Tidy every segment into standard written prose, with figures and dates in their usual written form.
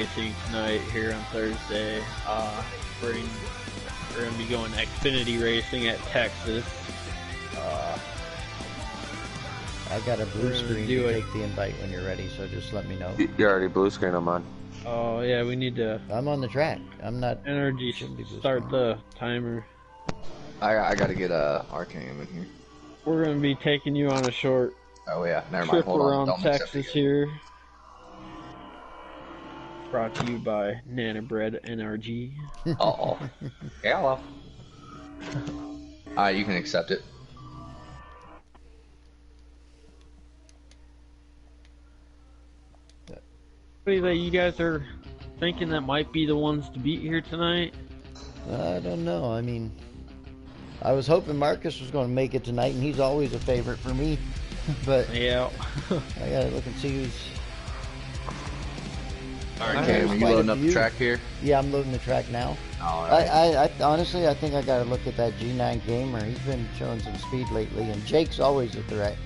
racing tonight here on Thursday. We're going to be going Xfinity racing at Texas. I got a blue screen to take the invite when you're ready, so just let me know. You're already blue screen on mine. Oh yeah, we need to. I'm on the track. I'm not. Energy start the timer. I gotta get RKM in here. We're going to be taking you on a short Oh yeah, never mind. trip Hold on. around Don't mix up Texas the here. Brought to you by Nana Bread NRG. Uh-oh. Yeah, well. Alright, you can accept it. Anybody that you guys are thinking that might be the ones to beat here tonight? I don't know. I mean, I was hoping Marcus was going to make it tonight, and he's always a favorite for me. But yeah, I gotta look and see who's. Okay, are you loading up the track here? Yeah, I'm loading the track now. Alright. I honestly, I think I gotta look at that G9 gamer. He's been showing some speed lately, and Jake's always a threat.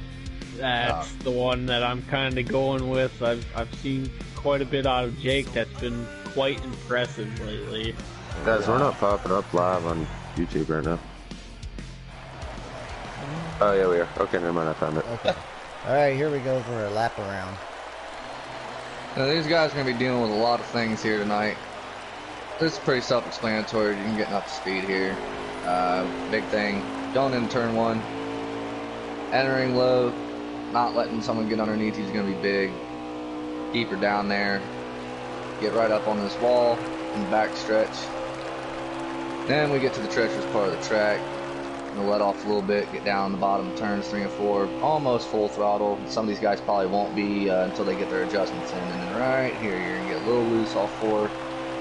that's the one that I'm kind of going with. I've seen quite a bit out of Jake. That's been quite impressive lately. Guys, we're not popping up live on YouTube right now. Oh yeah, we are. Okay, never mind. I found it. Okay. All right, here we go for a lap around. Now, these guys are going to be dealing with a lot of things here tonight. This is pretty self-explanatory. You can get up to speed here. Big thing, going into turn one, entering low, not letting someone get underneath. He's going to be big. Keep her down there. Get right up on this wall in the back stretch. Then we get to the treacherous part of the track. Gonna let off a little bit, get down the bottom of turns 3 and 4, almost full throttle. Some of these guys probably won't be until they get their adjustments in. And then right here, you're gonna get a little loose off 4. I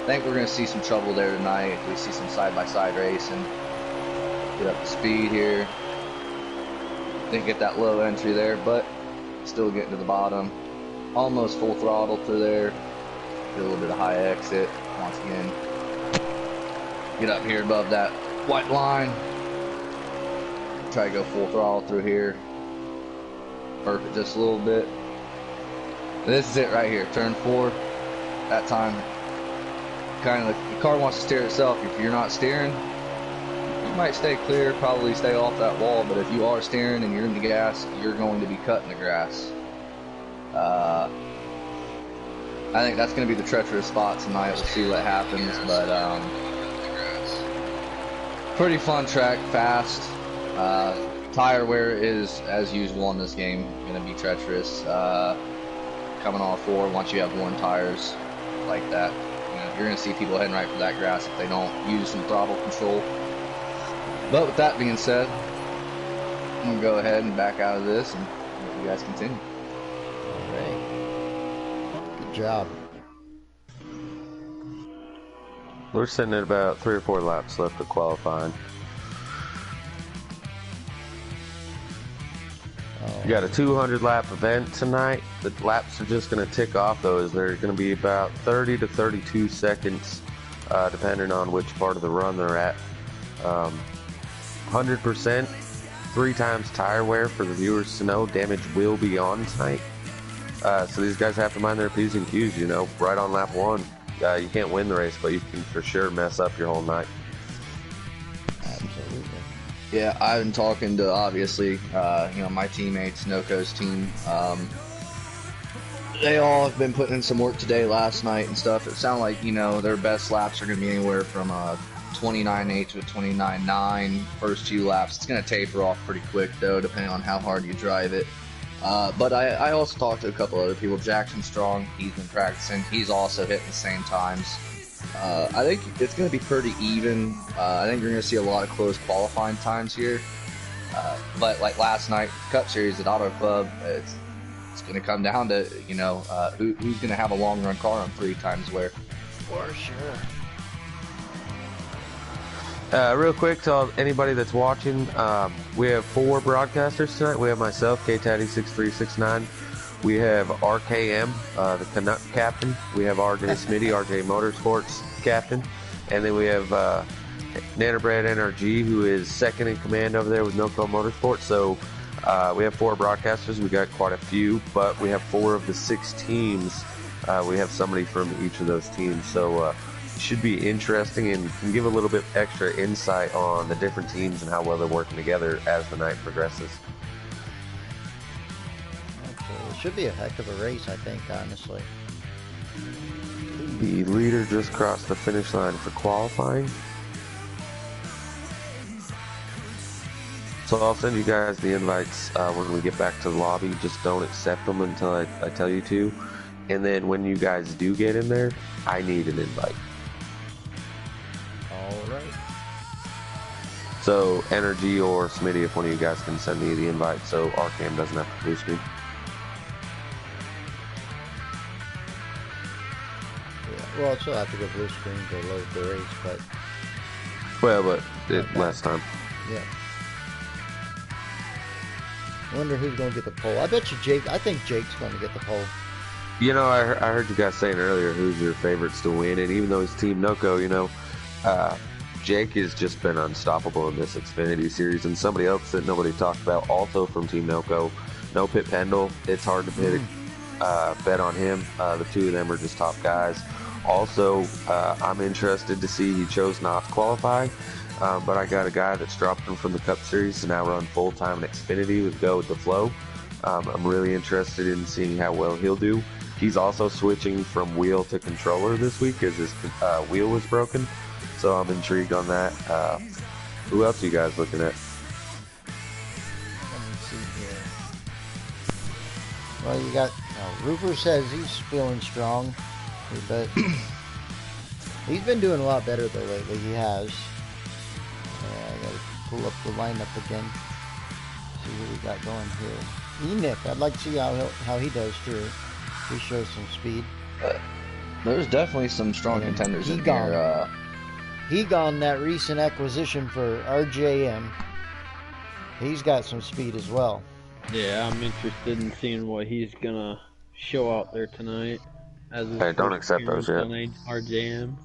think we're gonna see some trouble there tonight. We see some side-by-side racing. Get up to speed here. Didn't get that low entry there, but still getting to the bottom. Almost full throttle through there. Get a little bit of high exit once again. Get up here above that white line. Try to go full throttle through here. Burp it just a little bit. This is it right here. Turn 4. That time, kind of the car wants to steer itself. If you're not steering, you might stay clear, probably stay off that wall. But if you are steering and you're in the gas, you're going to be cutting the grass. I think that's going to be the treacherous spot tonight. We'll see what happens. But pretty fun track, fast. Tire wear is, as usual in this game, going to be treacherous. Coming off 4, once you have worn tires like that, you're going to see people heading right for that grass if they don't use some throttle control. But with that being said, I'm going to go ahead and back out of this and let you guys continue. All right. Good job. We're sitting at about 3 or 4 laps left of qualifying. You got a 200 lap event tonight. The laps are just going to tick off those. They're going to be about 30 to 32 seconds, depending on which part of the run they're at. 100%, 3 times tire wear for the viewers to know. Damage will be on tonight. So these guys have to mind their P's and Q's, right on lap 1. You can't win the race, but you can for sure mess up your whole night. Absolutely. Yeah, I've been talking to, obviously, my teammates, Noco's team. They all have been putting in some work today, last night and stuff. It sounds like, their best laps are going to be anywhere from 29.8 to a 29.9 first 2 laps. It's going to taper off pretty quick, though, depending on how hard you drive it. But I also talked to a couple other people. Jackson Strong, he's been practicing. He's also hitting the same times. I think it's going to be pretty even. I think you're going to see a lot of close qualifying times here. But like last night, Cup Series at Auto Club, it's going to come down to, who's going to have a long run car on 3 times wear. For sure. Real quick to anybody that's watching, we have 4 broadcasters tonight. We have myself, KTaddy6369. We have RKM, the Canuck captain. We have RJ Smitty, RJ Motorsports captain. And then we have Nana Bread NRG, who is second in command over there with Noco Motorsports. So we have 4 broadcasters. We got quite a few, but we have 4 of the 6 teams We have somebody from each of those teams, so it should be interesting and can give a little bit extra insight on the different teams and how well they're working together as the night progresses. It should be a heck of a race, I think, honestly. The leader just crossed the finish line for qualifying. So I'll send you guys the invites when we get back to the lobby. Just don't accept them until I tell you to. And then when you guys do get in there, I need an invite. Alright. So Energy or Smitty, if one of you guys can send me the invite so RCam doesn't have to blue screen. Well, I'll still have to go blue screen to load the race, but... Well, but last time. Yeah. I wonder who's going to get the pole. I bet you Jake... I think Jake's going to get the pole. You know, I heard you guys saying earlier who's your favorites to win, and even though he's Team Noco, you know, Jake has just been unstoppable in this Xfinity series, and somebody else that nobody talked about also from Team Noco, No Pit Pendle. It's hard to bet on him. The two of them are just top guys. Also, I'm interested to see he chose not to qualify, but I got a guy that's dropped him from the Cup Series to now run full-time in Xfinity with Go With The Flow. I'm really interested in seeing how well he'll do. He's also switching from wheel to controller this week as his wheel was broken, so I'm intrigued on that. Who else are you guys looking at? Let me see here. Well, you got... Rupert says he's feeling strong. But he's been doing a lot better though lately. He has. I gotta pull up the lineup again. See what we got going here. Enoch, I'd like to see how he does too. He shows some speed. There's definitely some strong contenders in here. Hegon, that recent acquisition for RJM, he's got some speed as well. Yeah, I'm interested in seeing what he's gonna show out there tonight. Hey, don't accept those yet. RJM.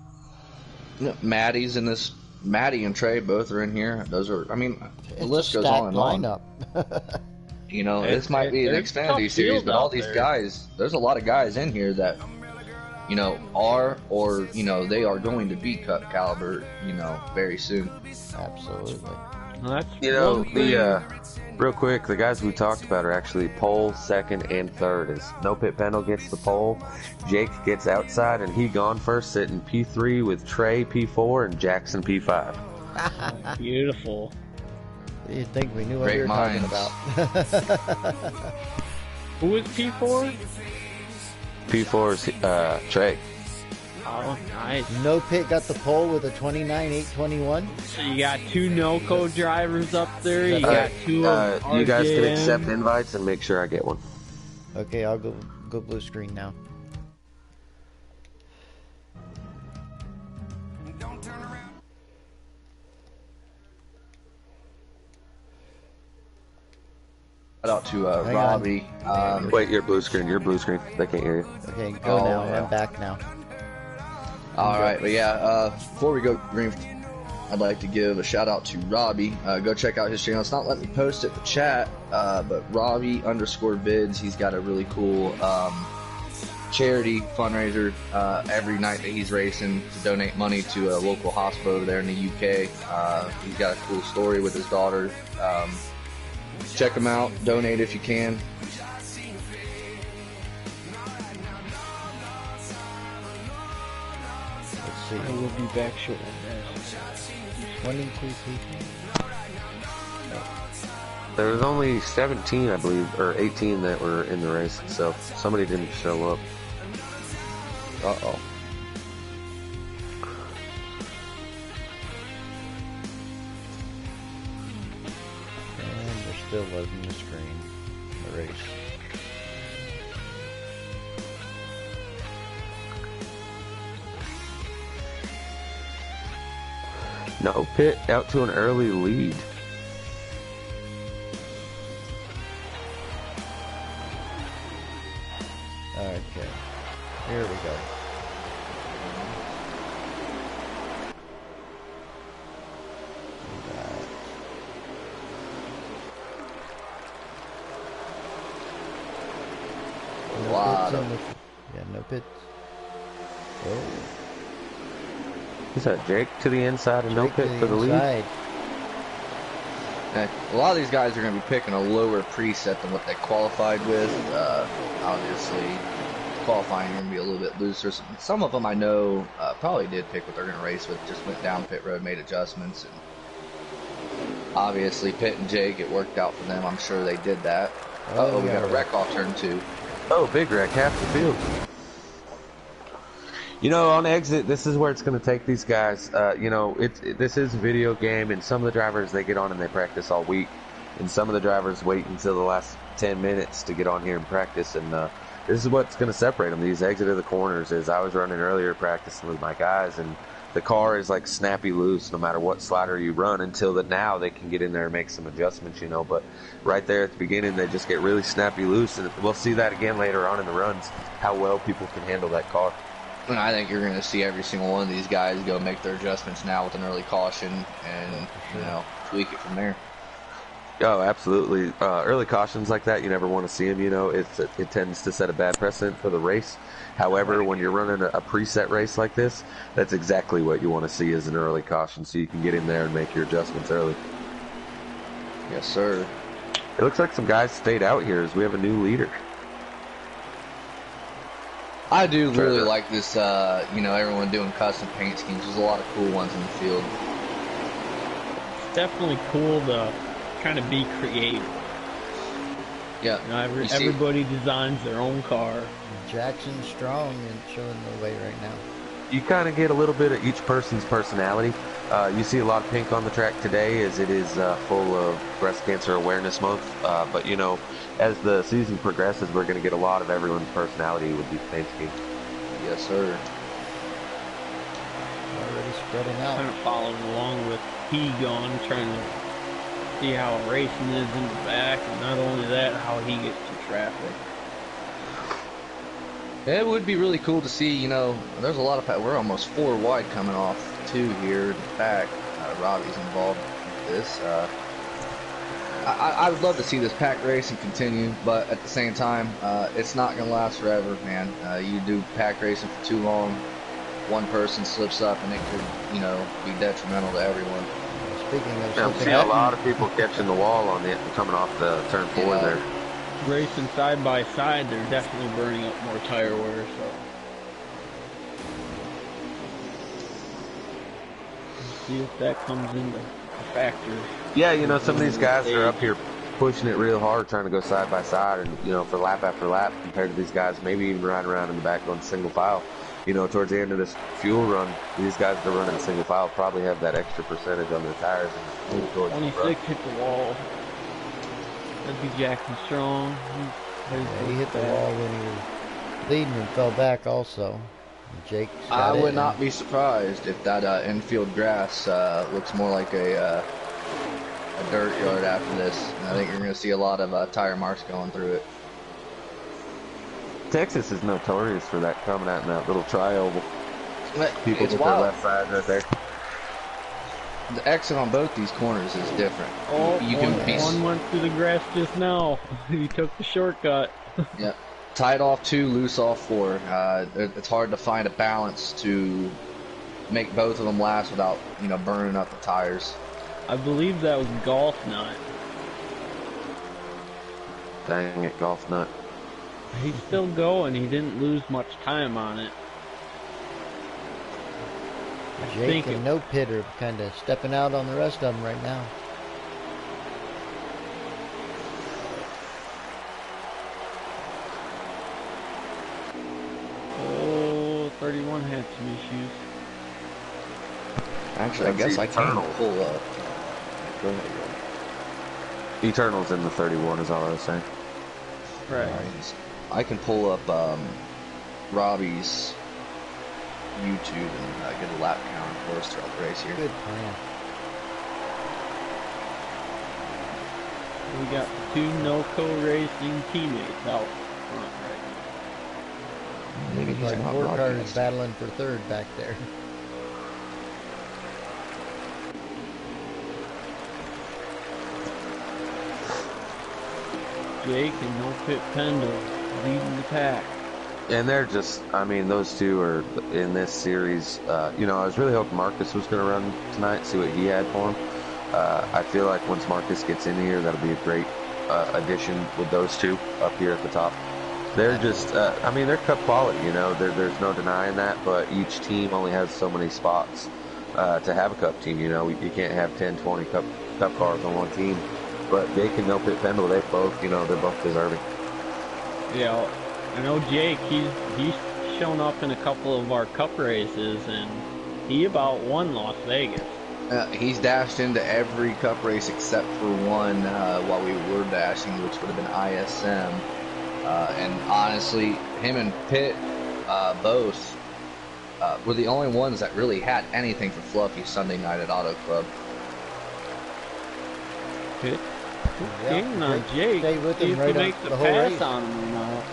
Maddie's in this. Maddie and Trey both are in here. Those are, I mean, the list goes on and lineup. on. You know, this might be an Xfinity series, but all these guys, there's a lot of guys in here that, you know, are, or, you know, they are going to be Cup caliber, you know, very soon. Absolutely. Well, that's real quick, the guys we talked about are actually pole, second, and third. As No Pit Pendle gets the pole, Jake gets outside, and he gone first, sitting P3 with Trey P4 and Jackson P5. Beautiful. You'd think we knew what Great we were talking minds. about. Who is P4? P4 is Trey. Oh, nice. No Pit got the pole with a 29.821. So you got two NOCO drivers up there. You got two you guys can RJM. accept invites and make sure I get one. Okay, I'll go blue screen now. Shout out to Hang Robbie. Wait, you're blue screen. You're blue screen. They can't hear you. Okay, go now. yeah. I'm back now. All right, but yeah, before we go green, I'd like to give a shout out to Robbie. Go check out his channel. It's not letting me post it in the chat, but Robbie_vids. He's got a really cool charity fundraiser every night that he's racing to donate money to a local hospital over there in the UK. He's got a cool story with his daughter. Check him out. Donate if you can. Let's see. I will be back shortly. 22 people. There was only 17, I believe, or 18 that were in the race, so somebody didn't show up. Uh-oh. And they're still loading the screen. The race. No Pit out to an early lead. Okay. Here we go. Wow. Yeah, no pits. Oh, Is that Jake to the inside and no Drake to pit for the lead? inside. A lot of these guys are going to be picking a lower preset than what they qualified with. Obviously, qualifying going to be a little bit looser. Some of them I know probably did pick what they're going to race with, just went down pit road, made adjustments. And obviously, Pitt and Jake, it worked out for them. I'm sure they did that. Oh, We yeah. got a wreck off turn 2. Oh, big wreck, half the field. You know, on exit, this is where it's going to take these guys. You know, this is a video game, and some of the drivers, they get on and they practice all week. And some of the drivers wait until the last 10 minutes to get on here and practice. And this is what's going to separate them. These exit of the corners is I was running earlier practicing with my guys, and the car is like snappy loose no matter what slider you run until that now they can get in there and make some adjustments, you know. But right there at the beginning, they just get really snappy loose. And we'll see that again later on in the runs, how well people can handle that car. And I think you're going to see every single one of these guys go make their adjustments now with an early caution and, you know, tweak it from there. Oh, absolutely. Early cautions like that, you never want to see them, you know. It tends to set a bad precedent for the race. However, when you're running a preset race like this, that's exactly what you want to see as an early caution, so you can get in there and make your adjustments early. Yes, sir. It looks like some guys stayed out here as we have a new leader. I do really like this, you know, everyone doing custom paint schemes. There's a lot of cool ones in the field. It's definitely cool to kind of be creative. Yeah. You know, everybody designs their own car. Jackson Strong and showing the way right now. You kind of get a little bit of each person's personality. You see a lot of pink on the track today as it is full of Breast Cancer Awareness Month. But, you know, as the season progresses, we're going to get a lot of everyone's personality with these paint schemes. Yes, sir. Already spreading out. Kind of following along with he going, trying to see how racing is in the back, and not only that, how he gets to traffic. It would be really cool to see, you know, there's a lot of, we're almost 4 wide coming off 2 here in the back. Robbie's involved with this. I would love to see this pack racing continue, but at the same time, it's not going to last forever, man. You do pack racing for too long, one person slips up and it could, you know, be detrimental to everyone. Speaking of Now, slipping see a up, lot of people catching the wall on it coming off the turn 4 Yeah. there. Racing side by side, they're definitely burning up more tire wear, so. See if that comes into a factor. Yeah, you know, some of these guys are up here pushing it real hard, trying to go side by side, and, you know, for lap after lap, compared to these guys maybe even riding around in the back on single file. You know, towards the end of this fuel run, these guys that are running single file probably have that extra percentage on their tires and move towards the 26 front. hit the wall. That'd be Jackson Strong. he hit the wall when he was leading and fell back also. Jake. I would not be surprised if that infield grass looks more like a dirt yard after this. And I think you're going to see a lot of tire marks going through it. Texas is notorious for that coming out in that little tri-oval. People It's with their wild. left side right there. The exit on both these corners is different. Oh, you can be one went through the grass just now. He took the shortcut. yeah, tied off 2, loose off 4. It's hard to find a balance to make both of them last without, you know, burning up the tires. I believe that was Golf Nut. Dang it, Golf Nut. He's still going. He didn't lose much time on it. Jake and No Pit are kind of stepping out on the rest of them right now. Oh, 31 had some issues. Actually, I guess I can pull up. Go ahead. Eternal's in the 31 is all I was saying. Right. I can pull up Robbie's YouTube and get a lap count for us throughout the race here. Good plan. We got 2 NoCo Racing teammates out front right now. Maybe Looks he's like not 4 cars broadcast. battling for third back there. Jake and No Pit Pendle leading the pack. And they're just, I mean, those two are in this series. You know, I was really hoping Marcus was going to run tonight, see what he had for him. I feel like once Marcus gets in here, that'll be a great addition with those two up here at the top. They're just, I mean, they're cup quality, you know, there's no denying that, but each team only has so many spots to have a cup team, you know. You can't have 10, 20 cup cars on one team, but Jake and No Pit Pendle, they both, you know, they're both deserving. Yeah, I know Jake, he's shown up in a couple of our cup races, and he about won Las Vegas. He's dashed into every cup race except for one while we were dashing, which would have been ISM. And honestly, him and Pitt both were the only ones that really had anything for Fluffy Sunday night at Auto Club. Pitt? Yeah, Jake. stayed with him If right he on makes the the whole pass race. on him or not.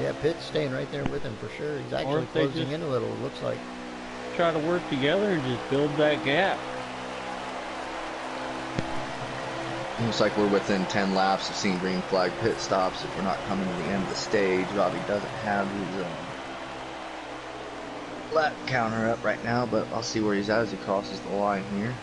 Yeah, Pitt's staying right there with him for sure. He's actually if they closing just- in a little, it looks like. Try to work together and just build that gap. Looks like we're within 10 laps of seeing green flag pit stops if we're not coming to the end of the stage. Robbie doesn't have his lap counter up right now, but I'll see where he's at as he crosses the line here.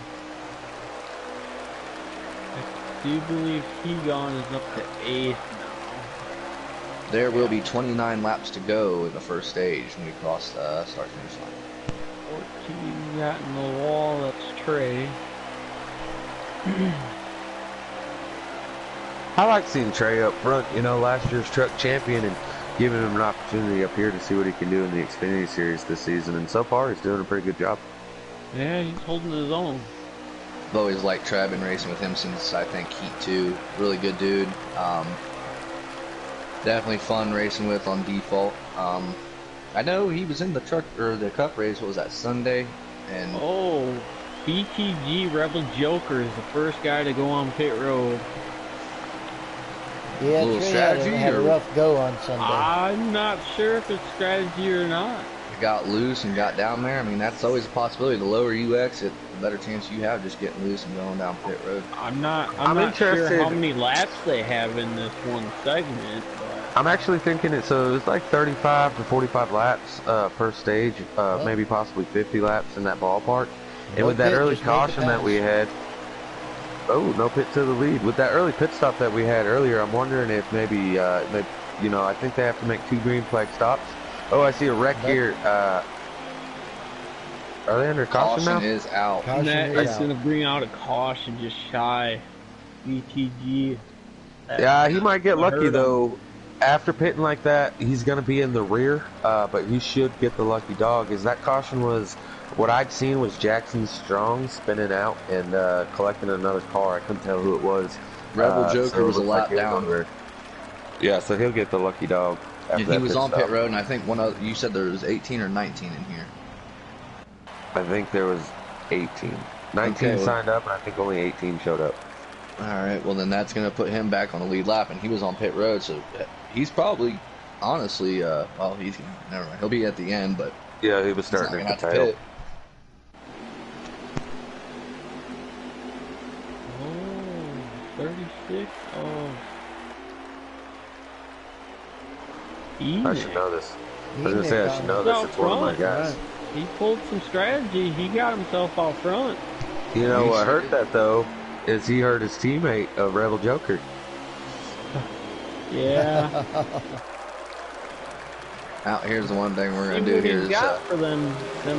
I do believe Hegon is up to 8th now. There will be 29 laps to go in the first stage when we cross the start-finish line. 14 got in the wall, that's Trey. I like seeing Trey up front, you know, last year's truck champion, and giving him an opportunity up here to see what he can do in the Xfinity series this season, and so far he's doing a pretty good job. Yeah, he's holding his own. I've always liked Trev, been racing with him since I think Heat 2. Really good dude. Definitely fun racing with on default. I know he was in the truck or the cup race. What was that, Sunday? And Oh, BTG Rebel Joker is the first guy to go on pit road. Yeah, Little Trey strategy, had a or- rough go on Sunday. I'm not sure if it's strategy or not. got loose and got down there. I mean, that's always a possibility. The lower you exit, the better chance you have just getting loose and going down pit road. I'm not I'm sure interested. how many laps they have in this one segment, but I'm actually thinking so it's like 35 to 45 laps per stage, maybe possibly 50 laps in that ballpark. And No with that pit, early just make the caution that pass. we had, no pit to the lead. With that early pit stop that we had earlier, I'm wondering if maybe, you know, I think they have to make 2 green flag stops. Oh, I see a wreck here. Are they under caution now? Caution is out. Caution that is is out. going to bring out a caution just shy. BTG. Yeah, he might get I lucky heard him. though. After pitting like that, he's going to be in the rear, but he should get the lucky dog. As that caution was, what I'd seen was Jackson Strong spinning out and collecting another car. I couldn't tell who it was. Rebel So Joker it was a looked lap he was down. on the rear. Yeah, so he'll get the lucky dog. After Yeah, he that was on stop. pit road, and I think one of you said there was 18 or 19 in here. I think there was 18. 19 Okay. signed up, and I think only 18 showed up. All right, well then that's gonna put him back on the lead lap, and he was on pit road, so he's probably, honestly, well, he's never mind. He'll be at the end, but Yeah, he was he's not starting gonna at the have to tail. pit. Oh, 36. Oh. I Enoch. should know this. I was gonna say I should know Out this. It's one of my front, guys. He pulled some strategy. He got himself out front. You know He what should. hurt that though is he hurt his teammate, Rebel Joker. Yeah. Out here's the one thing we're See gonna do what here he's is got for them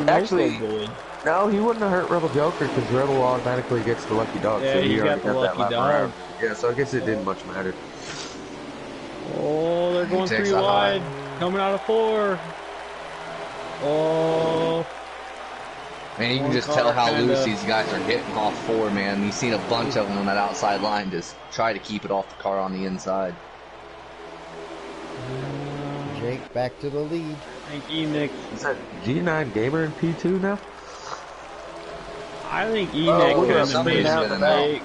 Actually- local boys. No, he wouldn't have hurt Rebel Joker because Rebel automatically gets the lucky dog. Yeah, so he he got already the got that lucky lap dog. around. Yeah, so I guess it didn't much matter. Oh, they're going takes 3 that wide. Coming out of 4. Oh. Man, you can One just car tell how kinda- loose these guys are getting off 4, man. You've seen a bunch of them on that outside line just try to keep it off the car on the inside. Jake back to the lead. I think Enoch. Is that G9 Gamer in P2 now? I think Oh, Enoch look at could have somebody's made a getting out. mistake.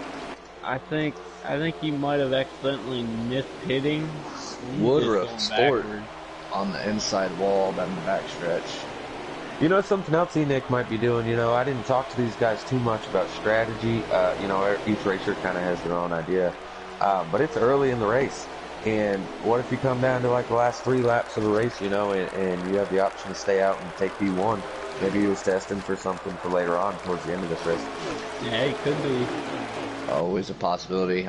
I think he might have accidentally missed hitting. He's Woodruff just Sport. going backwards. On the inside wall down the back stretch. You know, something else Nick might be doing, you know, I didn't talk to these guys too much about strategy. You know, each racer kind of has their own idea. But it's early in the race. And what if you come down to like the last 3 laps of the race, you know, and you have the option to stay out and take P1? Maybe he was testing for something for later on towards the end of this race. Yeah, it could be. Always a possibility.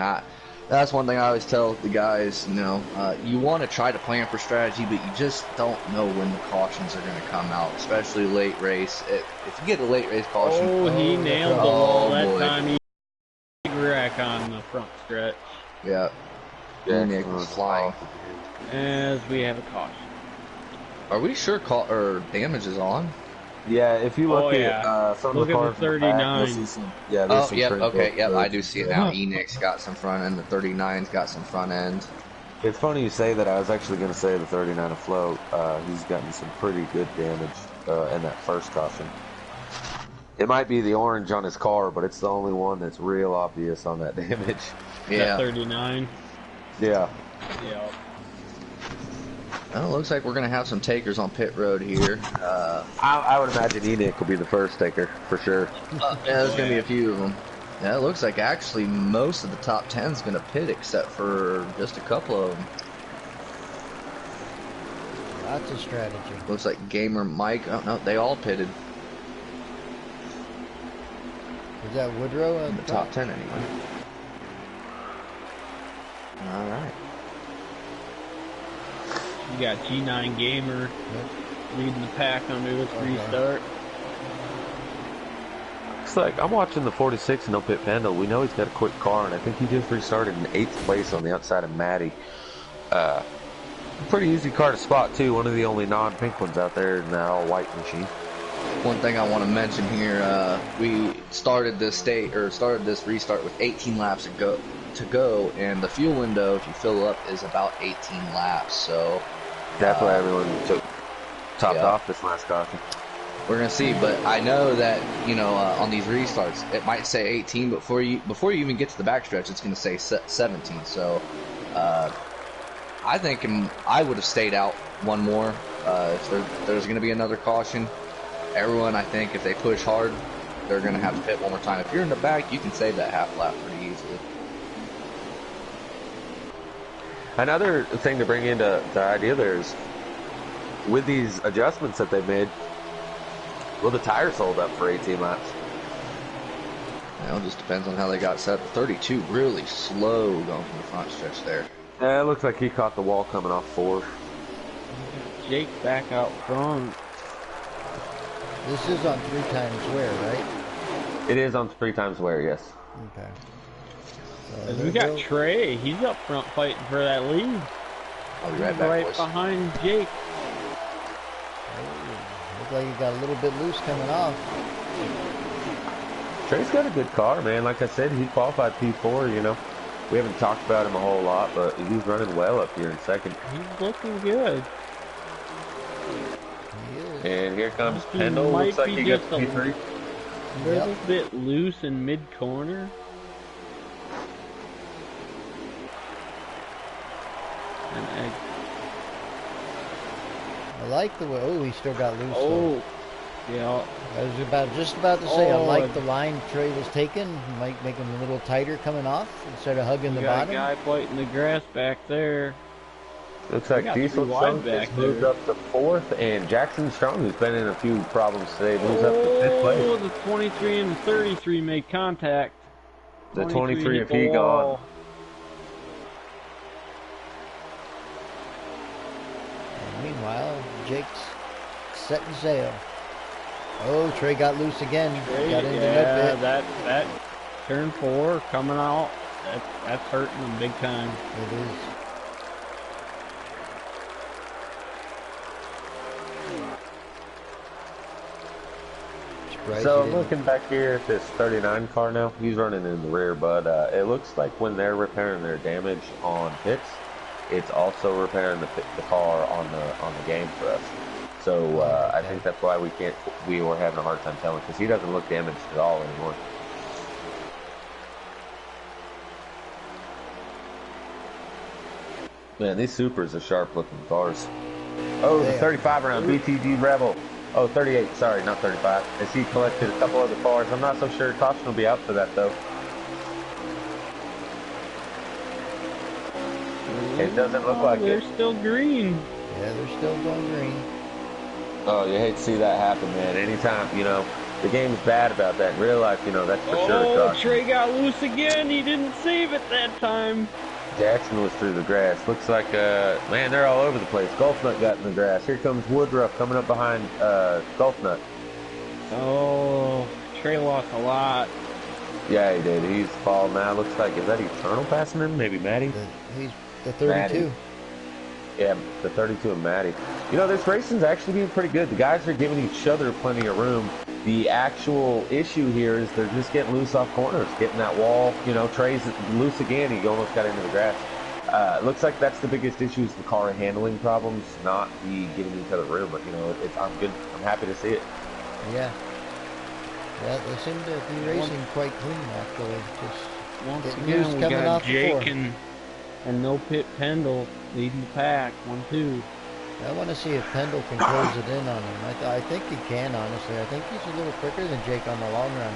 That's one thing I always tell the guys, you know, you want to try to plan for strategy, but you just don't know when the cautions are going to come out, especially late race. If you get a late race caution... Oh, he nailed the wall that boy. time. He wreck on the front stretch. Yeah. Nick was flying. As we have a caution. Are we sure damage is on? Yeah, if you look at some look of the cars at the 39. Oh, yep, okay, yep, I do see it now. Enix got some front end, the 39's got some front end. It's funny you say that. I was actually going to say the 39 afloat. He's gotten some pretty good damage in that first caution. It might be the orange on his car, but it's the only one that's real obvious on that damage. Yeah. 39. Yeah. Yeah. Well, it looks like we're going to have some takers on pit road here. I would imagine Enoch will be the first taker, for sure. Yeah, there's going to be a few of them. Yeah, it looks like actually most of the top 10 is going to pit except for just a couple of them. Lots of strategy. Looks like Gamer Mike, oh no, they all pitted. Is that Woodrow? In the top 10 anyway. Alright. You got G9 Gamer leading the pack under this restart. Looks like I'm watching the 46 No Pit Panda. We know he's got a quick car, and I think he just restarted in 8th place on the outside of Maddie. Pretty easy car to spot, too. One of the only non-pink ones out there in that all-white machine. One thing I want to mention here, we started this restart with 18 laps to go, and the fuel window, if you fill up, is about 18 laps. So that's why everyone topped off this last caution. We're gonna see, but I know that on these restarts, it might say 18, but before you even get to the backstretch, it's gonna say 17. So I think I would have stayed out one more if there's gonna be another caution. Everyone, I think, if they push hard, they're gonna have to pit one more time. If you're in the back, you can save that half lap pretty easily. Another thing to bring into the idea there is, with these adjustments that they've made, will the tires hold up for 18 laps? It just depends on how they got set. 32 really slow going from the front stretch there. It looks like he caught the wall coming off 4. Jake back out front. This is on 3 times wear, right? It is on 3 times wear, yes. Okay. We got Trey. He's up front fighting for that lead. I'll be right back, right boys. behind Jake. Looks like he got a little bit loose coming off. Trey's got a good car, man. Like I said, he qualified P4, We haven't talked about him a whole lot, but he's running well up here in second. He's looking good. He is. And here comes He Pendle. might Looks like be he gets just a P3. little bit loose in mid-corner. And I like the way. Oh, he still got loose. oh, yeah. I was just about to say. I Oh, like the line Trey was taking. Might make him a little tighter coming off instead of hugging the You got bottom. a guy fighting the grass back there. Looks like got Diesel 3 wide Strong back has moved there. up to 4th, and Jackson Strong, who's been in a few problems today, moves up to 5th place. Oh, the 23 and the 33 made contact. The 23 hit if the he wall. gone. And meanwhile, Jake's setting sail. Oh, Trey got loose again. Got into Yeah, mid-pit. that turn 4 coming out. That's hurting him big time. It is. Surprised So he didn't- looking back here at this 39 car now, he's running in the rear, but it looks like when they're repairing their damage on pits, it's also repairing the car on the game for us. So I think that's why we were having a hard time telling, because he doesn't look damaged at all anymore. Man, these Supers are sharp looking cars. Oh, the Damn. 35 around BTG Rebel. Oh, 38, sorry, not 35. As he collected a couple other cars. I'm not so sure caution will be out for that, though. It doesn't look Oh, like they're it. still green. Yeah, they're still going green. Oh, you hate to see that happen, man. Anytime, the game's bad about that. In real life, that's for sure a Oh, caution. Trey got loose again. He didn't save it that time. Jackson was through the grass. Looks like, man, they're all over the place. Golf Nut got in the grass. Here comes Woodruff coming up behind Golf Nut. Oh, Trey lost a lot. Yeah, he did. He's falling now. Looks like, is that Eternal passing him? Maybe Maddie? He's the 32. Maddie. Yeah, the 32 and Maddie. This racing's actually being pretty good. The guys are giving each other plenty of room. The actual issue here is they're just getting loose off corners, getting that wall. Trey's loose again. He almost got into the grass. Looks like that's the biggest issue is the car handling problems, not the giving each other room. But, I'm good. I'm happy to see it. Yeah. Yeah, they seem to be racing quite clean, actually. Just Once getting again, loose we coming got off the floor. Jake and No Pit Pendle leading the pack, 1-2. I want to see if Pendle can close it in on him. I think he can, honestly. I think he's a little quicker than Jake on the long run.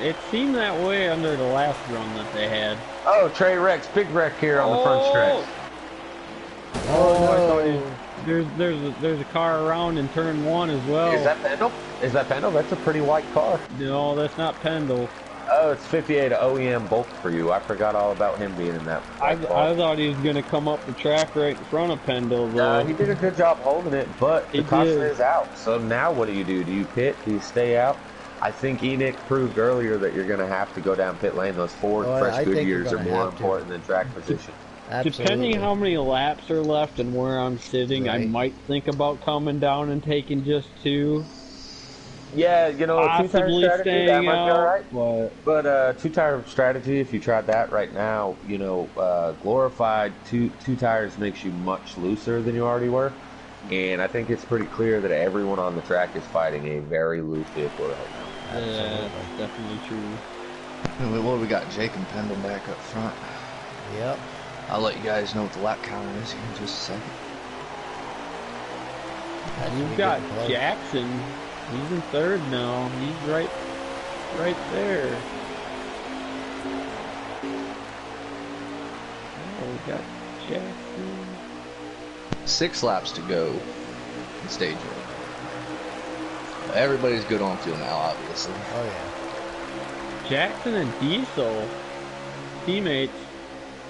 It seemed that way under the last run that they had. Oh, Trey Rex, big wreck here on the front stretch. Oh, There's a car around in turn 1 as well. Is that Pendle? That's a pretty white car. No, that's not Pendle. Oh, it's 58 OEM bulk for you. I forgot all about him being in that. I thought he was going to come up the track right in front of Pendle, though. He did a good job holding it, but the caution is out. So now what do? Do you pit? Do you stay out? I think Enoch proved earlier that you're going to have to go down pit lane. Those Ford fresh Goodyears are more important than track position. absolutely. Depending how many laps are left and where I'm sitting, I Right. might think about coming down and taking just 2. Yeah, a two-tire Possibly strategy, that staying might be all right. out, But two-tire strategy, if you tried that right now, glorified two tires makes you much looser than you already were. And I think it's pretty clear that everyone on the track is fighting a very loose vehicle right now. yeah, that's definitely true. Well, we got Jake and Pendle back up front. Yep. I'll let you guys know what the lap counter is here in just a second. That should You've be got getting close. Jackson. He's in 3rd now. He's right there. Oh, we got Jackson. 6 laps to go in stage 1. Everybody's good on fuel now, obviously. Oh, yeah. Jackson and Diesel, teammates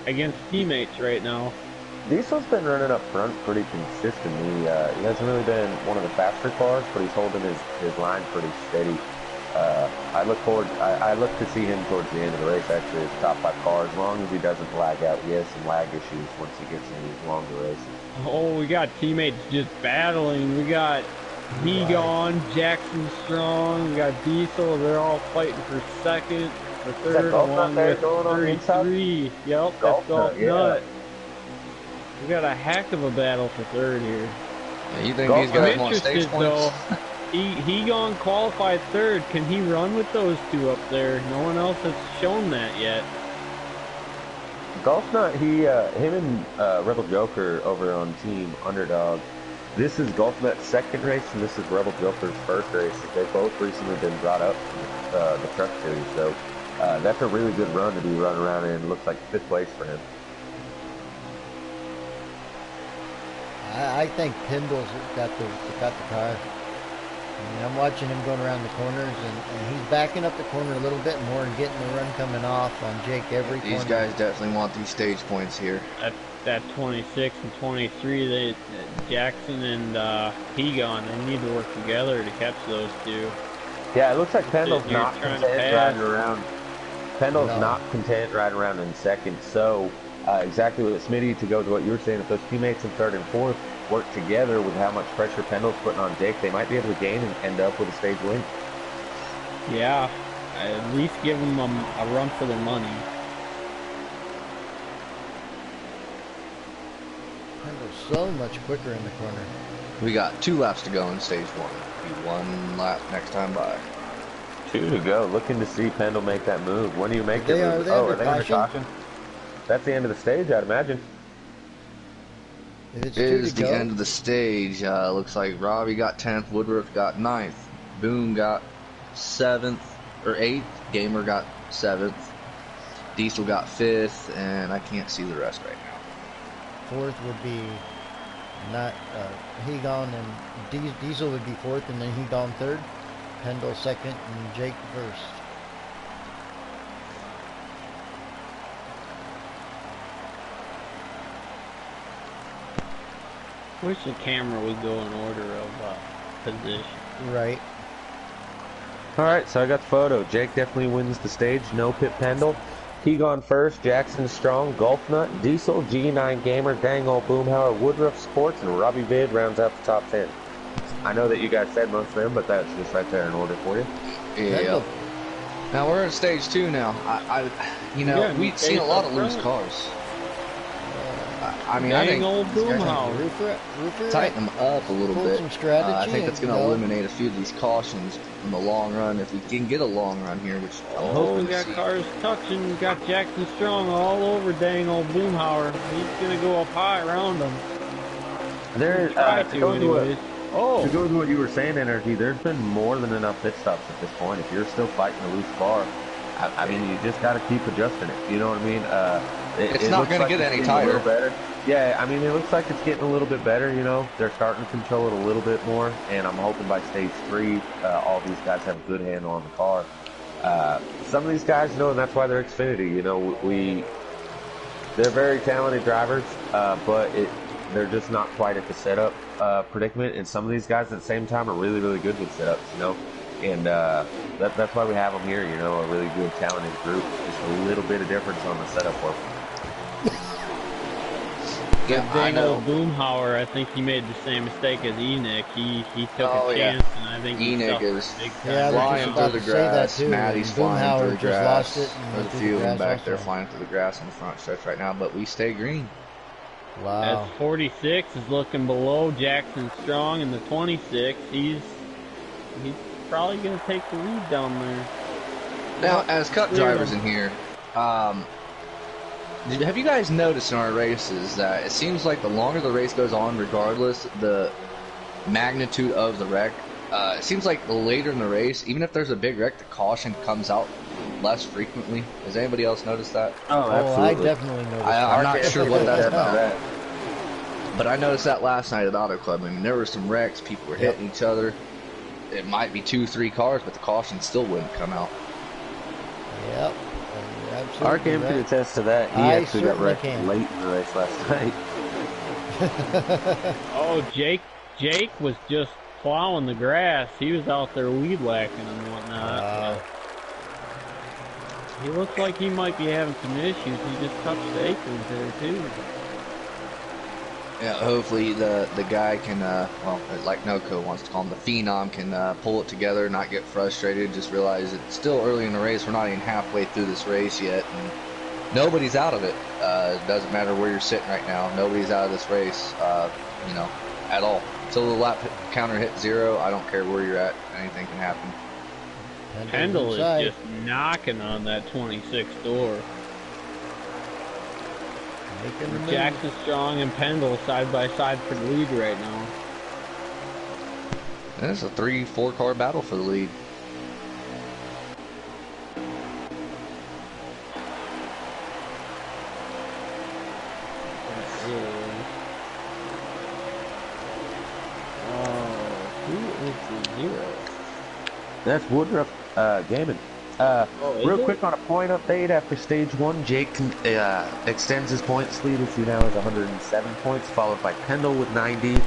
against teammates right now. Diesel's been running up front pretty consistently. He hasn't really been one of the faster cars, but he's holding his line pretty steady. I look to see him towards the end of the race, actually, as top 5 car, as long as he doesn't lag out. He has some lag issues once he gets in these longer races. Oh, we got teammates just battling. We got Hegon, Jackson Strong, we got Diesel. They're all fighting for 2nd, for 3rd, Golf Nut along there with going on the inside? 33. Yep, Golf that's Golf Nut, yeah. Nut. We got a heck of a battle for 3rd here. Yeah, you think Golf these I'm guys want stage interested points? though. Hegon qualified 3rd. Can he run with those 2 up there? No one else has shown that yet. Golf Nut, him and Rebel Joker over on Team Underdog. This is Golf Nut's 2nd race, and this is Rebel Joker's 1st race. They've both recently been brought up from the Truck Series, so that's a really good run to be running around in. Looks like 5th place for him. I think Pendle's got the car. I mean, I'm watching him going around the corners, and he's backing up the corner a little bit more and getting the run coming off on Jake every corner. These guys definitely want these stage points here. That 26 and 23, Jackson and Hegon, they need to work together to catch those 2. Yeah, it looks like Pendle's You're not trying to content pass. riding around. Pendle's No. not content riding around in 2nd, so exactly what Smitty, to go to what you were saying, if those teammates in 3rd and 4th work together with how much pressure Pendle's putting on Jake, they might be able to gain and end up with a stage win. Yeah, at least give them a run for their money. Pendle's so much quicker in the corner. We got 2 laps to go in stage 1. Be 1 lap next time by. 2 to go. Looking to see Pendle make that move. When do you make They it? are- they Oh, under are they under caution? caution? That's the end of the stage, I'd imagine. If it's It 2 is to the go, end of the stage. Looks like Robbie got 10th, Woodruff got 9th, Boone got 7th or 8th, Gamer got 7th, Diesel got 5th, and I can't see the rest right now. 4th would be not Hegon, and Diesel would be 4th, and then Hegon 3rd, Pendle 2nd, and Jake 1st. Wish the camera would go in order of position. Right. Alright, so I got the photo. Jake definitely wins the stage. No Pit Pendle. He gone first. Jackson Strong, Golf Nut, Diesel, G9 Gamer, Dang Old Boomhauer, Woodruff Sports, and Robbie Vid rounds out the top 10. I know that you guys said most of them, but that's just right there in order for you. Yeah. Now we're in stage 2 now. We've seen a lot of loose cars. I Dang old Boomhauer. Roofer Tighten them up a little bit. Some strategy. I think that's going to eliminate a few of these cautions in the long run. If we can get a long run here, which I'm hoping we got to see. cars touching. We got Jackson Strong all over dang old Boomhauer. He's going to go up high around him. There, to go anyways. To go with what you were saying, Energy, there's been more than enough pit stops at this point. If you're still fighting a loose car, I mean, you just got to keep adjusting it. You know what I mean? It's not going to get any tighter. Yeah, I mean, it looks like it's getting a little bit better, you know. They're starting to control it a little bit more, and I'm hoping by stage 3, all these guys have a good handle on the car. Some of these guys, and that's why they're Xfinity, they're very talented drivers, but they're just not quite at the setup predicament, and some of these guys at the same time are really, really good with setups, and that's why we have them here, a really good, talented group. Just a little bit of difference on the setup work. Yeah, dang old Boomhauer, I think he made the same mistake as Enoch. He took a chance, and I think Enoch is Yeah, flying through the grass. Too, Maddie's flying through the grass. Lost it, There's a few of them back there flying through the grass in the front stretch right now, but we stay green. Wow. As 46 is looking below Jackson Strong in the 26. He's probably going to take the lead down there. Now, as cup drivers in here, have you guys noticed in our races that it seems like the longer the race goes on, regardless the magnitude of the wreck, it seems like the later in the race, even if there's a big wreck, the caution comes out less frequently. Has anybody else noticed that? Oh, absolutely. I definitely noticed I'm not sure what that's about. But I noticed that last night at Auto Club. I mean, there were some wrecks, people were hitting each other. It might be 2-3 cars, but the caution still wouldn't come out. Yep. RKM can attest to that. He actually got wrecked late in the race last night. Oh, Jake was just plowing the grass. He was out there weed whacking and whatnot. He looks like he might be having some issues. He just touched the aprons there too. Yeah, hopefully the guy can, like Noco wants to call him, the Phenom, can pull it together, not get frustrated, just realize it's still early in the race. We're not even halfway through this race yet, and nobody's out of it. It doesn't matter where you're sitting right now. Nobody's out of this race, at all. Until the lap counter hits 0, I don't care where you're at. Anything can happen. Pendle is just knocking on that 26 door. Jackson Strong and Pendle side by side for the lead right now. And it's a 3-4 car battle for the lead. Who is the 0? That's Woodruff Gaming. Real quick on a point update after stage 1, Jake extends his points lead, which he now has 107 points, followed by Pendle with 90.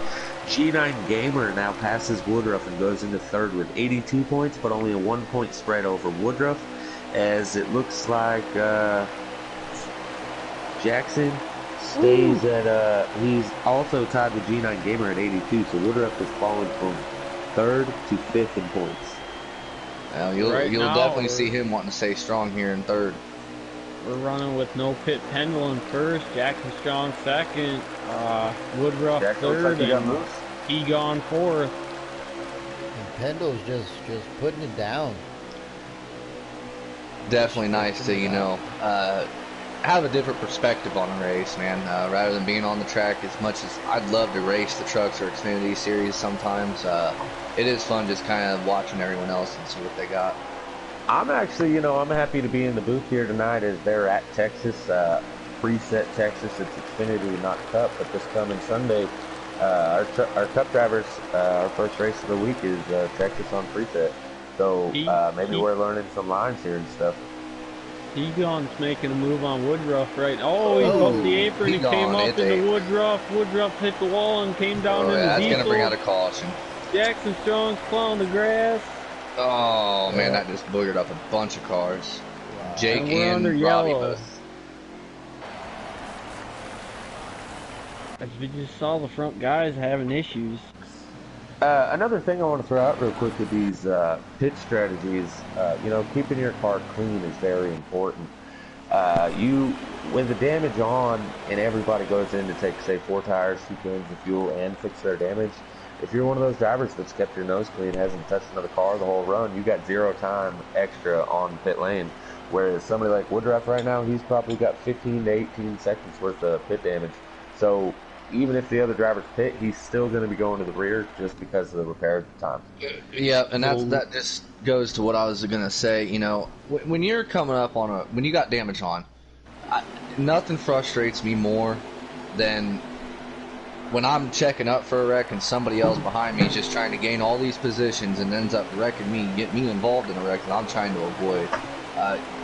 G9 Gamer now passes Woodruff and goes into 3rd with 82 points, but only a 1-point spread over Woodruff, as it looks like Jackson stays at, he's also tied with G9 Gamer at 82, so Woodruff has fallen from 3rd to 5th in points. You'll definitely see him wanting to stay strong here in 3rd. We're running with no pit. Pendle in 1st, Jackson Strong 2nd, Woodruff 3rd, and he gone 4th. And Pendle's just putting it down. Definitely nice to have a different perspective on a race, man. Rather than being on the track, as much as I'd love to race the trucks or Xfinity series sometimes, it is fun just kind of watching everyone else and see what they got. I'm actually, I'm happy to be in the booth here tonight as they're at Texas, preset Texas. It's Xfinity, not Cup, but this coming Sunday, our Cup drivers, our first race of the week is Texas on preset. So maybe we're learning some lines here and stuff. Egon's making a move on Woodruff, right? Oh, he bumped the apron. He came up into Woodruff. Woodruff hit the wall and came down into that's Diesel. going to bring out a caution. Jackson Strong's plowing the grass. Oh, man, that just boogered up a bunch of cars. Wow. Jake and Robbie yellow. both. As we just saw the front guys having issues. Another thing I want to throw out real quick with these pit strategies, keeping your car clean is very important. With the damage on and everybody goes in to take, say, 4 tires, 2 cans of fuel, and fix their damage, if you're one of those drivers that's kept your nose clean, hasn't touched another car the whole run, you got 0 time extra on pit lane. Whereas somebody like Woodruff right now, he's probably got 15 to 18 seconds worth of pit damage. So even if the other driver's pit, he's still going to be going to the rear just because of the repair time. Yeah, and that just goes to what I was going to say. When you're coming up on when you got damage on, nothing frustrates me more than when I'm checking up for a wreck and somebody else behind me is just trying to gain all these positions and ends up wrecking me, get me involved in a wreck that I'm trying to avoid.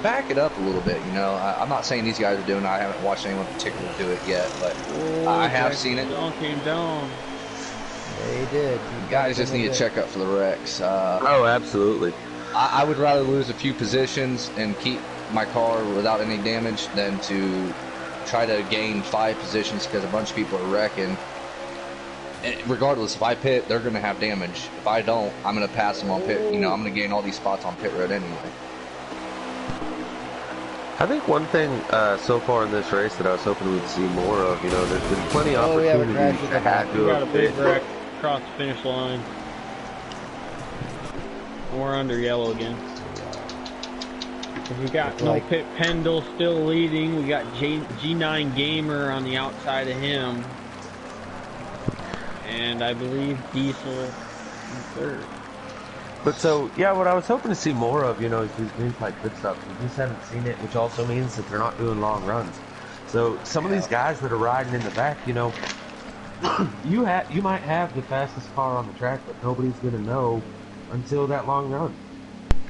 Back it up a little bit, I'm not saying these guys are doing it. I haven't watched anyone particularly do it yet, but I have seen it. Came down. They did. You guys just need to check up for the wrecks. Oh, absolutely. I would rather lose a few positions and keep my car without any damage than to try to gain 5 positions because a bunch of people are wrecking. And regardless, if I pit, they're going to have damage. If I don't, I'm going to pass them on pit. I'm going to gain all these spots on pit road anyway. I think one thing so far in this race that I was hoping we'd see more of, there's been plenty of opportunities to have to. We got a big wreck across the finish line. We're under yellow again. We got no pit Pendle still leading. We got G9 Gamer on the outside of him. And I believe Diesel in third. But so, yeah, what I was hoping to see more of, is these green flag pit stops. We just haven't seen it, which also means that they're not doing long runs. So some of these guys that are riding in the back, you might have the fastest car on the track, but nobody's going to know until that long run.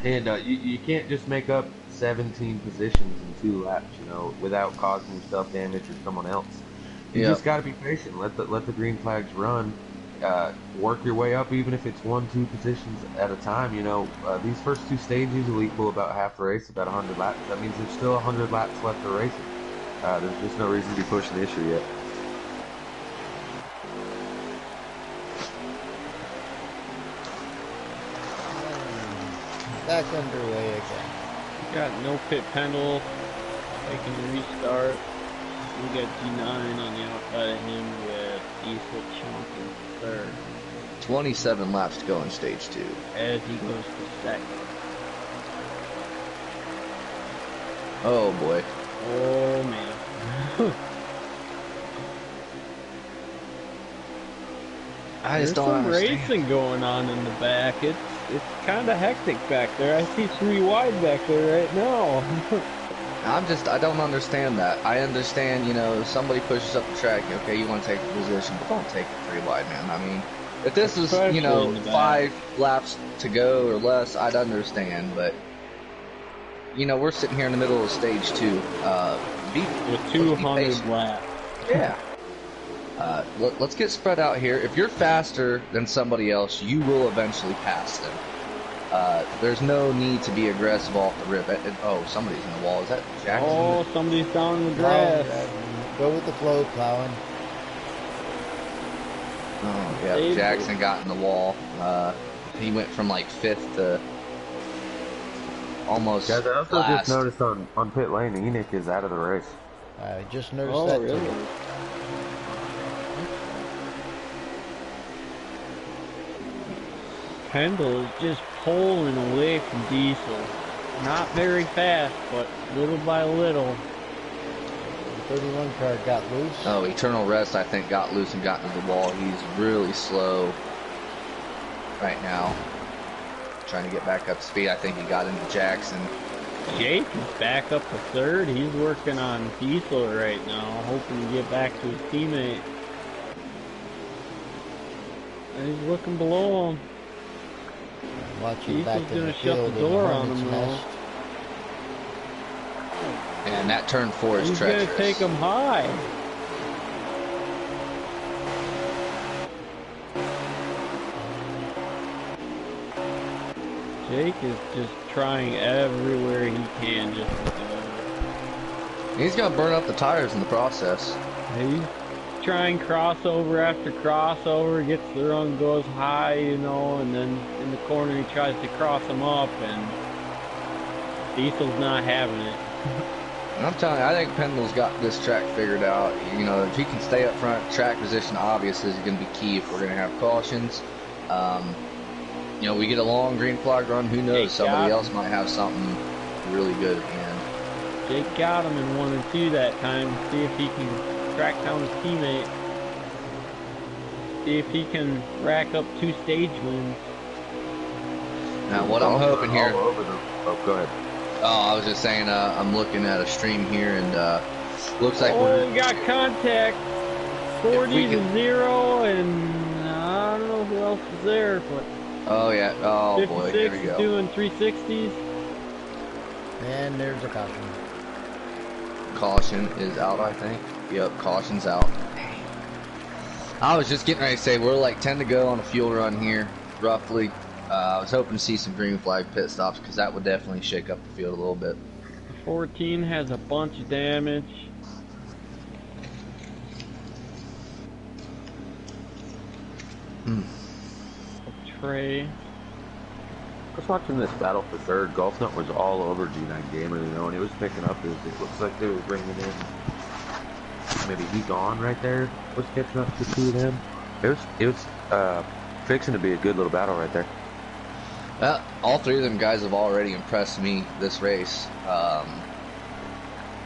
And you can't just make up 17 positions in 2 laps, without causing yourself damage or someone else. You just got to be patient. Let the green flags run. Work your way up, even if it's 1-2 positions at a time. These first 2 stages will equal about half the race, about 100 laps. That means there's still 100 laps left of racing. There's just no reason to be pushing the issue yet. Back underway again. We got no pit Pendle making the restart. We got G9 on the outside of him with Diesel Chunk in third. 27 laps to go in stage 2. As he goes to second. Oh boy. Oh man. I just There's don't some understand. racing going on in the back. It's kind of hectic back there. I see 3 wide back there right now. I don't understand that. I understand, somebody pushes up the track, okay, you want to take the position, but don't take it 3 wide, man. I mean, if this was, 5 laps to go or less, I'd understand, but, we're sitting here in the middle of stage 2. With 200 laps. Yeah. Let's get spread out here. If you're faster than somebody else, you will eventually pass them. There's no need to be aggressive off the rip. Oh, somebody's in the wall. Is that Jackson? Oh, somebody's down in the grass. Go with the flow, plowing. Oh, yeah. Jackson got in the wall. He went from like 5th to almost Guys, I also last. just noticed on pit lane, Enoch is out of the race. I just noticed that really? too. Pendle is just pulling away from Diesel. Not very fast, but little by little. The 31 car got loose. Oh, Eternal Rest, I think, got loose and got into the wall. He's really slow right now. trying to get back up to speed. I think he got into Jackson. Jake is back up to third. He's working on Diesel right now, hoping to get back to his teammate. And he's looking below him. Watching back to gonna the shut field the door on Hornet's him now. nest. And that turn 4 is He's treacherous. gonna take him high. Jake is just trying everywhere he can just to go. He's gonna burn up the tires in the process. He's trying crossover after crossover, gets the run, goes high, you know, and then in the corner he tries to cross him up, and Diesel's not having it. And I'm telling you, I think Pendle's got this track figured out. You know, if he can stay up front, track position obviously is going to be key if we're going to have cautions. You know, we get a long green flag run, who knows, somebody else might have something really good at the end. Jake got him in 1 and 2 that time. See if he can track down his teammate. See if he can rack up 2 stage wins. Now, what I'm hoping here... Oh, go ahead. Oh, I was just saying, I'm looking at a stream here, and looks like we got contact. 40 to 0, and I don't know who else is there, but... Oh, yeah. Oh, boy. Here we go. Doing 360s. And there's a caution. Caution is out, I think. Yep, caution's out. Dang. I was just getting ready to say, we're like 10 to go on a fuel run here, roughly. I was hoping to see some green flag pit stops, because that would definitely shake up the field a little bit. 14 has a bunch of damage. Trey. I was watching this battle for third. Golf Nut was all over G9 Gamer, you know, and he was picking up his. It looks like they were bringing in. Maybe he gone right there. Was catching up to 2 of them. It was fixing to be a good little battle right there. All 3 of them guys have already impressed me this race.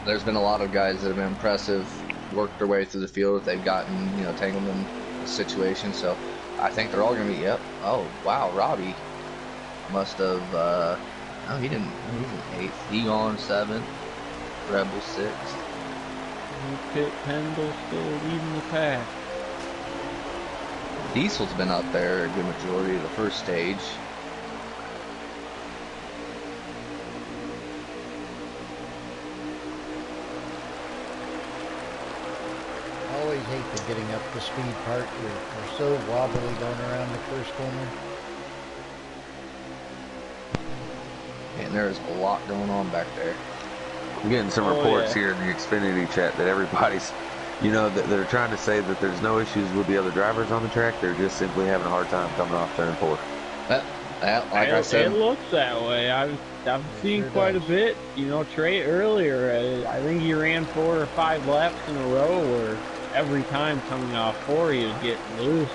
There's been a lot of guys that have been impressive, worked their way through the field if they've gotten, you know, tangled in the situation. So I think they're all going to be, yep. Oh, wow, Robbie must have, no, he didn't. He was 8th. He gone 7th. Rebel 6th. Pit Pendle still leading the pack. Diesel's been up there a good majority of the first stage. I always hate the getting up to speed part. We're so wobbly going around the first corner. And there's a lot going on back there. I'm getting some reports here in the Xfinity chat that everybody's, you know, that they're trying to say that there's no issues with the other drivers on the track. They're just simply having a hard time coming off turn 4. Like I said, it looks that way. I've seen quite a bit. You know, Trey earlier, I think he ran 4 or 5 laps in a row where every time coming off 4 he was getting loose.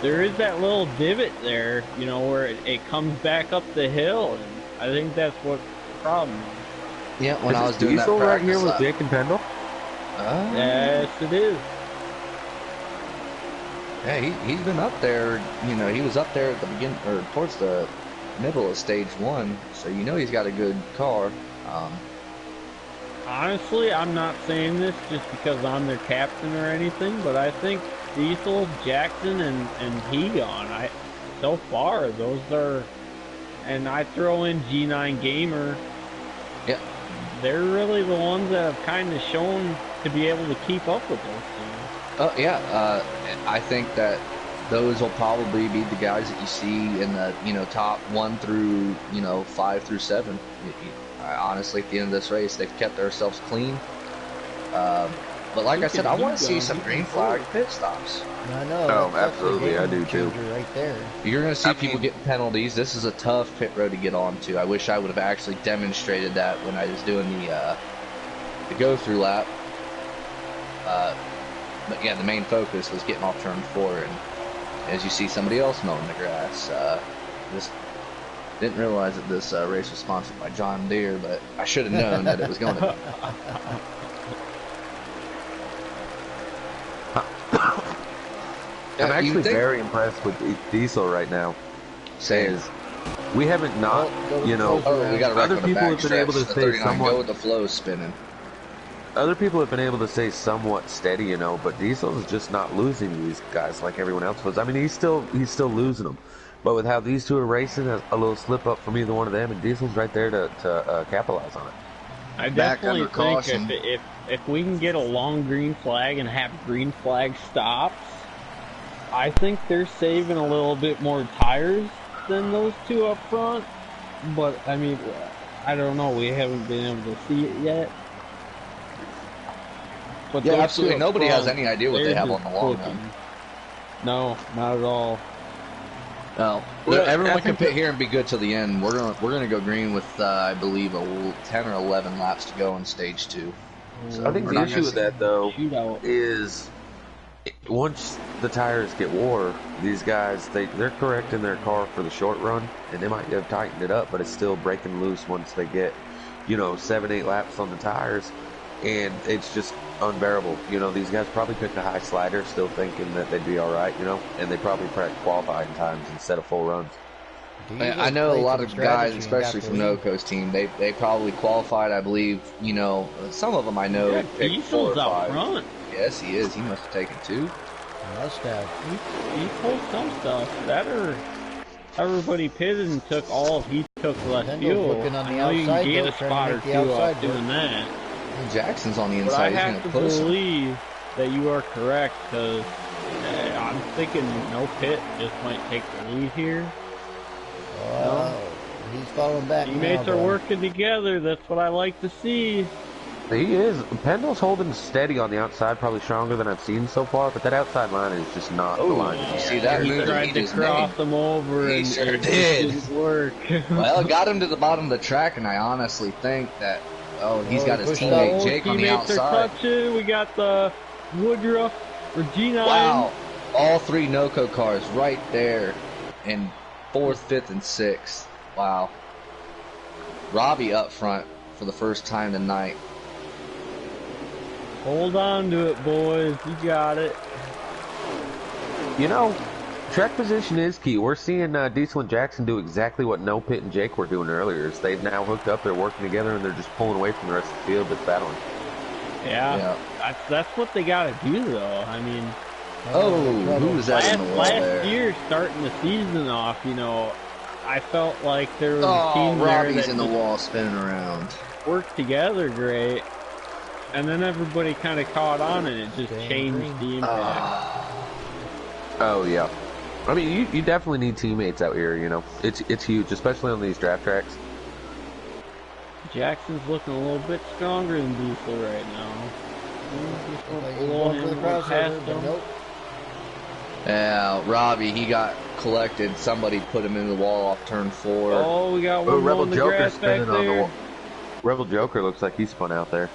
There is that little divot there, you know, where it comes back up the hill, and I think that's what the problem is. Yeah, when I was doing that Diesel right here with lap. Jake and Pendle? Yes, it is. Yeah, he's been up there. You know, he was up there at the beginning, or towards the middle of stage 1. So you know he's got a good car. Honestly, I'm not saying this just because I'm their captain or anything, but I think Diesel, Jackson, and Hegon, so far, those are, and I throw in G9 Gamer. Yeah. They're really the ones that have kind of shown to be able to keep up with those things. Oh, yeah. I think that those will probably be the guys that you see in the, you know, top 1 through, you know, 5 through 7. Honestly, at the end of this race, they've kept themselves clean. But like I said, I want to see some green flag pit stops. I know. Oh, absolutely, I do too. Right there. You're going to see people getting penalties. This is a tough pit road to get onto. I wish I would have actually demonstrated that when I was doing the go-through lap. But yeah, the main focus was getting off turn 4, and as you see somebody else mowing the grass. Just didn't realize that this race was sponsored by John Deere, but I should have known that it was going to be. I'm actually very impressed with Diesel right now. Same. We haven't not, you know, Oh, we got to wreck other on the people back have been able to stretch. The stay 39 somewhat. go with the flow spinning. Other people have been able to stay somewhat steady, you know, but Diesel is just not losing these guys like everyone else was. I mean, he's still losing them, but with how these two are racing, a little slip up from either one of them, and Diesel's right there to capitalize on it. I Back definitely under think caution. if we can get a long green flag and have green flag stops, I think they're saving a little bit more tires than those two up front. But I mean, I don't know. We haven't been able to see it yet. But Yeah, those absolutely. two up Nobody has front, any idea what they they're have on just the long cooking. run. No, not at all. Well, Well, everyone I can think pit here and be good till the end. We're gonna go green with I believe 10 or 11 laps to go in stage 2. So I think we're the not issue gonna with see- that though Shootout. is once the tires get wore, these guys they're correcting their car for the short run, and they might have tightened it up, but it's still breaking loose once they get, 7-8 laps on the tires, and it's just unbearable. These guys probably picked a high slider, still thinking that they'd be all right, and they probably qualifying times instead of full runs. I know a lot of guys, especially from Noco's team, they probably qualified. I believe, some of them I know Yeah, picked 4 or Diesel's out 5. front. Yes, he is. He must have taken 2. Must have. He pulled some stuff. That or everybody pitted and took all. He took less Nintendo's fuel. looking on the I know you outside, can gain though, a trying to spot or make the two off outside work. doing that. Well, Jackson's on the But I inside. He's have going to to push him. believe that you are correct, because I'm thinking no pit just might take the lead here. He's falling back Teammates now, are bud. working together. That's what I like to see. He is. Pendle's holding steady on the outside, probably stronger than I've seen so far, but that outside line is just not the line. You see that He move tried he to just cross made? them over, He and sure it did. just didn't work. Well, it got him to the bottom of the track, and I honestly think that, he's got his pushed teammate out. Jake on the Teammates are outside. touching. We got the Woodruff or G9. Wow. All 3 Noco cars right there in 4th, 5th, and 6th. Wow. Robbie up front for the first time tonight. Hold on to it, boys. You got it. Track position is key. We're seeing Diesel and Jackson do exactly what No Pit and Jake were doing earlier. Is they've now hooked up, they're working together, and they're just pulling away from the rest of the field that's battling. Yeah. That's what they got to do, though. I mean, Who was that in the wall last there? year, starting the season off, I felt like there was a team there Robbie's that in the just wall spinning around. worked together great, and then everybody kind of caught on, and it just changed the impact. Oh yeah. I mean, you definitely need teammates out here. It's huge, especially on these draft tracks. Jackson's looking a little bit stronger than Diesel right now. Just Like a he's little going for the him crossover, past but him. nope. Yeah, Robbie, he got collected. Somebody put him into the wall off turn 4. Oh, we got one Rebel on the Joker grass back spinning on the there. wall. Rebel Joker looks like he spun out there.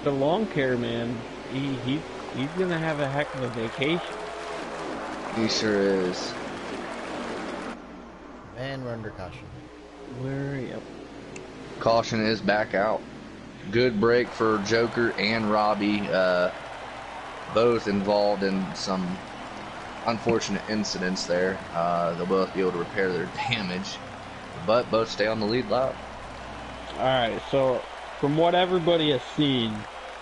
The lawn care man, he's gonna have a heck of a vacation. He sure is. And we're under caution. Yep. Caution is back out. Good break for Joker and Robbie. Both involved in some unfortunate incidents there. They'll both be able to repair their damage, but both stay on the lead lap. Alright, so from what everybody has seen,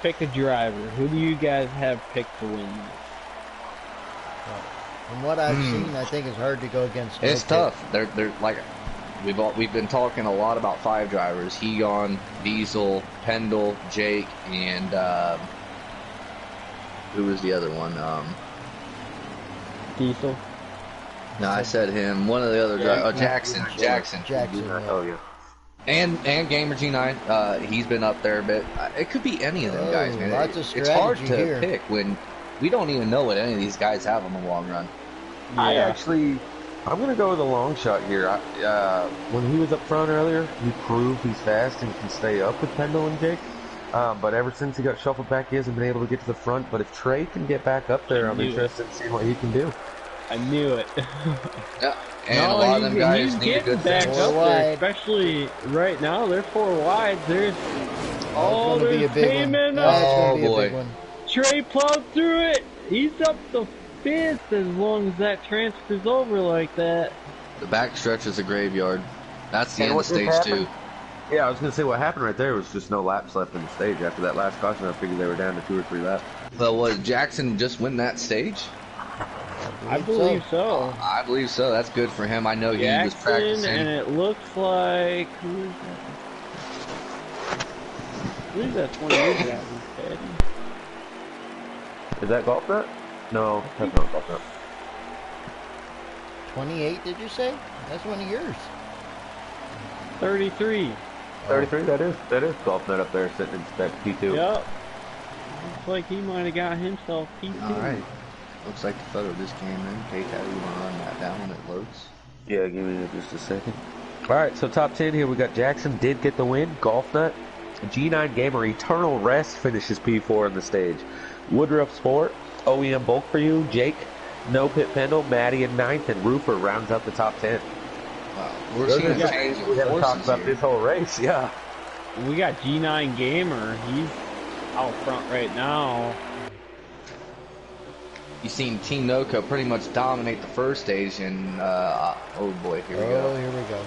pick a driver. Who do you guys have picked to win this? From what I've seen, I think it's hard to go against. It's No Pit. tough. They're like we've been talking a lot about 5 drivers: Hegon, Diesel, Pendle, Jake, and who was the other one? Diesel? No, I said him. One of the other drivers. Oh, Jackson. Jackson. Oh yeah. And Gamer G9, he's been up there a bit. It could be any of them guys, man. Lots of It's hard strategy to here. pick when we don't even know what any of these guys have on the long run. I'm gonna go with a long shot here. When he was up front earlier, he proved he's fast and can stay up with Pendle and Jake. But ever since he got shuffled back, he hasn't been able to get to the front. But if Trey can get back up there, I'm interested in seeing what he can do. I knew it. Yeah, and a lot of them guys need a good back finish. up Four there, wide. especially right now. They're 4 wide. There's It's gonna be a there's big one. Payman Yeah, it's gonna be a Oh, big boy. one. Trey plowed through it. He's up the 5th as long as that transfers over like that. The back stretch is a graveyard. That's the And end what of just stage happened? 2. Yeah, I was gonna say what happened right there was just no laps left in the stage. After that last caution, I figured they were down to 2 or 3 laps. Well, was Jackson just win that stage? I believe so. I believe so. That's good for him. I know he was Jackson, practicing. and it looks like who is that? I believe that's one of your drivers, Teddy. Is that golf nut? No, that's not golf nut. 28, did you say? That's one of yours. 33. 33. That is golf nut up there sitting in spec P2. Yep. Looks like he might have got himself P2. All right. Looks like the photo just came in. Kate, how do you want to run that down when it loads? Yeah, give me just a second. All right, so top 10 here. We got Jackson did get the win. Golf nut. G9 Gamer Eternal Rest finishes P4 on the stage. Woodruff Sport, OEM Bulk for You, Jake, No Pit Pendle, Maddie in 9th, and Roofer rounds up the top 10. Wow. We're seeing a change of We haven't talked forces about here. this whole race, yeah. We got G9 Gamer. He's out front right now. You've seen Team Noco pretty much dominate the first stage, and oh boy, here we go. Here we go.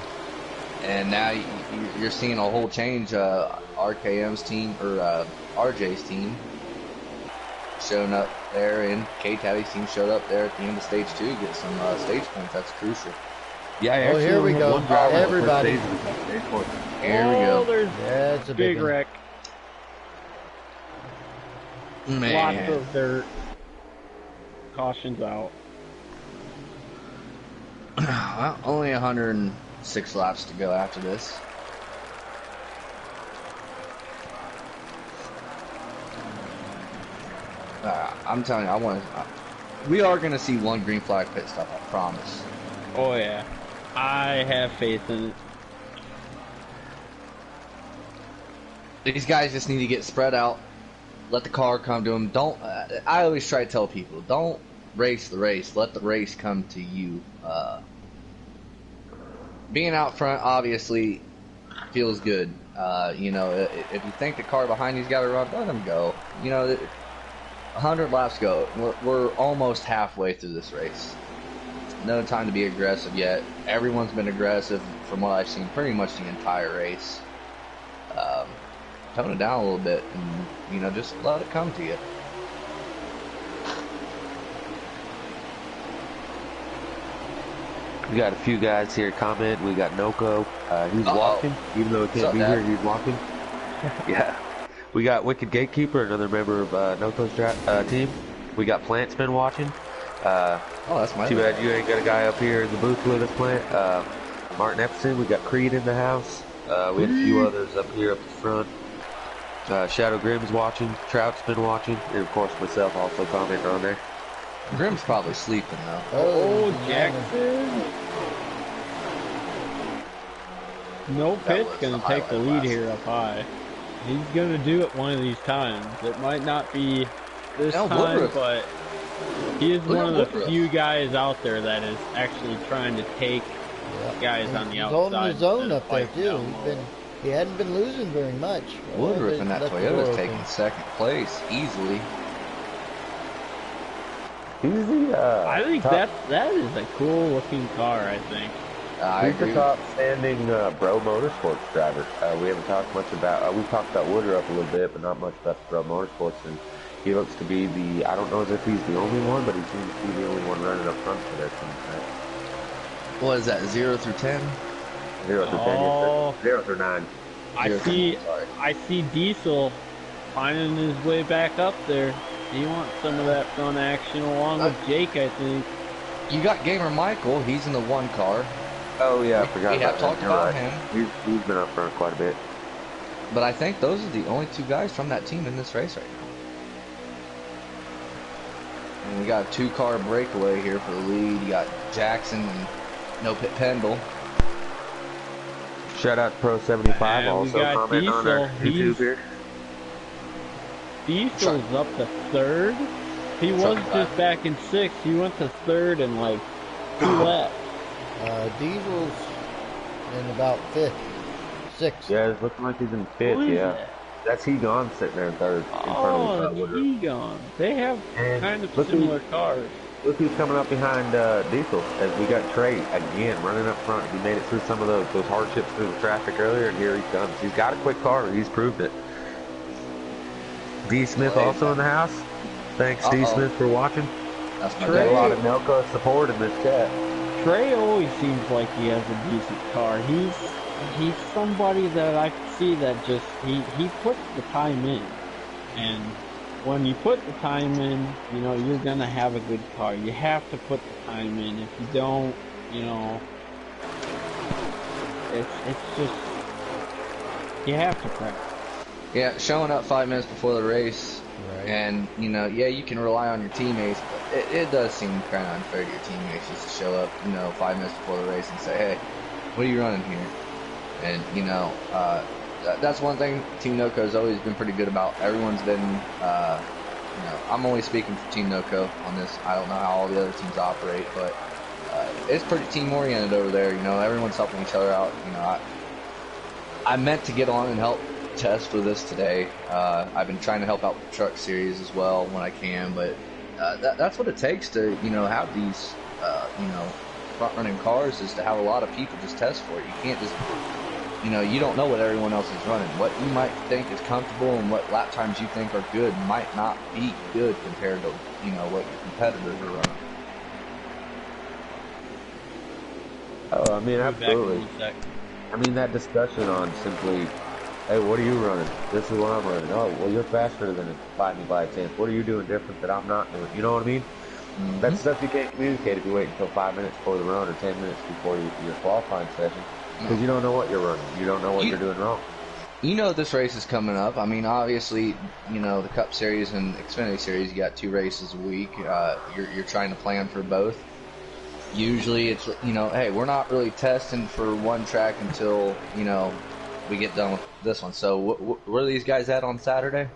And now you're seeing a whole change. RKM's team, or RJ's team, showing up there, and K-Taddy's team showed up there at the end of stage 2, get some stage points. That's crucial. Yeah, Oh, here we go. Everybody. Here we Oh, go. there's Yeah, it's a big one. wreck. Man. Lots of dirt. Caution's out. Well, only 106 laps to go after this. I'm telling you, we are going to see one green flag pit stop, I promise. Oh yeah. I have faith in it. These guys just need to get spread out. Let the car come to them. Don't. I always try to tell people, don't race the race. Let the race come to you. Being out front obviously feels good. You know, if you think the car behind you's got to run, let them go. You know, 100 laps go. We're almost halfway through this race. No time to be aggressive yet. Everyone's been aggressive from what I've seen pretty much the entire race. Tone it down a little bit and, you know, just let it come to you. We got a few guys here comment. We got Noco. He's walking, even though he can't be here. He's walking. Yeah. We got Wicked Gatekeeper, another member of Noco's team. We got Plantsman watching. That's my Too bad you ain't got a guy up here in the booth with us, Plant. Martin Epson. We got Creed in the house. We had a few others up here up the front. Shadow Grimm's watching. Trout's been watching. And of course myself also commenting on there. Grimm's probably sleeping though. Oh, Jackson. No pit's going to take the lead here up high. He's going to do it one of these times. It might not be this time, but he is one of the few guys out there that is actually trying to take guys on the outside. He's holding his own up there too. He hadn't been losing very much. Woodruff in that Toyota's taking second place easily. I think that is a cool looking car, I think. He's the top standing Bro Motorsports driver. We haven't talked much about, we've talked about Woodruff a little bit, but not much about the Bro Motorsports. And he looks to be the, I don't know if he's the only one, but he seems to be the only one running up front for their team tonight. What is that, 0 through 10? 0 through 10, 0 through 9. I see Diesel finding his way back up there. He wants some of that front action along with Jake, I think. You got Gamer Michael, he's in the 1 car. Oh yeah, I forgot about that. Talked about him. He's been up front quite a bit. But I think those are the only 2 guys from that team in this race right now. And we got a 2-car breakaway here for the lead. You got Jackson and No Pit Pendle. Shout out to Pro 75, also comment on our YouTube here. Diesel's up to 3rd. He was just back in 6th. He went to 3rd in like 2 laps. Diesel's in about 5th, 6th. Yeah, it's looking like he's in 5th, That's He-Gone sitting there in 3rd. Oh, He-Gone. They have kind of similar cars. Look who's coming up behind Diesel as we got Trey again running up front. He made it through some of those hardships through the traffic earlier, and here he comes. He's got a quick car. He's proved it. D. Smith also in the house. Thanks, D. Smith, for watching. That's my Got a lot of Nelco support in this chat. Trey always seems like he has a decent car. He's somebody that I see that just he puts the time in, and when you put the time in, you know, you're gonna have a good car. You have to put the time in. If you don't, you know, it's just, you have to practice. Yeah, showing up 5 minutes before the race, Right. and, you know, yeah, you can rely on your teammates, but it does seem kind of unfair to your teammates just to show up, you know, 5 minutes before the race and say, hey, what are you running here? And, you know, that's one thing Team NOCO has always been pretty good about. Everyone's been, you know, I'm only speaking for Team NOCO on this. I don't know how all the other teams operate, but it's pretty team-oriented over there. You know, everyone's helping each other out. You know, I meant to get on and help test for this today. I've been trying to help out with the truck series as well when I can, but that's what it takes to, you know, have these, you know, front-running cars, is to have a lot of people just test for it. You can't just, you know, you don't know what everyone else is running. What you might think is comfortable and what lap times you think are good might not be good compared to, you know, what your competitors are running. Oh, I mean, absolutely. Back in 1 sec. I mean, that discussion on simply, hey, what are you running? This is what I'm running. Oh, well, you're faster than by me by a chance. What are you doing different that I'm not doing? You know what I mean? Mm-hmm. That's stuff you can't communicate if you wait until 5 minutes before the run or 10 minutes before your qualifying session, because you don't know what you're running. You don't know what you're doing wrong. You know this race is coming up. I mean, obviously, you know, the Cup Series and Xfinity Series, you got 2 races a week. You're trying to plan for both. Usually it's, you know, hey, we're not really testing for one track until, you know, we get done with this one. So where are these guys at on Saturday?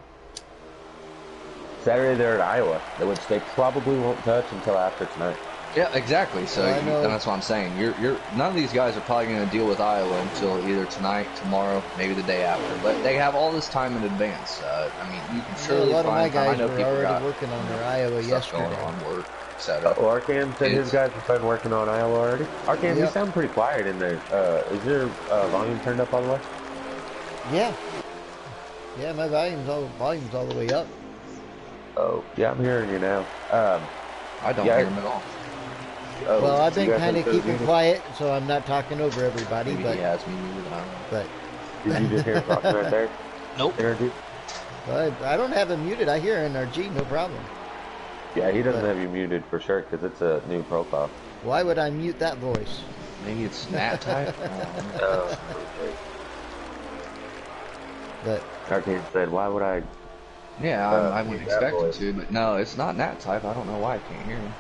Saturday they're at Iowa, which they probably won't touch until after tonight. Yeah, exactly. So Well, that's what I'm saying. You're none of these guys are probably going to deal with Iowa until either tonight, tomorrow, maybe the day after. But they have all this time in advance. I mean, you can surely a lot of my find time. I guys know were people already got working on their Iowa stuff going yesterday. on, work, etc. Oh, Arkham said his guys have been working on Iowa already. Arkham, you Yep. sound pretty quiet in there. Is your volume turned up all the way? Yeah. Yeah, my volume's all the way up. Oh, yeah, I'm hearing you now. I don't yeah, hear them at all. Oh, Well, I've so you been guys kind of have keeping those quiet, so I'm not talking over everybody. Maybe But he has me muted. I don't know. but Did you just hear it talking right there? Nope. Energy? I don't have it muted. I hear NRG, no problem. Yeah, he doesn't But- have you muted for sure because it's a new profile. Why would I mute that voice? Maybe it's Nat type. But Arcane said, why would I? Yeah, I wouldn't that expect him voice. to, but no, it's not Nat type. I don't know why I can't hear him.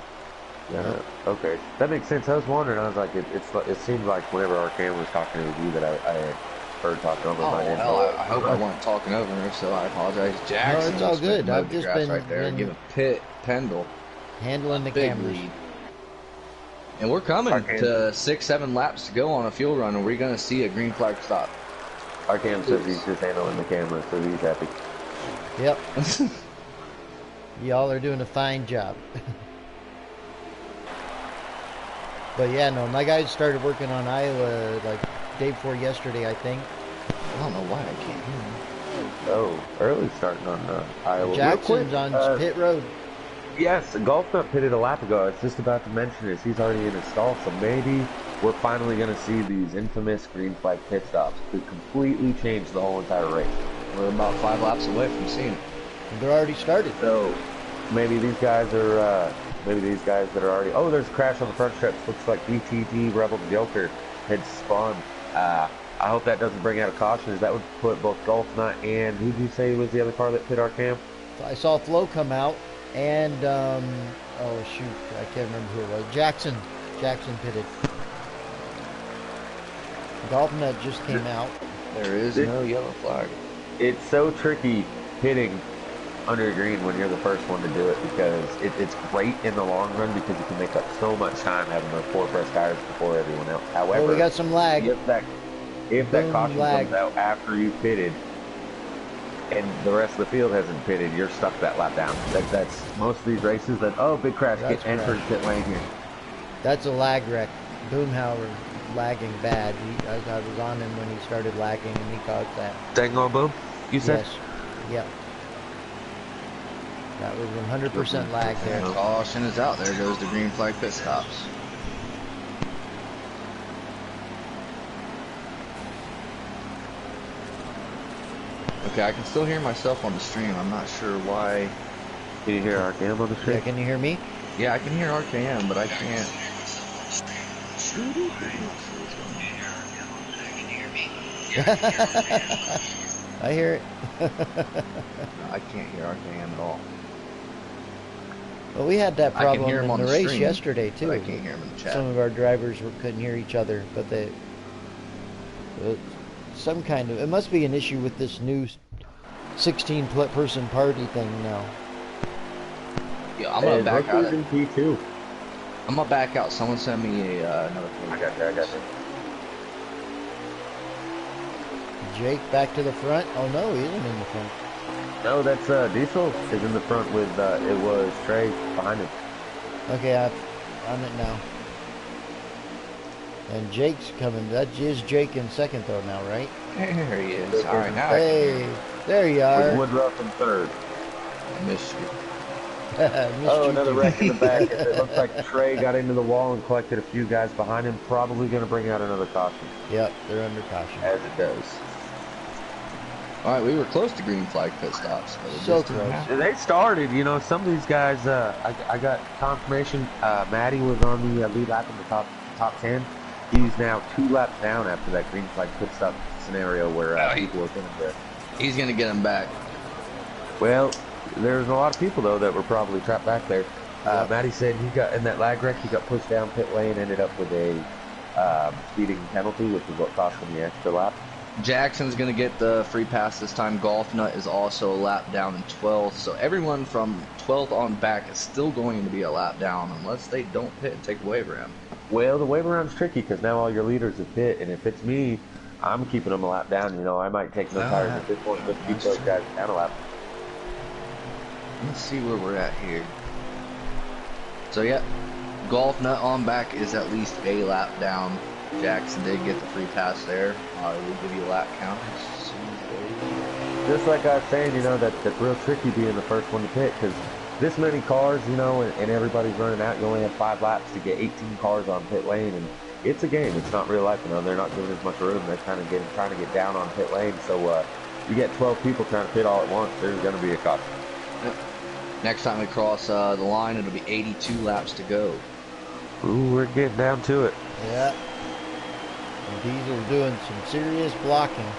Yeah, okay. That makes sense. I was wondering, I was like, it seemed like whenever Arcane was talking to you that I had heard talking over Oh, my info. hell, I hope I wasn't talking over her, so I apologize. Jackson, it's all just went good. to I've mow the just grass been- right there. been- Give a Pendle handling the big cameras. lead. And we're coming Arcane. to 6-7 laps to go on a fuel run, and we're going to see a green flag stop. Arcane says he's just handling the camera, so he's happy. Yep. Y'all are doing a fine job. But yeah, no, my guys started working on Iowa like day before yesterday, I think. I don't know why I can't hear him. Oh, early starting on Iowa. Real Jackson's quick, on pit road. Yes, Golf Nut pitted a lap ago. I was just about to mention this. He's already in his stall, so maybe we're finally going to see these infamous green flag pit stops to completely change the whole entire race. We're about 5 laps away from seeing it. They're already started. So maybe these guys are, that are already. Oh, there's a crash on the front stretch. Looks like BTD Rebel Joker had spun. I hope that doesn't bring out a caution, as that would put both Golf Nut and who did you say was the other car that pit our camp? I saw Flo come out, and oh shoot, I can't remember who it was. Jackson pitted. Golf Nut just came out. There is no yellow flag. It's so tricky pitting under green when you're the first one to do it, because it's great in the long run because you can make up so much time having those 4 fresh tires before everyone else. However, Oh, we got some lag. if that Boom, caution lag. comes out after you pitted, and the rest of the field hasn't pitted, you're stuck that lap down. That's most of these races that, oh, big crash, That's get entered pit lane here. That's a lag wreck. Boomhauer lagging bad. I was on him when he started lagging, and he caused that. Dango Boom, you said? Yes. Yep. That was 100% lag there. Caution is out. There goes the green flag pit stops. Okay, I can still hear myself on the stream. I'm not sure why. Can you hear RKM on the stream? Yeah, can you hear me? Yeah, I can hear RKM, but I can't. I hear it. I can't hear RKM at all. Well, we had that I can problem hear him in on the the race stream, yesterday too. but I can't hear him in the chat. Some of our drivers couldn't hear each other, but some kind of, it must be an issue with this new 16-person party thing now. Yeah, I'm gonna back out. In P2. I'm gonna back out. Someone send me another. I got you. Jake back to the front. Oh no, he isn't in the front. No, that's Diesel is in the front with it was Trey behind him. Okay, I'm on it now. And Jake's coming. That is Jake in second though now, right? There he is. All right, now Hey, there you are. With Woodruff in third. I missed you. Oh, another wreck in the back. It looks like Trey got into the wall and collected a few guys behind him. Probably going to bring out another caution. Yep, they're under caution. As it does. All right, we were close to green flag pit stops. But it So just didn't close. happen. They started, you know, some of these guys, I got confirmation, Maddie was on the lead lap in the top 10. He's now 2 laps down after that green flag pit stop scenario where people were going to. He's gonna get him back. Well, there's a lot of people, though, that were probably trapped back there. Maddie said he got, in that lag wreck, he got pushed down pit lane, ended up with a speeding penalty, which is what cost him the extra lap. Jackson's gonna get the free pass this time. Golf Nut is also a lap down in 12th. So everyone from 12th on back is still going to be a lap down unless they don't pit and take the wave around. Well, the wave around's tricky because now all your leaders have pit, and if it's me, I'm keeping them a lap down. You know, I might take no tires at this point, just keep those guys down a lap. Let's see where we're at here. So yeah, Golf Nut on back is at least a lap down. Jackson did get the free pass there. We'll give you a lap count. Just like I was saying, you know, that's real tricky being the first one to pit because this many cars, you know, and everybody's running out. You only have 5 laps to get 18 cars on pit lane, and it's a game. It's not real life, you know. They're not giving as much room. They're trying to get down on pit lane. So you get 12 people trying to pit all at once. There's going to be a caution. Next time we cross the line, it'll be 82 laps to go. Ooh, we're getting down to it. Yeah. And Diesel's doing some serious blocking.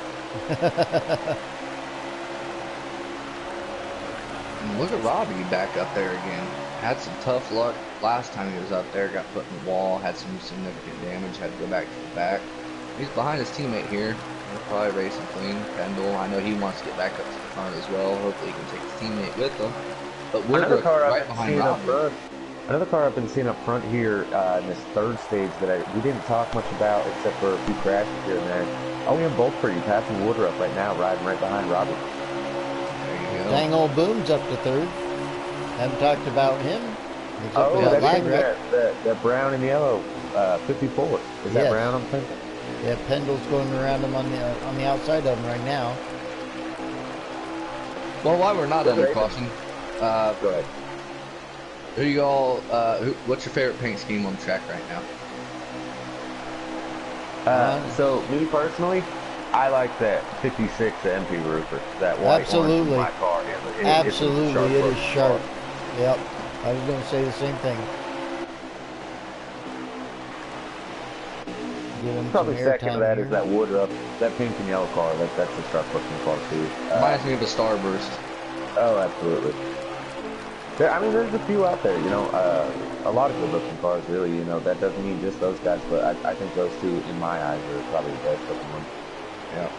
And look at Robbie back up there again. Had some tough luck last time he was up there. Got put in the wall. Had some significant damage. Had to go back to the back. He's behind his teammate here. They're probably racing clean. Pendle, I know he wants to get back up to the front as well. Hopefully he can take his teammate with him. But Woodruff right behind Robbie. Another car I've been seeing up front here in this third stage that we didn't talk much about except for a few crashes here and there. Oh, we have both pretty passing Woodruff right now, riding right behind Robbie. There you go. Dang old Boom's up to third. Haven't talked about him. Except we got that's lag him, wreck. that brown and yellow 54. Is that Yes. brown on the Yeah, Pendle's going around him on the outside of him right now. Well, while we're not under caution, Go ahead. who you all? What's your favorite paint scheme on the track right now? So me personally, I like that 56 MP roofer, that white Absolutely. one in my car. Absolutely, it is looking sharp. car. Yep, I was going to say the same thing. Give him Probably some second to airtime that here. is that Woodruff, that pink and yellow car. That's a sharp looking car too. Reminds me of a Starburst. Oh, absolutely. There's a few out there, you know, a lot of good looking cars, really, you know, that doesn't mean just those guys, but I think those two, in my eyes, are probably the best looking ones. Yeah.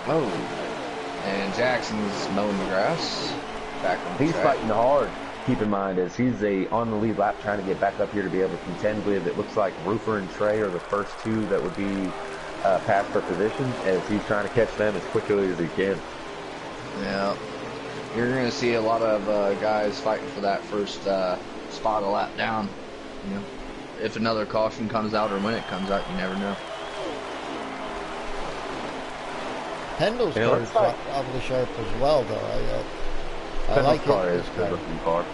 Oh. And Jackson's mowing the grass. Back on the He's track. fighting hard, keep in mind, as he's on the lead lap trying to get back up here to be able to contend with. It looks like Roofer and Trey are the first two that would be pass for position as he's trying to catch them as quickly as he can. Yeah. You're going to see a lot of guys fighting for that first spot a lap down. You know, if another caution comes out or when it comes out, you never know. Pendle's car is awfully sharp as well, though. I like car it. is a good looking car.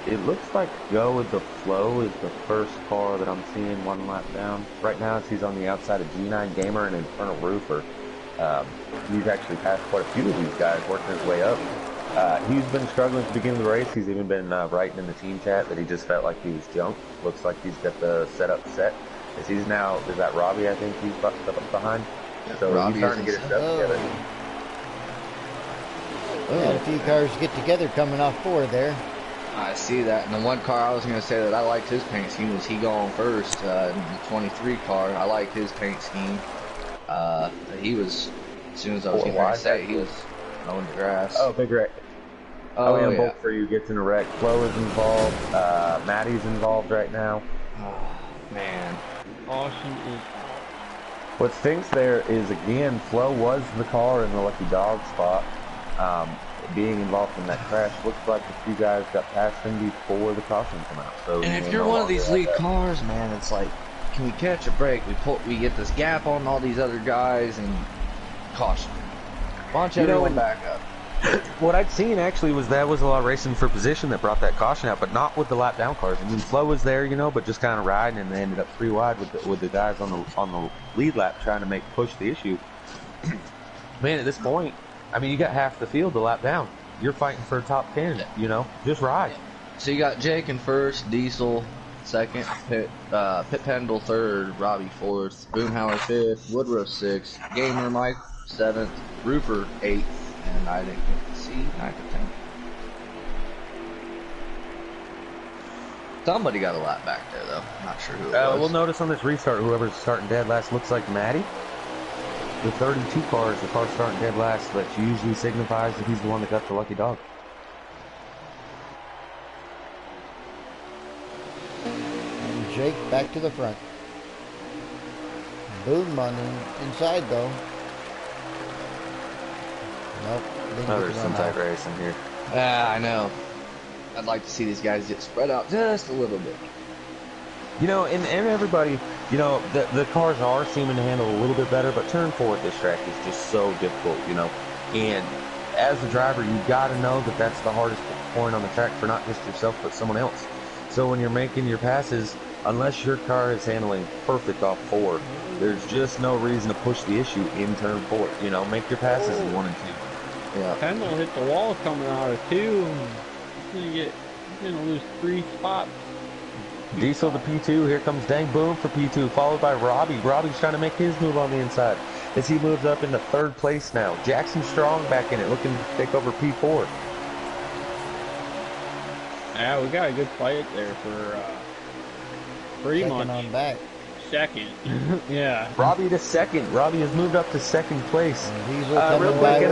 It looks like Go with the Flow is the first car that I'm seeing one lap down. Right now, he's on the outside of G9 Gamer and in front of Roofer. He's actually passed quite a few of these guys, working his way up. He's been struggling at the beginning of the race. He's even been writing in the team chat that he just felt like he was junk. Looks like he's got the setup set. As he's now, is that Robbie, I think he's up behind? So Robbie he's starting to get his stuff together. Yeah, a few cars get together coming off 4 there. I see that. And the one car I was going to say that I liked his paint scheme was he going first. The 23 car, I liked his paint scheme. He was, as soon as I was going to say, he was mowing the grass. Oh, big wreck. Oh, yeah. Bolt for you gets in a wreck. Flo is involved. Maddie's involved right now. Oh, man. Caution is... What stinks there is, again, Flo was the car in the lucky dog spot. Being involved in that crash, looks like a few guys got past him before the caution came out. So, and if you're one of these lead cars, man, it's like, can we catch a break? We get this gap on all these other guys and caution. Launch everyone back up. What I'd seen actually was that was a lot of racing for position that brought that caution out, but not with the lap down cars. I mean, Flo was there, but just kind of riding, and they ended up 3 wide with the guys on the lead lap trying to push the issue. Man, at this point, I mean, you got half the field to lap down. You're fighting for a top 10, just ride. So you got Jake in first, Diesel second, Pit Pendle third, Robbie fourth, Boomhauer fifth, Woodruff sixth, Gamer Mike seventh, Roofer eighth, and I didn't get to see 9th or 10th. Somebody got a lap back there, though. I'm not sure who it was. We'll notice on this restart, whoever's starting dead last looks like Maddie. The 32 cars, the car starting dead last, that usually signifies that he's the one that got the lucky dog. And Jake back to the front. Boom on the inside, though. Nope. There's some tight racing here. I know. I'd like to see these guys get spread out just a little bit. And everybody, the cars are seeming to handle a little bit better, but turn 4 at this track is just so difficult, And as a driver, you got to know that that's the hardest point on the track for not just yourself, but someone else. So when you're making your passes, unless your car is handling perfect off 4, there's just no reason to push the issue in turn 4. Make your passes in 1 and 2. Yeah. Pendle hit the wall coming out of 2. He's gonna lose 3 spots. Diesel to P2, here comes Dang Boom for P2, followed by Robbie. Robbie's trying to make his move on the inside as he moves up into 3rd place now. Jackson Strong back in it, looking to take over P4. Yeah, we got a good fight there for pretty second much on back. Second. Yeah. Robbie to 2nd. Robbie has moved up to 2nd place. Real quick,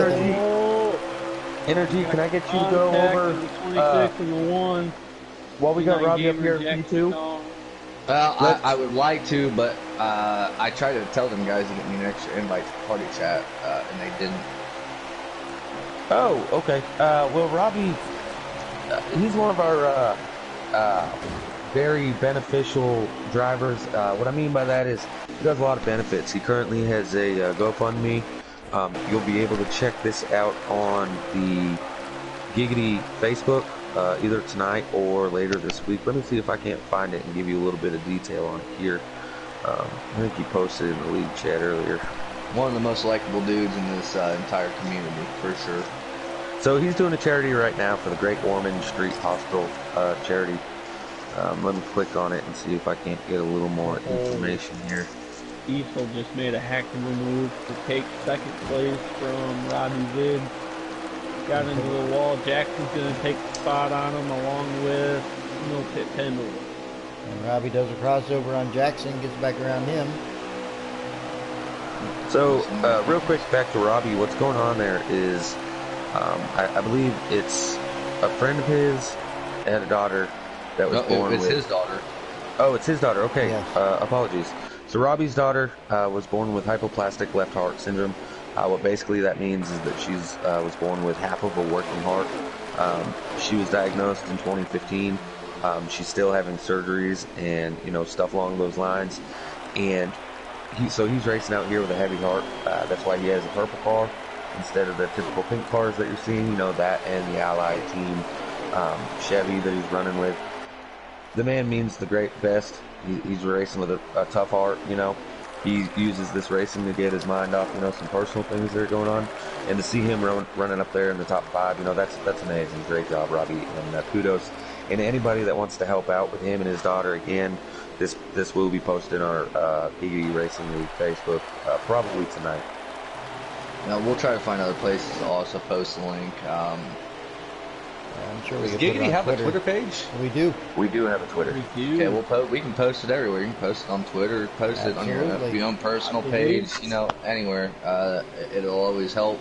Energy, can I get you to go over 26 and the 1. While we got Robbie up here at P2? Well, I would like to, but I tried to tell them guys to get me an extra invite to party chat, and they didn't. Oh, okay. Well, Robbie, he's one of our very beneficial drivers. What I mean by that is he does a lot of benefits. He currently has a GoFundMe. You'll be able to check this out on the Giggity Facebook. Either tonight or later this week. Let me see if I can't find it and give you a little bit of detail on it here. I think he posted in the league chat earlier. One of the most likable dudes in this entire community, for sure. So he's doing a charity right now for the Great Ormond Street Hospital charity. Let me click on it and see if I can't get a little more information here. Diesel just made a heck of a move to take 2nd place from Robbie Vid. Got into the wall. Jackson's going to take the spot on him along with Pit Pendle. And Robbie does a crossover on Jackson, gets back around him. So, real quick, back to Robbie. What's going on there is, I believe it's a friend of his had a daughter that was born with... It's his daughter. Oh, it's his daughter. Okay. Yes. Apologies. So Robbie's daughter was born with hypoplastic left heart syndrome. What basically that means is that she's was born with half of a working heart. She was diagnosed in 2015. She's still having surgeries and stuff along those lines. And he's racing out here with a heavy heart. That's why he has a purple car instead of the typical pink cars that you're seeing. That and the Ally team Chevy that he's running with. The man means the great best. He's racing with a tough heart. He uses this racing to get his mind off, some personal things that are going on. And to see him running up there in the top 5, that's amazing. Great job, Robbie. And kudos. And anybody that wants to help out with him and his daughter, again, this will be posted on our Giggity Racing League Facebook probably tonight. Now, we'll try to find other places to also post the link. I'm sure we Does can put it Giggity on have Twitter. a Twitter page? We do. We do have a Twitter. We do. Okay, we can post it everywhere. You can post it on Twitter, post it on your own personal page, anywhere. It'll always help.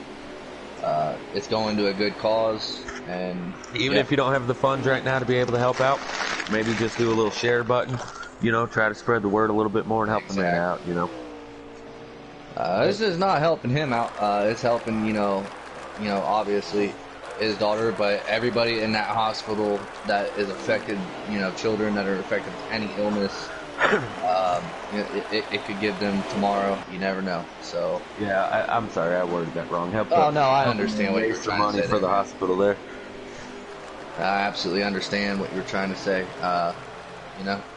It's going to a good cause, and even if you don't have the funds right now to be able to help out, maybe just do a little share button. Try to spread the word a little bit more and help the man out. This is not helping him out. It's helping obviously his daughter, but everybody in that hospital that is affected, children that are affected with any illness, it could give them tomorrow. You never know. So yeah, I'm sorry, I worded that wrong. No, I understand what you're trying to say. For the hospital there. I absolutely understand what you're trying to say.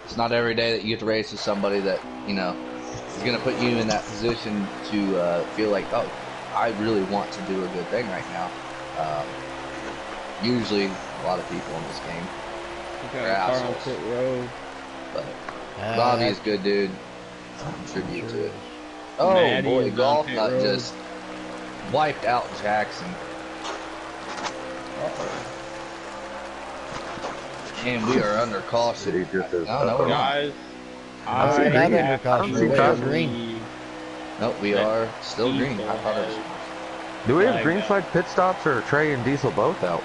It's not every day that you get to race with somebody that is going to put you in that position to feel like, oh, I really want to do a good thing right now. Usually, a lot of people in this game are assholes. Pit Road. But Robbie is a good dude. Contribute to it. Oh Maddie boy, golf Pit nut Road. just wiped out Jackson. And we are under caution. No, we're not. Guys, I see that under caution. see We're caution. green. Nope, we are still green. I thought it was. Do we have green flag pit stops or are Trey and Diesel both out?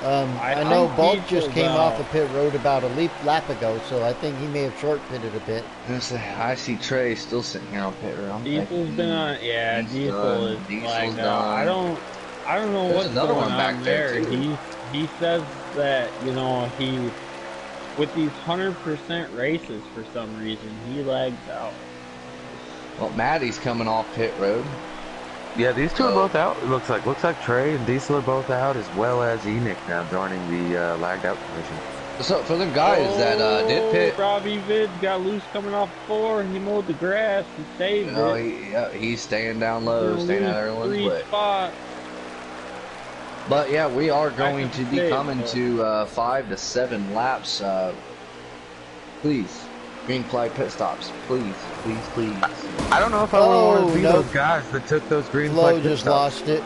I know think Bulk Diesel's just came off out. the pit road about a lap ago, so I think he may have short pitted a bit. I see Trey still sitting here on pit road. Diesel's been on. Yeah, He's Diesel done. is Diesel's flagged out. done. I don't know There's what's another going one back on there, there. too. He says that he with these 100% races for some reason he lags out. Well, Maddie's coming off pit road. Yeah, these two are both out. It looks like Trey and Diesel are both out, as well as Enoch now joining the lagged out position. So for them guys that did pit, Robbie Vid got loose coming off 4. He mowed the grass. He saved it. he's staying down low, He'll staying lose out of everyone's 3 way. spots. But yeah, we are going to be six, coming to 5 to 7 laps. Please, green flag pit stops. Please, please, please. I don't know if I want to be nope. those guys that took those green Flo flag pit just stops. lost it.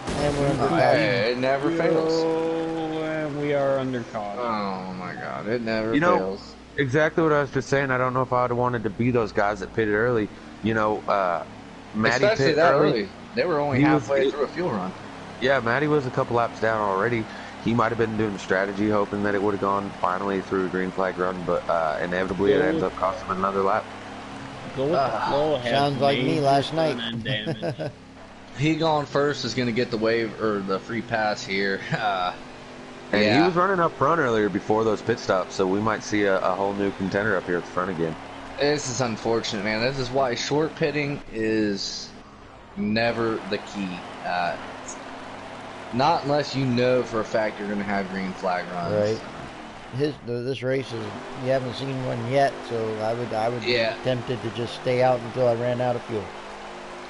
And we're under Hey, it never fails. And we are under caution. Oh my god, it never You know, fails. Exactly what I was just saying. I don't know if I would have wanted to be those guys that pitted early. Matty Especially pit that early. early. They were only He was- halfway through a fuel run. Yeah, Matty was a couple laps down already. He might have been doing strategy, hoping that it would have gone finally through a green flag run, but inevitably it ends up costing him another lap. Go with the flow. Sounds like me last night. front end damage. He gone first is going to get the wave or the free pass here. And yeah. he was running up front earlier before those pit stops, so we might see a whole new contender up here at the front again. This is unfortunate, man. This is why short pitting is never the key. Not unless you know for a fact you're going to have green flag runs. Right. This race is, you haven't seen one yet, so I would Yeah. be tempted to just stay out until I ran out of fuel.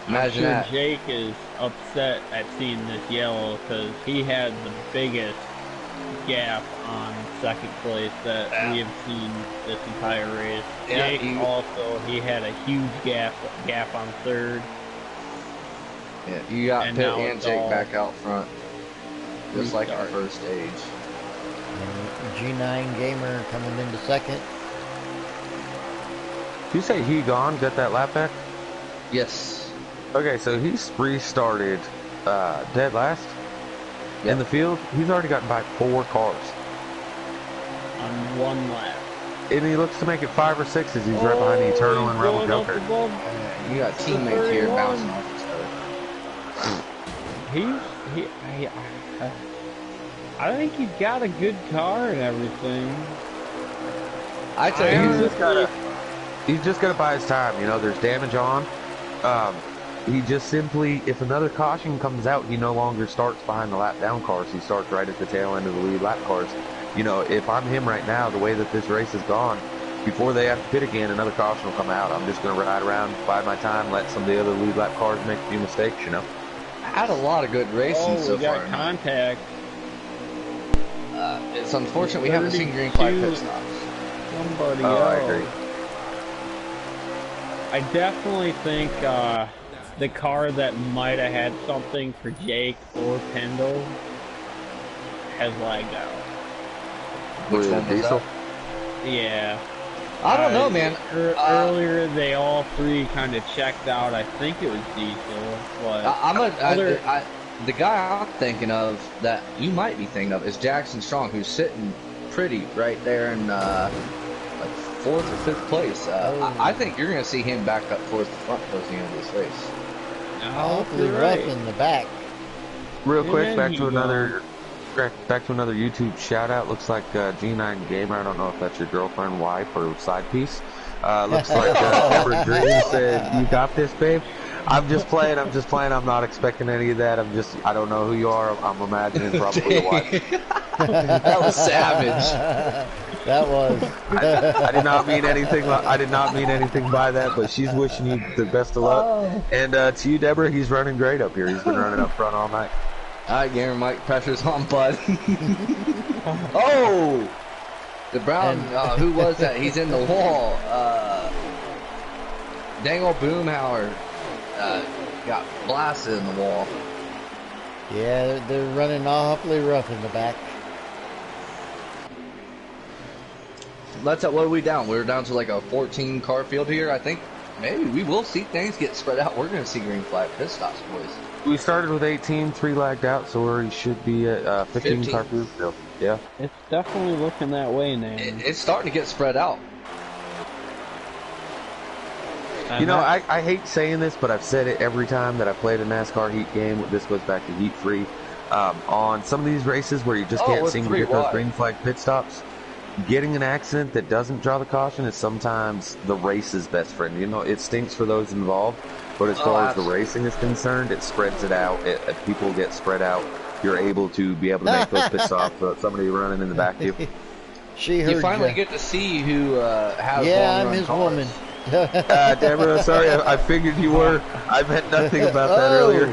Imagine I'm that. sure Jake is upset at seeing this yellow because he had the biggest gap on second place that we have seen this entire race. Yeah, Jake he had a huge gap on third. Yeah, you got And Pitt now and it's Jake all back out front. Just like in the restart. first stage. And G9 Gamer coming into second. Did you say he got that lap back? Yes. Okay, so he's restarted dead last Yep. in the field. He's already gotten by 4 cars. On 1 lap. And he looks to make it 5 or 6 as he's right behind the Eternal and Rebel Joker. You got teammates here bouncing off each other. I think he's got a good car and everything. I tell you, he's just gotta buy his time. You know, there's damage on. He just simply, if another caution comes out, he no longer starts behind the lap down cars. He starts right at the tail end of the lead lap cars. You know, if I'm him right now, the way that this race has gone, before they have to pit again, another caution will come out. I'm just going to ride around, bide my time, let some of the other lead lap cars make a few mistakes, you know. Had a lot of good racing so we far. got contact. It's unfortunate we haven't seen green flag pit stops. Somebody Oh, else. I agree. I definitely think the car that might have had something for Jake or Pendle has lagged out. Which one was Diesel? that? Yeah. I don't know, man. Earlier, they all three kind of checked out. I think it was Diesel, but the guy I'm thinking of that you might be thinking of is Jackson Strong, who's sitting pretty right there in like 4th or 5th place. I think you're going to see him back up towards the front towards the end of this race. Hopefully rough in the back. Real quick, back to another YouTube shout out. Looks like G9 Gamer. I don't know if that's your girlfriend, wife, or side piece. Looks like Deborah Green said, "You got this, babe." I'm just playing. I'm not expecting any of that. I don't know who you are. I'm imagining probably your wife. That was savage. That was. I did not mean anything. I did not mean anything by that. But she's wishing you the best of luck. And to you, Deborah, he's running great up here. He's been running up front all night. All right, Gamer Mike, pressure's on, bud. Oh! The brown, who was that? He's in the wall. Dangle Boomhauer got blasted in the wall. Yeah, they're running awfully rough in the back. What are we down? We're down to like a 14 car field here. I think maybe we will see things get spread out. We're going to see green flag pit stops, boys. We started with 18, 3 lagged out, so we should be at 15 car field still. Yeah. it's definitely looking that way now. It's starting to get spread out. You know, I hate saying this, but I've said it every time that I played a NASCAR heat game. This goes back to Heat 3. On some of these races where you just can't seem to get those green flag pit stops, getting an accident that doesn't draw the caution is sometimes the race's best friend. You know, it stinks for those involved, but as far as the racing is concerned, it spreads it out. People get spread out. You're able to make those pit stops without somebody running in the back of you. You finally get to see who has I'm his woman. Deborah, sorry, I figured you were. I meant nothing about that earlier.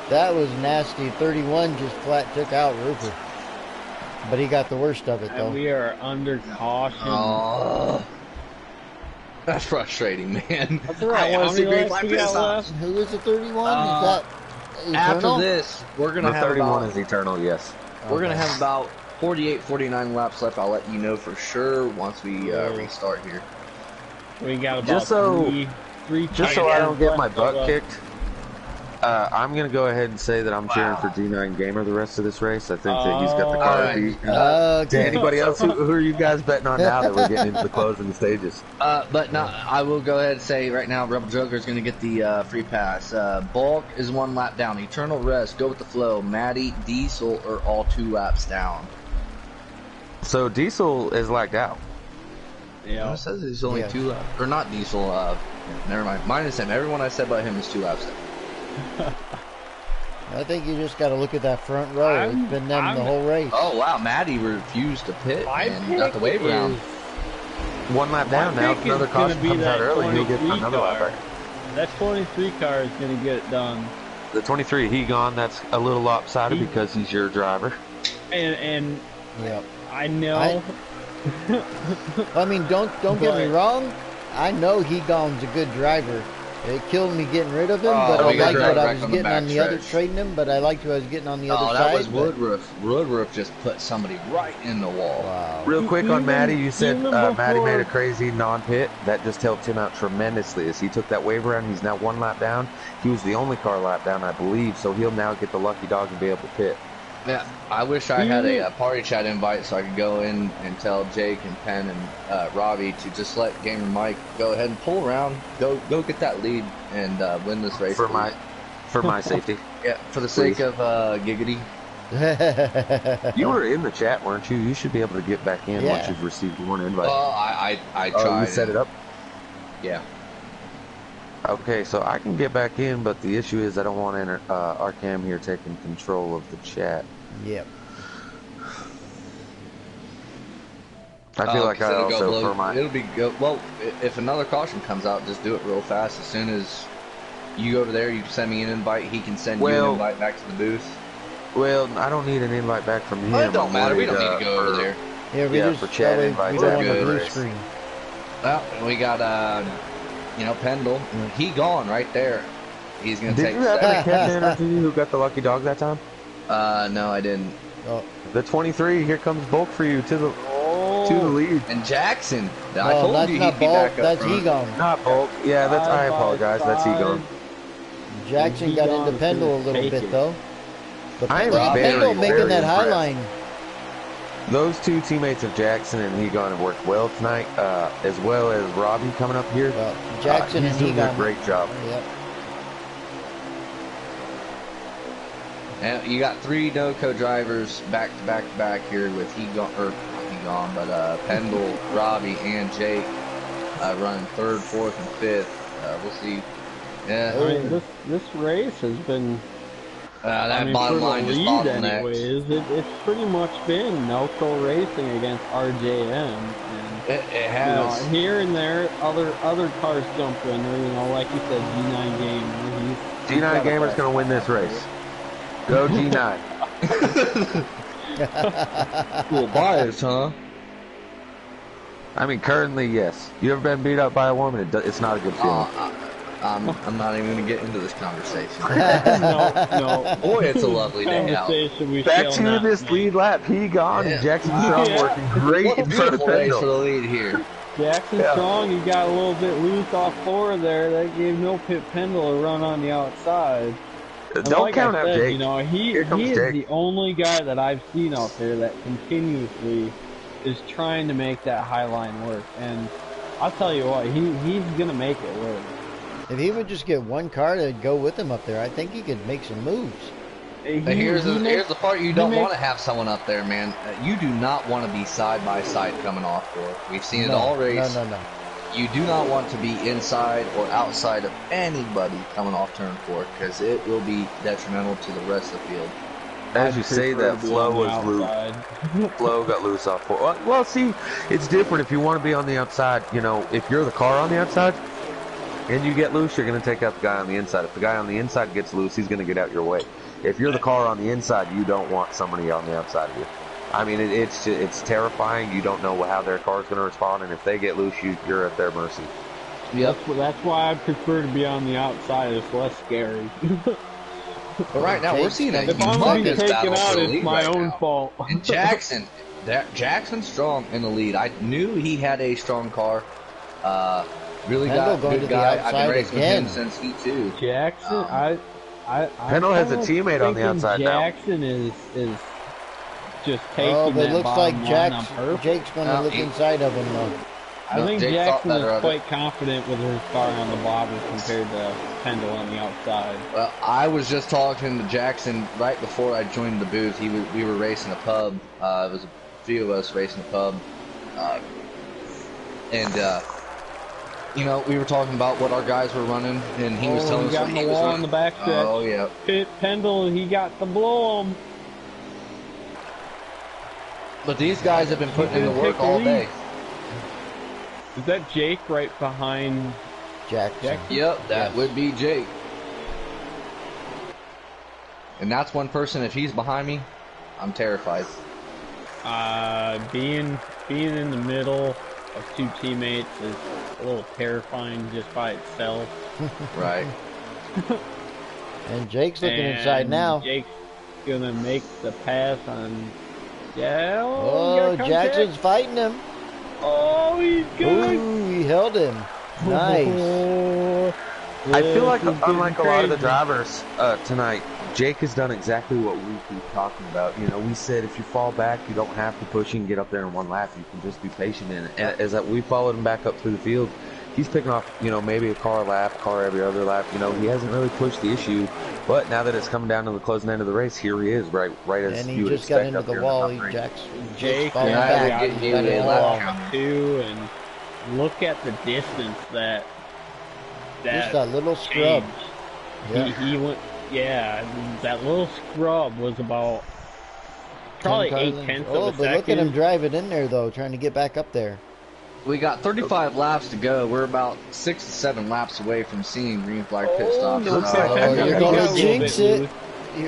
That was nasty. 31 just flat took out Rupert. But he got the worst of it, though. And we are under caution. Oh, that's frustrating, man. That's right. I want to see green laps flag we pit got stops. left? Who is the 31? Is that Eternal? After this, we're going to The have 31 is Eternal, yes. We're going to have about 48, 49 laps left. I'll let you know for sure once we restart here. We got about Just so three I don't get my butt kicked, I'm going to go ahead and say that I'm cheering for G9 Gamer the rest of this race. I think that he's got the car beat. To anybody else, who are you guys betting on now that we're getting into the closing stages? But no, I will go ahead and say right now, Rebel Joker is going to get the free pass. Bulk is 1 lap down. Eternal Rest, Go With The Flow, Maddie, Diesel are all 2 laps down. So Diesel is lagged out. Yeah. It says he's only 2 laps. Or not Diesel, never mind. Minus him. Everyone I said about him is 2 laps down. I think you just got to look at that front row. It's been them the whole race. Oh, wow. Maddie refused to pit and got the wave around. 1 lap down now. If another caution comes out early, he'll get another lap back. That 23 car is going to get it done. The 23, he gone. That's a little lopsided because he's your driver. And Yep. I know. I mean, don't get me wrong. I know he gone's a good driver. It killed me getting rid of him, but I liked what I was getting on the other, trading him, but I liked what I was getting on the other side. Oh, that was Woodruff. Woodruff just put somebody right in the wall. Wow. Real quick on Maddie, you said Maddie made a crazy non-pit. That just helped him out tremendously as he took that wave around. He's now 1 lap down. He was the only car lap down, I believe, so he'll now get the lucky dog and be able to pit. Yeah, I wish I had a party chat invite so I could go in and tell Jake and Penn and Robbie to just let Gamer Mike go ahead and pull around, go get that lead and win this race. For my safety. Yeah, for the sake of Giggity. You were in the chat, weren't you? You should be able to get back in once you've received one invite. Oh, I tried. Oh, you set it up? Yeah. Okay, so I can get back in, but the issue is I don't want Arcam here taking control of the chat. Yep. I feel like I also for my... It'll be go. Well, if another caution comes out, just do it real fast. As soon as you go over there, you send me an invite. He can send you an invite back to the booth. Well, I don't need an invite back from him. Well, it don't matter. We don't need to go over there. Yeah, we just for chat invites. We don't want a blue screen. Well, we got Pendle. He gone right there. He's gonna take. Did you have a cat who got the lucky dog that time? No, I didn't. Oh. The 23. Here comes Bulk for you to the lead. And Jackson. I told you he'd be back up front. That's Egon. Not Bulk. Yeah, that's. I apologize. That's Egon. Jackson got into Pendle a little bit though. But I am Pendle making that high line. Those two teammates of Jackson and Egon have worked well tonight, as well as Robbie coming up here. Well, Jackson and Egon doing a great job. Yep. And you got 3 NOCO drivers back to back here with Pendle, Robbie, and Jake running 3rd, 4th, and 5th. We'll see. Yeah. I mean, this race has been. Bottom line just anyways, it's pretty much been Nelco racing against RJM, and it has. Here and there, other cars jump in there. Like you said, G9 Gamer. G9 Gamer's gonna win this race. Go G9. Cool bias, huh? I mean, currently, yes. You ever been beat up by a woman? It's not a good feeling. I'm not even going to get into this conversation. No. Boy, it's a lovely day out. Back to this lead lap. He gone. Yeah. Jackson Strong working great in front of Pendle. For the lead here. Jackson Strong, he got a little bit loose off 4 there. That gave No Pit Pendle a run on the outside. Don't count out Jake. He is the only guy that I've seen out there that continuously is trying to make that high line work. And I'll tell you what, he's going to make it work. If he would just get one car to go with him up there, I think he could make some moves. Here's the part you don't want to have someone up there, man. You do not want to be side by side coming off for. We've seen it all race. No. You do not want to be inside or outside of anybody coming off turn 4 because it will be detrimental to the rest of the field. As you say that, Flo was loose. Flo got loose off 4. Well, see, it's different if you want to be on the outside. If you're the car on the outside and you get loose, you're going to take out the guy on the inside. If the guy on the inside gets loose, he's going to get out your way. If you're the car on the inside, you don't want somebody on the outside of you. I mean, it's terrifying. You don't know how their car's going to respond, and if they get loose, you're at their mercy. Yep. That's why I prefer to be on the outside. It's less scary. But right now, we're seeing a if I'm going to be taken out, it's my own now. fault. And Jackson's strong in the lead. I knew he had a strong car. Really got a good guy. I've been racing with him since E2. Jackson, Pendle has a teammate on the outside Jackson now. is just taking but it looks like Jake's going to look inside of him though. I think Jackson is quite confident with his car on the bobber compared to Pendle on the outside. Well, I was just talking to Jackson right before I joined the booth. We were racing a pub. It was a few of us racing a pub, we were talking about what our guys were running, and he was telling us what he was running. On the back stretch. Oh yeah. Pendle, he got to blow him. But these guys have been putting in the work all day. Is that Jake right behind Jackson? Yep, that would be Jake. And that's one person, if he's behind me, I'm terrified. Being in the middle of 2 teammates is a little terrifying just by itself. Right. And Jake's looking inside now. Jake's gonna make the pass on. Yeah. Oh, Jackson's fighting him. Oh, he's good. Ooh, he held him. Nice. I feel like, This is unlike a getting lot of the crazy. drivers tonight, Jake has done exactly what we keep talking about. You know, we said if you fall back, you don't have to push and get up there in one lap. You can just be patient. And as that we followed him back up through the field, he's picking off, you know, maybe a car lap, car every other lap. You know, he hasn't really pushed the issue. But now that it's coming down to the closing end of the race, here he is, right as And he you would just got expect into up the here in the wall. top three. Jake's Jake falling Yeah, back. they got get He's you got a into the lap wall. count. too, and look at the distance that Just a little scrub. changed. Yeah. He went, yeah, that little scrub was about 10 probably cars 8 in. tenths Oh, of a but look at him second. drive it in there, though, trying to get back up there. We got 35 laps to go. We're about 6 to 7 laps away from seeing green flag pit stops. looks So- like Oh, He you're got going a to little jinx bit it. loose.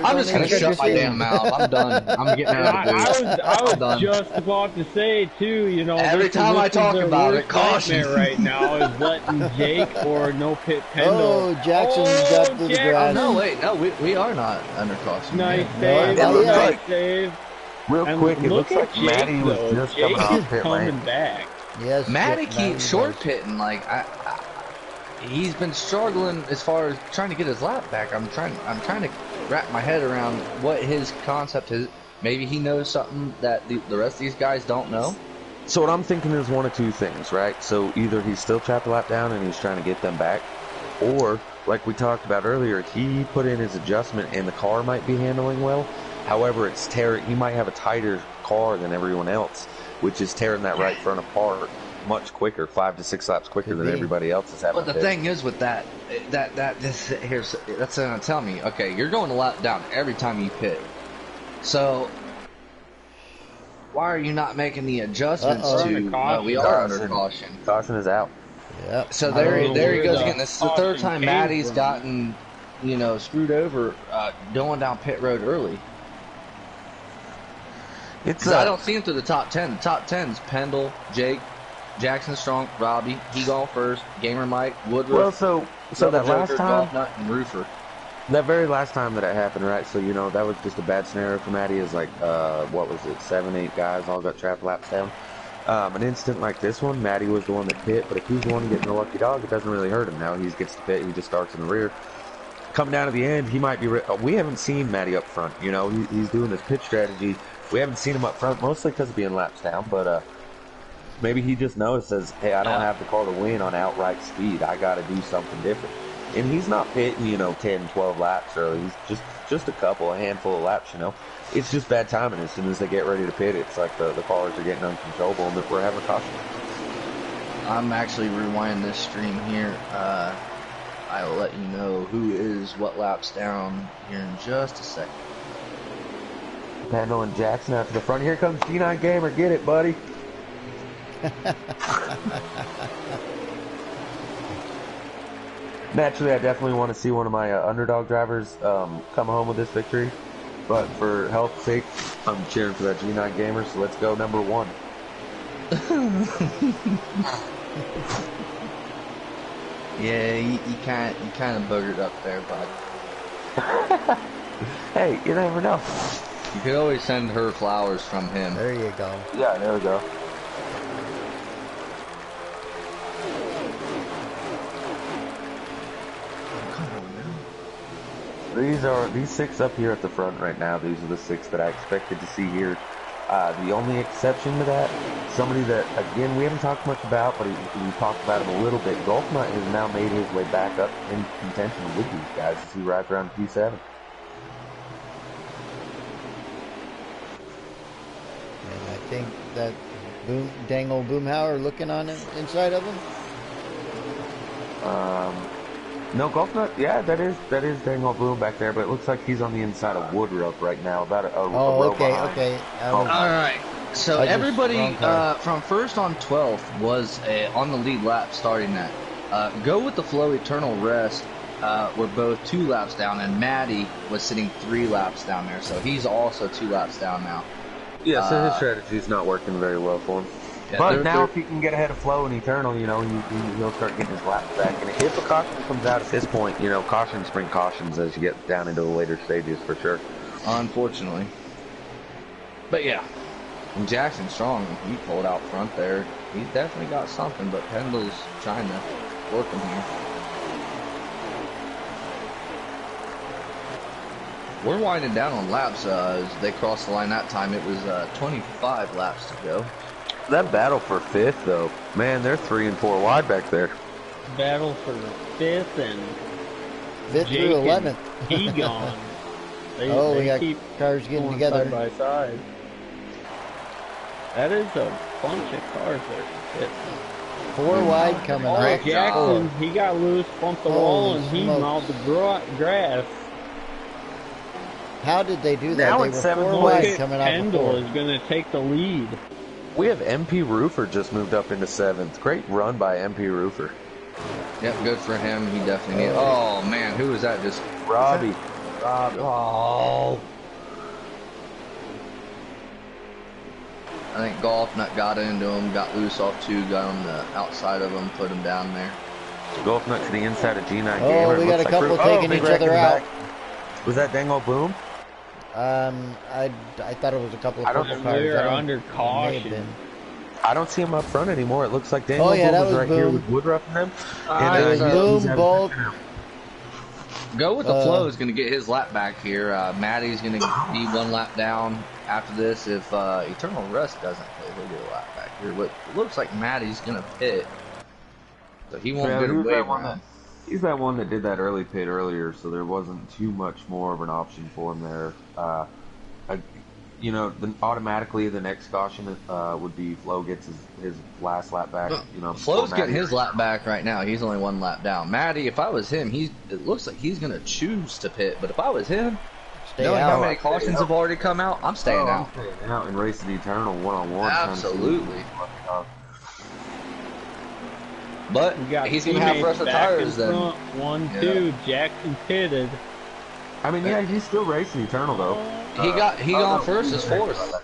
I'm just gonna jinx shut my it. damn mouth. I'm done. I'm getting out of the booth. I I'm done. was just about to say too, you know, Every time I this is talk their about worst it, caution. nightmare right now is letting Jake or no pit Oh, Pendle. Jackson's got through the Jackson! grass. No, wait, no, we are not under caution. Nice No, save, not yet. nice save. Real And quick, it look looks at like Jake Maddie was though. just Jake coming is off pit coming lane. back. Yes. Matty Matty keeps short does. pitting. Like he's been struggling as far as trying to get his lap back. I'm trying to wrap my head around what his concept is. Maybe he knows something that the rest of these guys don't know. So what I'm thinking is one of two things, right? So either he's still trapped a lap down and he's trying to get them back, or like we talked about earlier, he put in his adjustment and the car might be handling well. However, he might have a tighter car than everyone else, which is tearing that right front apart much quicker, 5 to 6 laps quicker Could than be. everybody else is having. But the thing is with that's gonna tell me, okay, you're going a lap down every time you pit. So why are you not making the adjustments Uh-oh. to? Under caution. We are under caution. Caution is out. Yep. So I don't there know he where goes the again. This is the third caution time came Maddie's from. gotten, screwed over going down pit road early. It's 'Cause I don't see him through the top 10. The top 10 is Pendle, Jake, Jackson Strong, Robbie, he going first, Gamer Mike, Woodruff. well, so that Joker, last time, Golfnut, and Roofer. that very last time that it happened, right? So that was just a bad scenario for Maddie. Is like, what was it? 7, 8 guys all got trapped laps down. An instant like this one, Maddie was the one that pit, but if he's the one getting the lucky dog, it doesn't really hurt him. Now he gets to pit, he just starts in the rear. Come down to the end, he might be. We haven't seen Maddie up front. He's doing this pit strategy. We haven't seen him up front, mostly because of being laps down. But maybe he just knows, says, "Hey, I don't have the car to win on outright speed. I got to do something different." And he's not pitting, 10, 12 laps early. He's just a handful of laps. It's just bad timing. As soon as they get ready to pit, it's like the cars are getting uncontrollable, and we're having a caution. I'm actually rewinding this stream here. I will let you know who is what laps down here in just a second. Pendle and Jackson out to the front. Here comes G9 Gamer. Get it, buddy. Naturally, I definitely want to see one of my underdog drivers come home with this victory. But for health's sake, I'm cheering for that G9 Gamer. So let's go number 1. Yeah, you kind of boogered up there, bud. Hey, you never know. You could always send her flowers from him. There you go. Yeah, there we go. These 6 up here at the front right now. These are the 6 that I expected to see here. The only exception to that, somebody that, again, we haven't talked much about, but we talked about him a little bit. Golfnut has now made his way back up in contention with these guys as he rides around P7. And I think that Dangle Boomhauer looking on him inside of him. No, Golfnut, yeah, that is Dangle Boom back there, but it looks like he's on the inside of Woodruff right now, about a row behind. Okay. Oh. All right. So I just- everybody wrong car. from first on 12th was on the lead lap starting that. Go with the Flow Eternal Rest were both 2 laps down, and Maddie was sitting 3 laps down there, so he's also 2 laps down now. Yeah, so his strategy's not working very well for him. Yeah, But they're- now they're- if he can get ahead of Flow and Eternal, he'll start getting his laps back. And if a caution comes out at this point, cautions bring cautions as you get down into the later stages for sure. Unfortunately. But yeah, and Jackson Strong, he pulled out front there. He's definitely got something, but Pendle's trying to work him here. We're winding down on laps. As they crossed the line that time, it was 25 laps to go. That battle for 5th, though, man, they're 3 and 4 wide back there. Battle for 5th and 5th Jake through 11th. He gone. We They got keep cars getting going together. side by side. That is a bunch of cars there. 4 wide coming Oh, off. Jackson, he got loose, bumped the wall, Holy and he smokes. mauled the grass. How did they do that? Now They it's were 7 4 points. wide coming off the Kendall 4. is going to take the lead. We have MP Roofer just moved up into 7th. Great run by MP Roofer. Yep, good for him. He definitely needed. Oh man, who was that? Just Robbie. Oh. I think Golf Nut got into him, got loose off 2, got on the outside of him, put him down there. Golf Nut to the inside of G9 Oh, Gamer. we got Looks a couple Roofer. taking Big each Rack in other the out. back. Was that Dango Boom? I thought it was a couple of I don't purple And cars. we I are don't- under may have caution. been. I don't see him up front anymore. It looks like Dango Oh, yeah, Boom that is was right here Boom. with Woodruff and them. It was he's Boom, at- Bolt. Go with the flow is going to get his lap back here. Maddie's going to be 1 lap down after this. If Eternal Rust doesn't play, he'll get a lap back here. But it looks like Maddie's going to pit. So he won't Yeah, get a who's wave that one around. He's that one that did that early pit earlier, so there wasn't too much more of an option for him there. Automatically the next caution would be Flo gets his last lap back. Flo's before getting Matty. his lap back right now. He's only 1 lap down. Maddie, if I was him, it looks like he's going to choose to pit. But if I was him, Stay knowing how out. many cautions have already come out, I'm staying out. I'm staying out and racing the Eternal one-on-one. Absolutely. But We got he's going to have teammates fresher back in tires then. front. 1, Yeah. 2. Jackson pitted. I mean, yeah, he's still racing Eternal though. He gone first as 4th.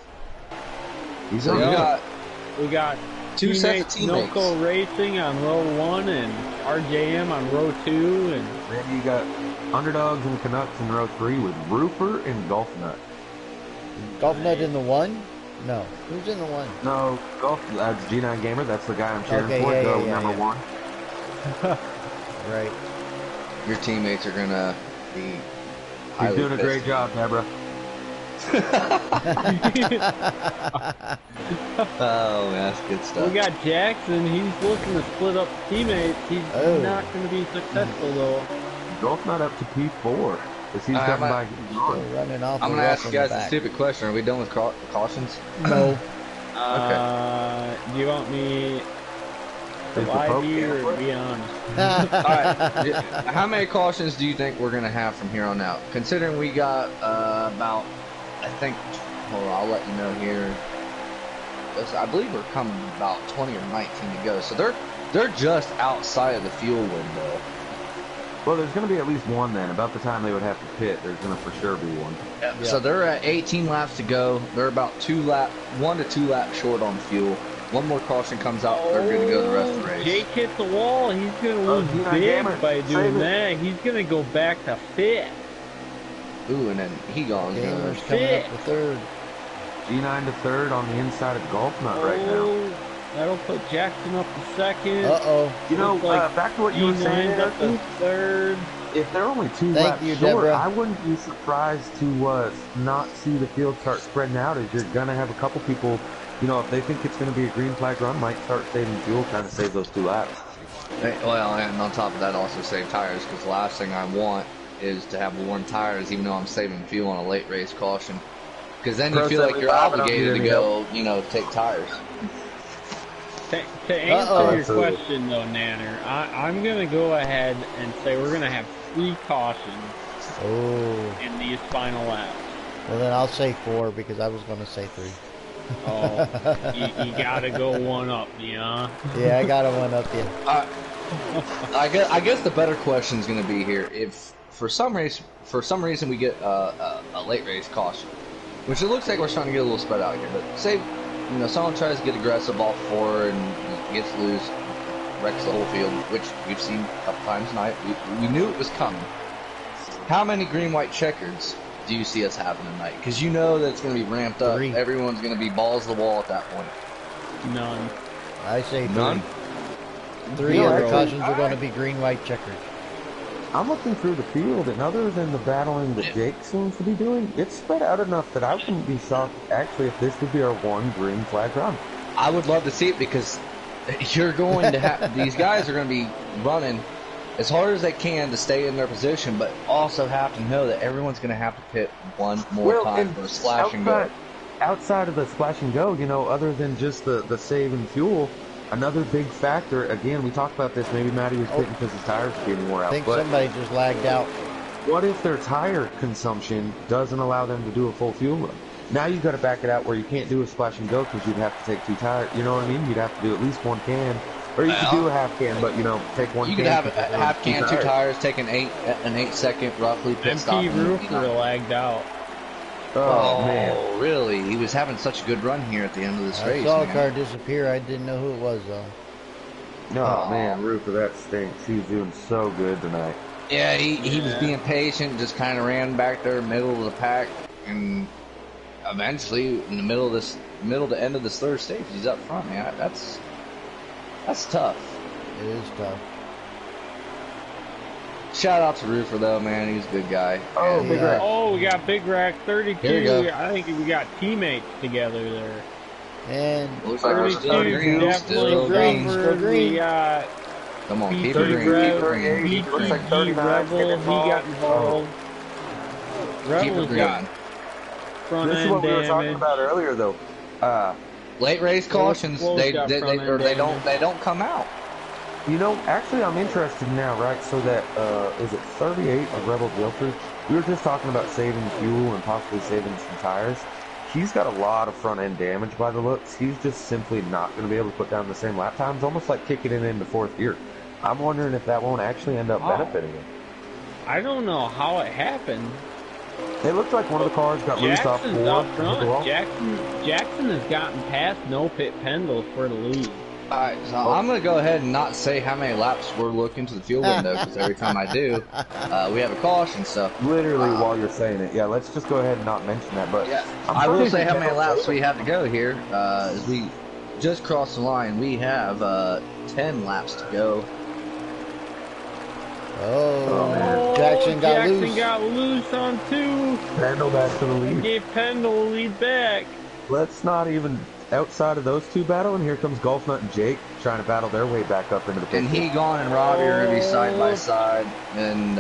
He's So on you good. got 2 sets of teammates. Noco Racing on row 1 and RJM on row 2. And Then you got Underdogs and Canucks in row 3 with Roofer and Golf Nut. Golf Nut in the 1? No. Who's in the 1? No, Golf. That's G9 Gamer. That's the guy I'm cheering Okay, for. yeah, Go yeah, yeah, number yeah. 1. Right. Your teammates are going to be He's highly doing a great pissed. job, Deborah. Oh, man, that's good stuff. we got Jackson. He's looking to split up teammates. He's Oh. not going to be successful though. Golf Nut up to P4. As he's All right, gotten by. Still running off. I'm the going to ask rough you in guys the a back. stupid question. Are we done with cautions? No. Do you want me to Is the lie Pope to you or gambling? be honest? All right. How many cautions do you think we're going to have from here on out? Considering we got about, I think, hold on, I'll let you know here. I believe we're coming about 20 or 19 to go. So they're just outside of the fuel window. Well, there's going to be at least one then. About the time they would have to pit, there's going to for sure be one. Yeah. So they're at 18 laps to go. They're about 1 to 2 laps short on fuel. One more caution comes out, they're going to go the rest of the race. Jake hits the wall. He's going to lose he's not big gaming. by Save doing it. that. He's going to go back to 5th. Ooh, and then he gone. Gamer's coming up the 3rd. G9 to 3rd on the inside of Golf Nut right now. Oh, that'll put Jackson up to 2nd. Uh-oh. You know, Looks like back to what you were saying, G9's up to Anthony, 3rd. if they're only 2 Thank laps you, short, Deborah. I wouldn't be surprised to not see the field start spreading out, as you're going to have a couple people, if they think it's going to be a green flag run, might start saving fuel, trying to save those 2 laps. Well, and on top of that, also save tires, because the last thing I want is to have worn tires, even though I'm saving fuel on a late race caution. Because then you Pro feel like you're 75, I don't obligated need to any go, take tires. To answer Uh-oh. your Absolutely. question, though, Nanner, I'm going to go ahead and say we're going to have 3 cautions Oh. in these final laps. Well, then I'll say 4 because I was going to say 3. Oh, you got to go one up, yeah. Yeah, I got a 1 up you. I guess the better question is going to be here: if for some reason we get a late race caution, which it looks like we're starting to get a little spread out here, but say someone tries to get aggressive off 4 and gets loose, wrecks the whole field, which we've seen a couple times tonight. We knew it was coming. How many green-white checkers do you see us having tonight? Because you know that it's going to be ramped up. 3. Everyone's going to be balls to the wall at that point. None. I say 3. None? 3 No, of the actually, cautions are going to be green, white checkers. I'm looking through the field, and other than the battling that Jake seems to be doing, it's spread out enough that I wouldn't be shocked, actually, if this would be our one green flag run. I would love to see it because you're going to have these guys are going to be running as hard as they can to stay in their position, but also have to know that everyone's going to have to pit one more time for a splash and go. Outside of the splash and go, you know, other than just the saving fuel, another big factor, again, we talked about this, maybe Matty was pitting because his tires were getting wore out. I think somebody just lagged out. What if their tire consumption doesn't allow them to do a full fuel run? Now you've got to back it out where you can't do a splash and go because you'd have to take 2 tires. You know what I mean? You'd have to do at least 1 can. Or you could do a half can, but, you know, take 1 can. You could have a half can, 2 tires, take an 8-second roughly pit stop. MP Roofer lagged out. Oh, man. Really? He was having such a good run here at the end of this race. I saw a car disappear. I didn't know who it was, though. Oh, man, Roofer, that stinks. He's doing so good tonight. Yeah, he was being patient, just kind of ran back there, middle of the pack, and eventually, in the middle to end of this third stage, he's up front, man. That's tough. It is tough. Shout out to Roofer, though, man. He's a good guy. Oh, And, Big Rack. Oh, we got Big Rack 32. Here you go. I think we got teammates together there. And looks like we're 32, still green. definitely Still green. Still green. We got Come on, keep it BT green. Rev, green. It looks like BT 39 Rebel, getting he got involved. involved. Keep Rebel's it got green. front This is end what we were talking damage. about earlier, though. Late race cautions, Close they got front end they don't come out. You know, actually, I'm interested now, right? So that, is it 38 of Rebel Realtor? We were just talking about saving fuel and possibly saving some tires. He's got a lot of front end damage by the looks. He's just simply not going to be able to put down the same lap times, almost like kicking it into 4th gear. I'm wondering if that won't actually end up benefiting him. I don't know how it happened. It looked like one of the cars got loose off Jackson's 4. up front. Jackson has gotten past no pit Pendle for the lead. Alright, so I'm going to go ahead and not say how many laps we're looking to the fuel window, because every time I do, we have a caution, so. Literally while you're saying it. Yeah, let's just go ahead and not mention that. But Yeah, I will say how many laps we have to go here. As we just crossed the line, we have 10 laps to go. oh, Jackson got loose. Jackson got loose on 2. Pendle back to the lead. Gave Pendle the lead back. Let's not even outside of those 2 battle, and here comes Golf Nut and Jake trying to battle their way back up into the pit. And he gone and Robbie are going to be side by side. And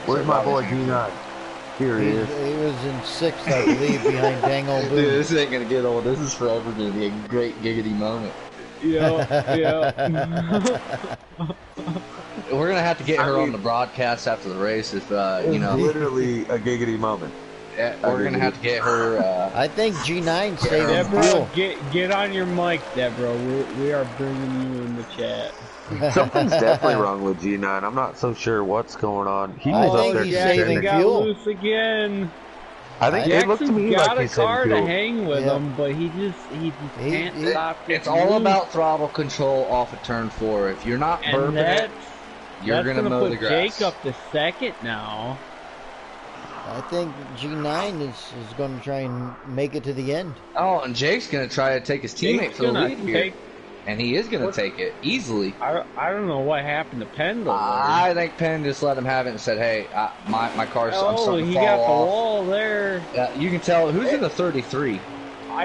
Where's my boy G9? Here he is. He was in 6th, I believe, behind Dang Old Dude, Boo. this ain't going to get old. This is forever going to be a great giggity moment. Yeah. We're going to have to get her on the broadcast after the race if, you know. Literally a giggity moment. We're going to have to get her. I think G9 saving Deborah, fuel. get on your mic, Deborah. We are bringing you in the chat. Something's definitely wrong with G9. I'm not so sure what's going on. He I was up think there he's Jackson saving got fuel. loose again. I think it looked to me got like a he's car saving to fuel. hang with Yeah. him, but he can't stop. It's getting all loose. about throttle control off of turn 4. If you're not And burping it, you're that's going to gonna mow put the grass. Jake up to 2nd now. I think G9 is going to try and make it to the end. Oh, and Jake's going to try to take his teammate Jake's for the gonna lead here. take- And he is going to take it easily. I don't know what happened to Pendle. I think Penn just let him have it and said, hey, my car's I'm Oh, starting he to got the fall off. wall there. You can tell who's in the 33.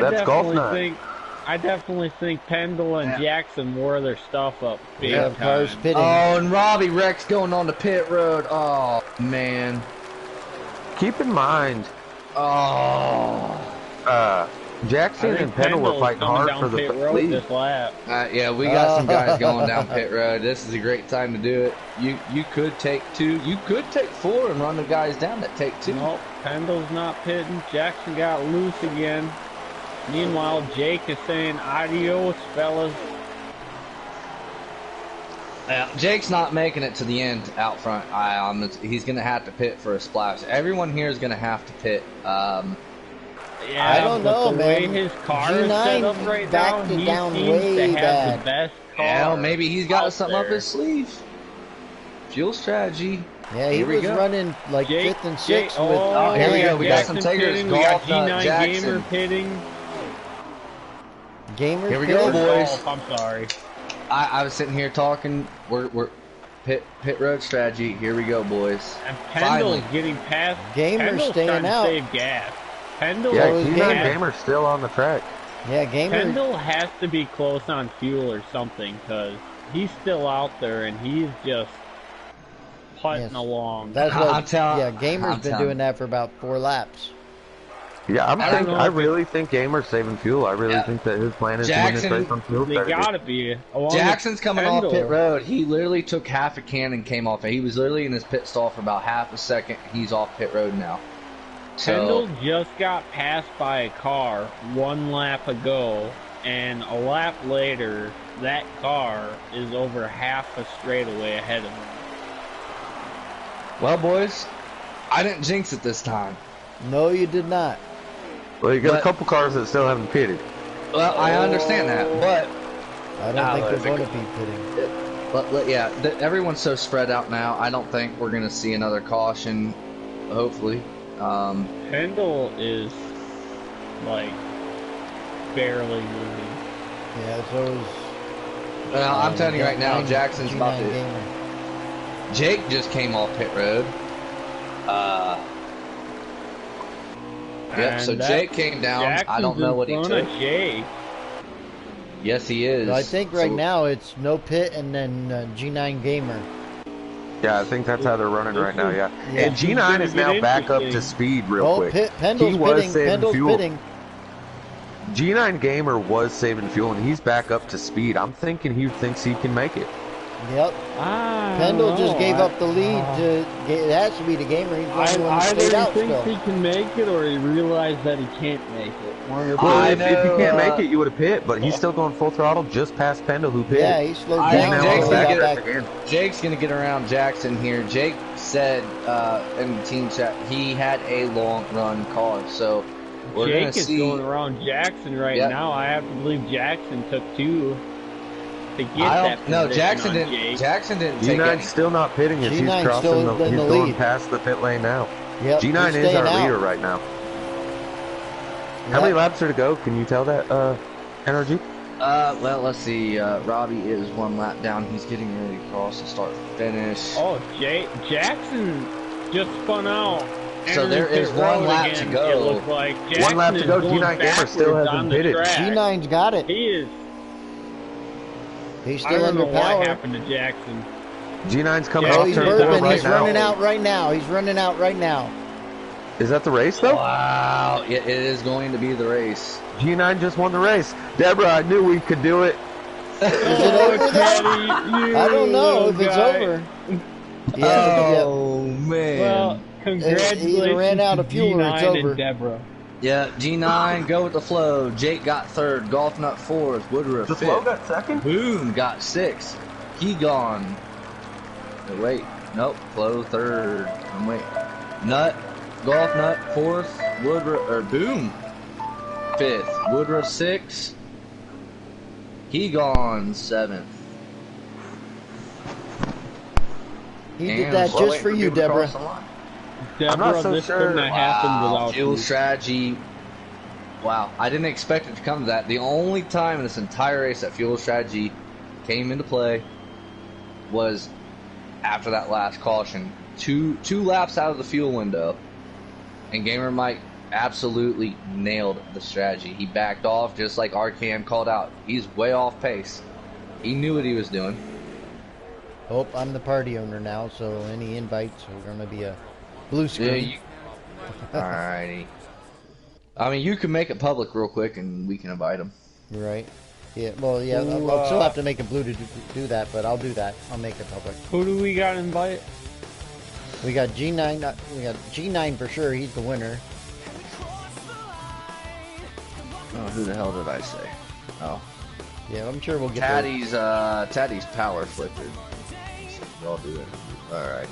That's Golf Nut. I definitely think Pendle and Jackson wore their stuff up big We have time. cars pitting. Oh, and Robbie Rex going on the pit road. Oh, man. Keep in mind, Oh. Jackson I think and Pendle were Pendle's fighting coming hard down for the pit road lead. this lap. Yeah, we got some guys going down pit road. This is a great time to do it. You could take 2. You could take 4 and run the guys down that take 2. Nope, Pendle's not pitting. Jackson got loose again. Meanwhile, Jake is saying adios, fellas. Jake's not making it to the end out front. He's going to have to pit for a splash. Everyone here is going to have to pit. Yeah, I don't but know, the man. way his car is set up right now, backed it he down seems way to have bad. the best car. Well, maybe he's got out something up there. his sleeve. Fuel strategy. Yeah, he Here we was go. running like Jake, 5th and 6th Jake, with. oh, here we go. We got Jackson some takers. pitting, we got Golf Nut, G9 Jackson. Gamer pitting. Gamers Here we go, pitting. boys. Oh, I'm sorry. I was sitting here talking. We're pit road strategy. Here we go, boys. And Pendle's Finally. getting past. Gamer's Pendle's staying trying to out. save gas. Pendle, Yeah, is G9 Gamer. Gamer's still on the track. Yeah, Gamer. Pendle has to be close on fuel or something because he's still out there and he's just putting Yes. along. That's what. I'm telling- Yeah, Gamer's I'm been telling doing that for about 4 laps. Yeah, don't know I if really think Gamer's saving fuel. I really Yeah. think that his plan is to win Jackson, this race on fuel They strategy. gotta be. Along with Jackson's coming off Pendle. pit road. He literally took half a can and came off. He was literally in his pit stall for about half a second. He's off pit road now. Pendle So just got passed by a car 1 lap ago, and a lap later, that car is over half a straightaway ahead of him. well, boys, I didn't jinx it this time. No, you did not. Well, you got But- a couple cars that still haven't pitted. Well, I understand that, but I don't think look, they're going to be pitting. yeah, everyone's so spread out now. I don't think we're gonna see another caution. Hopefully, Pendle is, like, barely moving. Yeah, so is. well, I'm telling you right now, G9 Jackson's about to. Gamer. Jake just came off pit road. Yep. And So that- Jake came down. I Jackson's don't know in what he front took. of Jake. Yes, he is. So I think right So- now it's no pit and then G9 Gamer. Yeah, I think that's how they're running right now, yeah. Yeah. And G9 This is is gonna now get back up to interesting. speed real Oh, quick. Pendle's He was pitting. saving Pendle's fuel. pitting. G9 Gamer was saving fuel, and he's back up to speed. I'm thinking he thinks he can make it. Yep. Pendle just gave up the lead to. It has to be the Gamer. He's the only one that Either stayed he out thinks still. he can make it, or he realized that he can't make it. One of the Well, I if you know, can't make it, you would have pit, but he's still going full throttle just past Pendle, who pitted. Yeah, he slowed I down think until Jake's he gonna got get back. again. Jake's gonna get around Jackson here. Jake said in the team chat he had a long run car, so we're Jake gonna is see. going around Jackson right Yep. now. I have to believe Jackson took 2 to get I that don't, no, position Jackson on didn't. Jake. Jackson didn't take G9's any. still not pitting as he's G9 crossing still the, in he's the going lead. past the pit lane now. Yep, G9 he's is staying our out. leader right now. How Yep. many laps are to go? Can you tell that, NRG? Well, let's see. Robbie is 1 lap down. He's getting ready to cross the start finish. Oh, Jackson just spun out. So entered there pit is 1 road lap again, to go. It looks like Jackson 1 lap to is go. going G9 Gamer still backwards hasn't on the pitted. track. G9's got it. He is. He's I still don't under know what power. happened to Jackson. G9's coming Yeah, Oh, off he's turn Jake's 4 burping. right He's now. running out right now. He's running out right now. Is that the race, though? Wow, it is going to be the race. G9 just won the race. Deborah, I knew we could do it. Is it over? Teddy, I don't know if you it's guy. over. Yeah, Oh man. Well, congratulations either ran out to of fuel or it's G9 over. and Deborah. Yeah, G9, go with the flow. Jake got 3rd. Golf Nut 4th. Woodruff 5th. got second? Boom got 6th. He gone. No, wait. Nope. Flow 3rd. And wait. Nut. Golf Nut 4th. Woodruff or Boom 5th. Woodruff 6th. He gone 7th. He did And that we're just waiting for you, people to Deborah. cross the line. Deborah, so this sure. couldn't have happened without Fuel you. strategy. Wow, I didn't expect it to come to that. The only time in this entire race that fuel strategy came into play was after that last caution. Two laps out of the fuel window, and Gamer Mike absolutely nailed the strategy. He backed off just like RKM called out. He's way off pace. He knew what he was doing. Oh, I'm the party owner now, so any invites are going to be a blue Yeah, screen. Alrighty. I mean, you can make it public real quick, and we can invite him. Right. Yeah, well, yeah, I'll still have to make it blue to do that, but I'll do that. I'll make it public. Who do we got invited? We got G9. We got G9 for sure. He's the winner. Oh, who the hell did I say? Oh, Yeah, I'm sure we'll get Taddy's power flickered. So I'll do it. All right.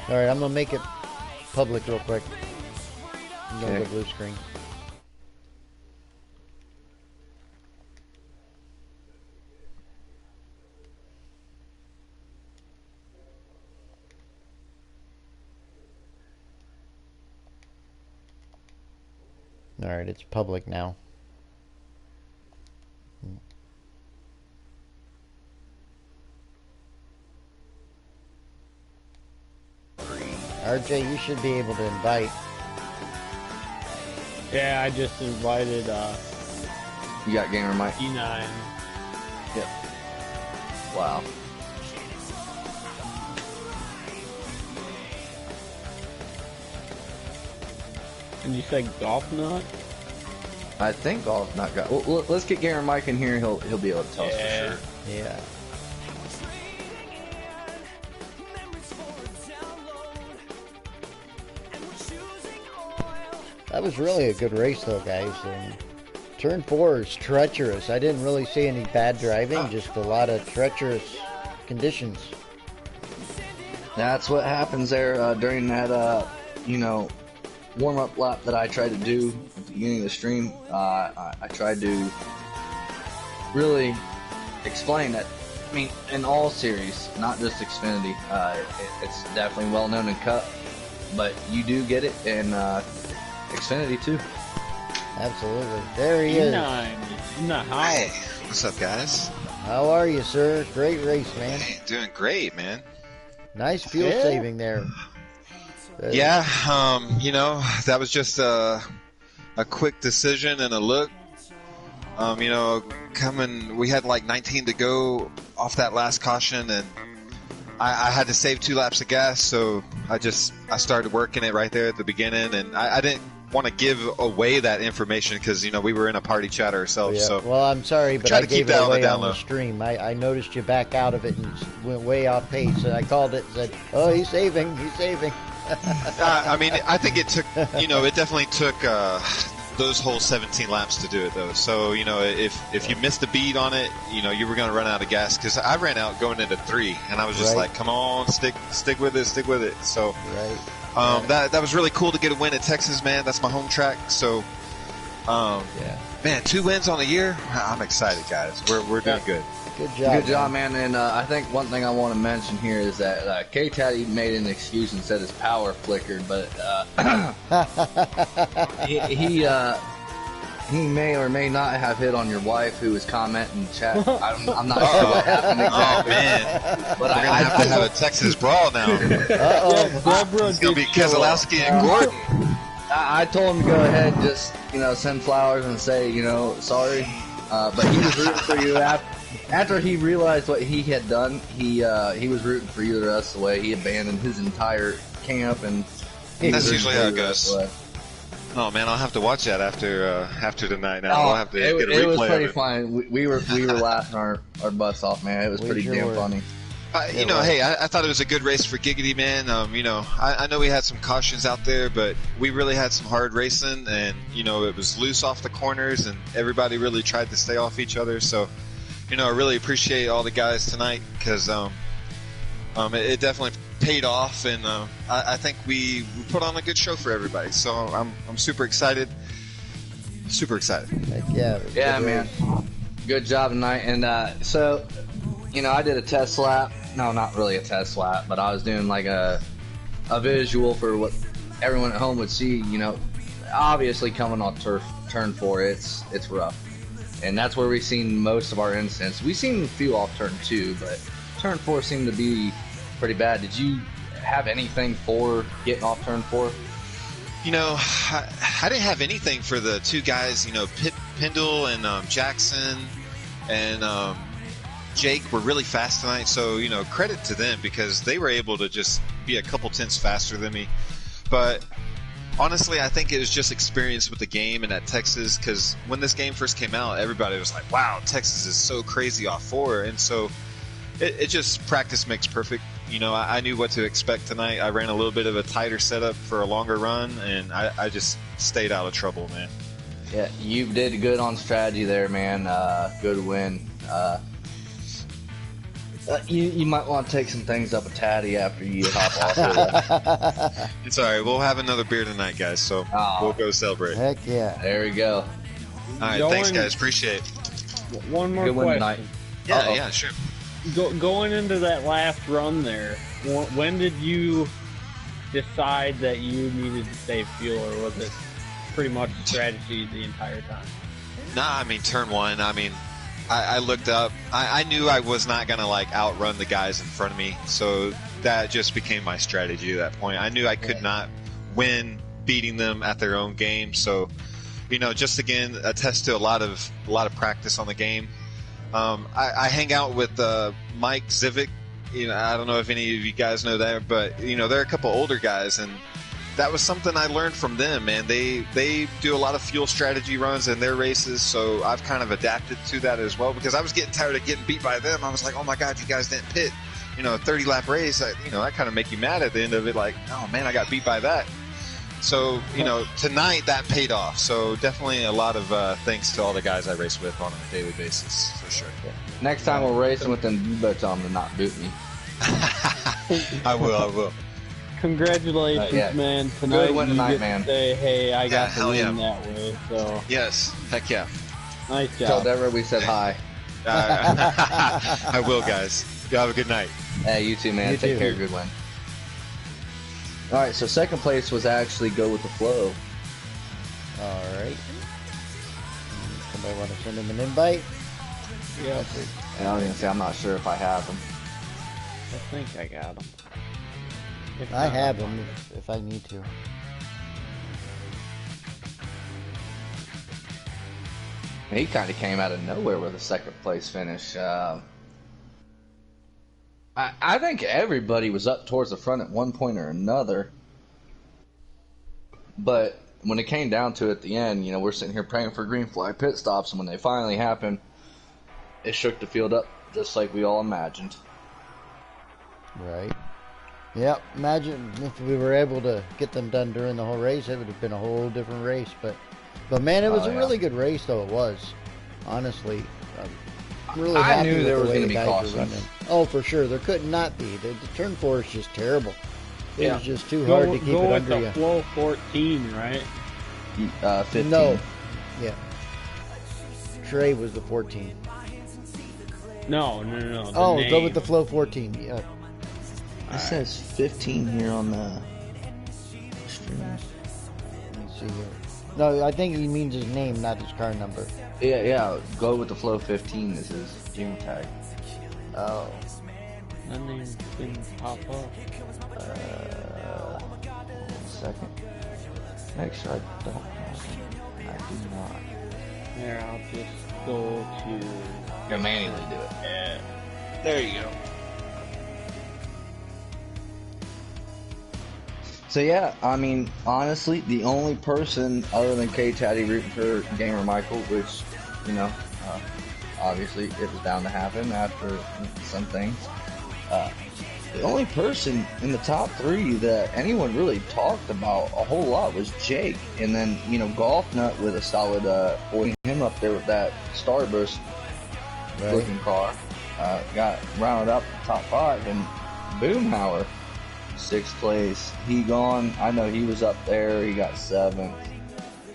All right, I'm gonna make it public real quick. I'm gonna Okay. go blue screen. All right, it's public now. RJ, you should be able to invite. Yeah, I just invited You got gamer Mike? E9. Yep. Wow. And you said Golf Nut? I think Golf not got. Well, let's get gamer Mike in here. He'll be able to tell us for sure. Yeah. That was really a good race, though, guys. And turn 4 is treacherous. I didn't really see any bad driving, just a lot of treacherous conditions. That's what happens there during that, warm-up lap that I tried to do at the beginning of the stream. I tried to really explain that. I mean, in all series, not just Xfinity. It's definitely well known in Cup, but you do get it in Xfinity too. Absolutely. There he is. E9 in the house. Hey, what's up, guys? How are you, sir? Great race, man. Hey, doing great, man. Nice fuel saving there. Yeah, that was just a quick decision and a look. We had like 19 to go off that last caution, and I had to save 2 laps of gas, so I started working it right there at the beginning, and I didn't want to give away that information because we were in a party chat ourselves. Yeah. So well, I'm sorry, but try I to gave keep it that on the away down on the low. stream. I noticed you back out of it and went way off pace, and I called it and said, "Oh, he's saving, he's saving." I think it took, it definitely took those whole 17 laps to do it, though. So, if you missed a beat on it, you were going to run out of gas. Because I ran out going into 3, and I was just like, come on, stick with it, stick with it. So, that was really cool to get a win at Texas, man. That's my home track. So, man, 2 wins on the year. I'm excited, guys. We're doing good. Good job. Good job, man. And I think one thing I want to mention here is that K-Taddy made an excuse and said his power flickered, but he may or may not have hit on your wife who was commenting in chat. I'm not sure what happened exactly. Oh, man. But We're going to have to have a Texas brawl now. Uh-oh. It's going to be Keselowski and Gordon. I told him to go ahead and just, send flowers and say, sorry. But he was rooting for you after he realized what he had done. He was rooting for you the rest of the way. He abandoned his entire camp, and that's usually how it goes. Oh man, I'll have to watch that after tonight. Now I'll have to get a replay. It was pretty of it. fun. We were laughing our butts off, man. It was pretty damn funny. Hey, I thought it was a good race for Giggity, man. I know we had some cautions out there, but we really had some hard racing, and it was loose off the corners, and everybody really tried to stay off each other. So, I really appreciate all the guys tonight because it definitely paid off, and I think we put on a good show for everybody. So I'm super excited. Super excited. Heck yeah. Yeah, man. Good job tonight. And so, I did a test lap. No, not really a test lap, but I was doing like a visual for what everyone at home would see. Obviously coming off turn 4, it's rough, and that's where we've seen most of our incidents. We've seen a few off turn 2, but turn 4 seemed to be pretty bad. Did you have anything for getting off turn 4? I didn't have anything for the 2 guys. Pendle and Jackson and Jake were really fast tonight, so credit to them because they were able to just be a couple tenths faster than me. But honestly, I think it was just experience with the game and at Texas, because when this game first came out, everybody was like, wow, Texas is so crazy off 4, and so it just practice makes perfect. I knew what to expect tonight. I ran a little bit of a tighter setup for a longer run, and I just stayed out of trouble, man. Yeah, you did good on strategy there, man. Good win. You might want to take some things up a tatty after you hop off. It's all right. We'll have another beer tonight, guys, so we'll go celebrate. Heck yeah. There we go. All right, thanks, guys. Appreciate it. One more Good win question. tonight. Yeah, sure. Going into that last run there, when did you decide that you needed to save fuel, or was it pretty much strategy the entire time? Nah, turn 1. I looked up. I knew I was not going to like outrun the guys in front of me, so that just became my strategy at that point. I knew I could not win beating them at their own game, so just again attest to a lot of practice on the game. I hang out with Mike Zivic. I don't know if any of you guys know that, but they're a couple older guys, and that was something I learned from them, man. They do a lot of fuel strategy runs in their races, so I've kind of adapted to that as well, because I was getting tired of getting beat by them. I was like, oh my God, you guys didn't pit, a 30-lap race. That kind of make you mad at the end of it, like, oh man, I got beat by that. So, tonight that paid off. So definitely a lot of thanks to all the guys I race with on a daily basis, for sure. Next time we're racing with them, you better tell them to not boot me. I will. Congratulations, man. Tonight Good win you tonight, get man. to say, hey, I got the win yeah. that way. So Yes, heck yeah. nice Tell job. Deborah we said hi. I will, guys. You have a good night. Hey, you too, man. You Take too. care. Good win. All right, so second place was actually Go With The Flow. All right. Somebody want to send him an invite? Yep. And I was going to say, I'm not sure if I have them. I think I got him. If I not, have him if I need to. He kind of came out of nowhere with a second place finish. I think everybody was up towards the front at one point or another. But when it came down to it at the end, we're sitting here praying for green flag pit stops, and when they finally happened, it shook the field up just like we all imagined. Right. Yep. Imagine if we were able to get them done during the whole race, it would have been a whole different race. But man, it was a really good race, though. It was. Honestly, I'm really happy knew with there the was way going the to be guys were cautions. running. Oh, for sure. There could not be. The turn 4 is just terrible. It was just too hard to keep go it with under the you. flow 14, right? 15. No. Yeah. Trey was the 14. No. Oh, name. go with the flow 14. Yeah. It says 15 here on the stream. Let's see here. No, I think he means his name, not his car number. Yeah. Go with the flow 15. This is Jim tag. Oh. That name didn't pop up. 1 second. Make sure I don't have him. I do not. There, I'll just go to. Go manually do it. Yeah. There you go. So yeah, I mean, honestly, the only person other than K-Taddy rooting for Gamer Michael, which, obviously it was bound to happen after some things. The only person in the top 3 that anyone really talked about a whole lot was Jake. And then, Golf Nut with a solid, holding him up there with that Starburst looking car. Got rounded up top 5, and Boomhauer, 6th place. He gone. I know he was up there. He got 7th.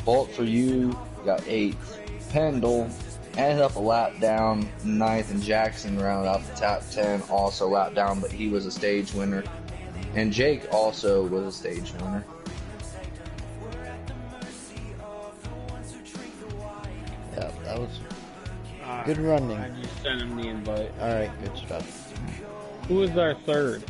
Bolt for you got 8th. Pendle ended up a lap down, 9th, and Jackson rounded out the top 10, also lap down, but he was a stage winner. And Jake also was a stage winner. Yeah, that was good running. I just sent him the invite. All right, good stuff. Who was our third?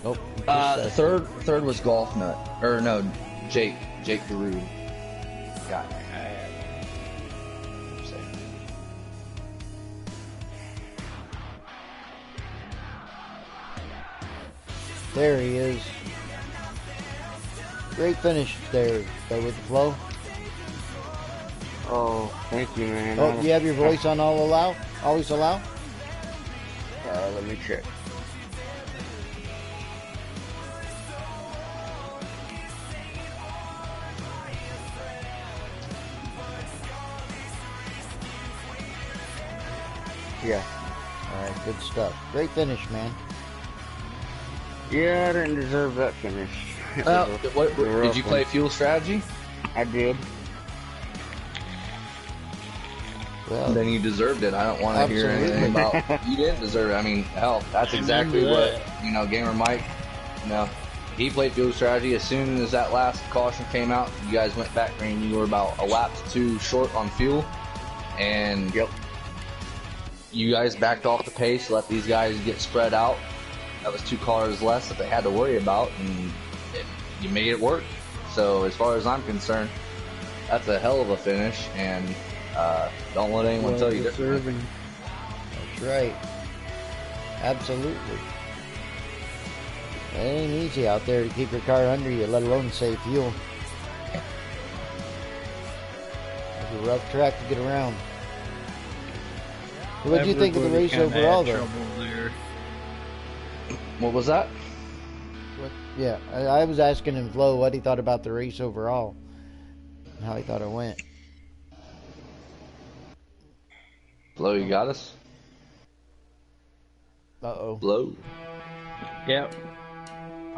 Nope. Third was Golf Nut. Or no, Jake Darude. Got it. There he is. Great finish there. Go with the flow. Oh, thank you, man. Oh, you have your voice on all allow? Always allow? Let me check. Yeah. All right, good stuff. Great finish, man. Yeah, I didn't deserve that finish. Did you play fuel strategy? I did. Well, Then you deserved it. I don't want to hear Absolutely. anything about you didn't deserve it. I mean, hell, that's exactly what Gamer Mike. He played fuel strategy. As soon as that last caution came out, you guys went back green. You were about a lap to 2 short on fuel, and you guys backed off the pace, let these guys get spread out. That was 2 cars less that they had to worry about, and you made it work. So as far as I'm concerned, that's a hell of a finish, and don't let anyone tell you different. That's right. Absolutely. It ain't easy out there to keep your car under you, let alone save fuel. It's a rough track to get around. What do you think of the race overall, though? What was that? Yeah, I was asking him, Flo, what he thought about the race overall, and how he thought it went. Flo, you got us? Uh-oh. Flo. Yep.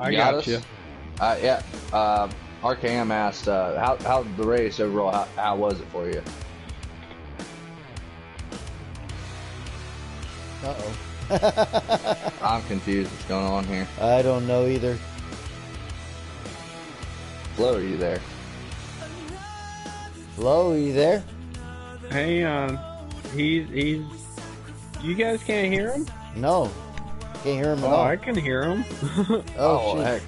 I got got us? you. Yeah. RKM asked, how the race overall, how was it for you? Uh-oh. I'm confused what's going on here. I don't know either. Flo, are you there? Flo, are you there? Hang on. He's. You guys can't hear him? No. Can't hear him at Oh, all. I can hear him. Oh, shit. heck.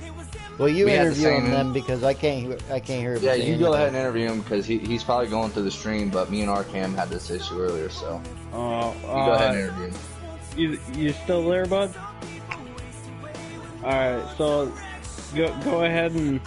Well, you We had the interview same him then, because I can't hear him. Yeah, say you go anything. ahead and interview him because he's probably going through the stream, but me and RKM had this issue earlier, so you go ahead and interview him. You still there, bud? Alright, so go ahead and.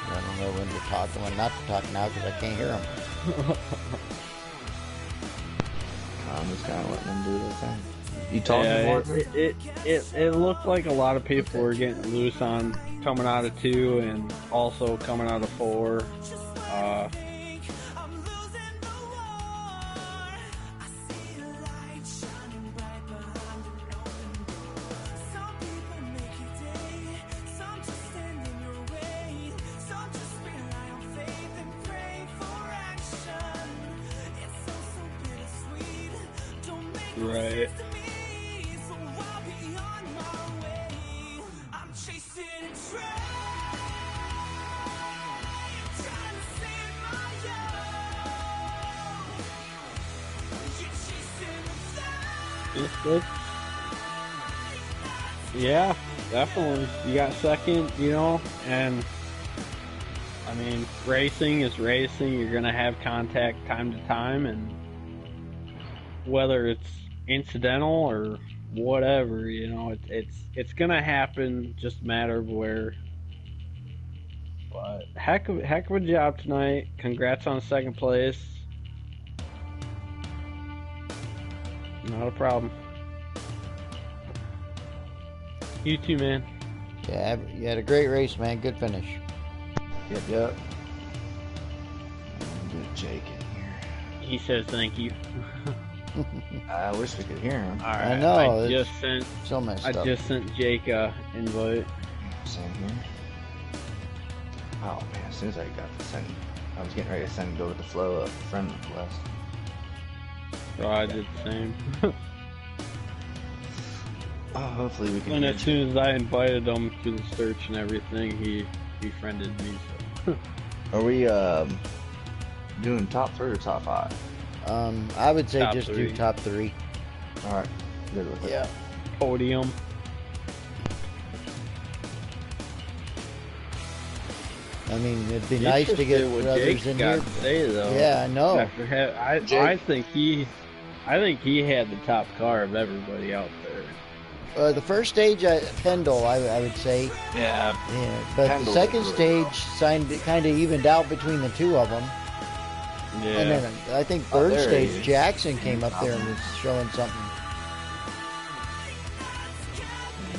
I don't know when to talk and when not to talk now because I can't hear him. I'm just kind of letting them do their thing. You talking more? It looked like a lot of people were getting loose on coming out of 2 and also coming out of 4. Right. Yeah, definitely. You got second, and I mean, racing is racing. You're gonna have contact time to time, and whether it's incidental or whatever, it's gonna happen. Just a matter of where. But heck of a job tonight. Congrats on second place. Not a problem. You too, man. Yeah, you had a great race, man. Good finish. Yep. Get Jake in here. He says thank you. I wish we could hear him. All right. I know. I just sent Jake a invite. Same here. Oh man, as soon as I got to send, I was getting ready to send go with the flow of friend request. So I did the same. Oh, hopefully we can. And as soon as I invited him to the search and everything, he befriended me. So. Are we doing top 3 or top 5? I would say Top just 3. do top 3. All right, good with it. Yeah. Podium. I mean, it'd be nice to get what others Jake's in got here. to say, though. Yeah, I know. I think he had the top car of everybody out there. The first stage at Pendle, I would say. Yeah. Yeah, but Pendle the second was stage kind of evened out between the two of them. Yeah. And then I think third there he stage, is. Jackson came up there and was showing something.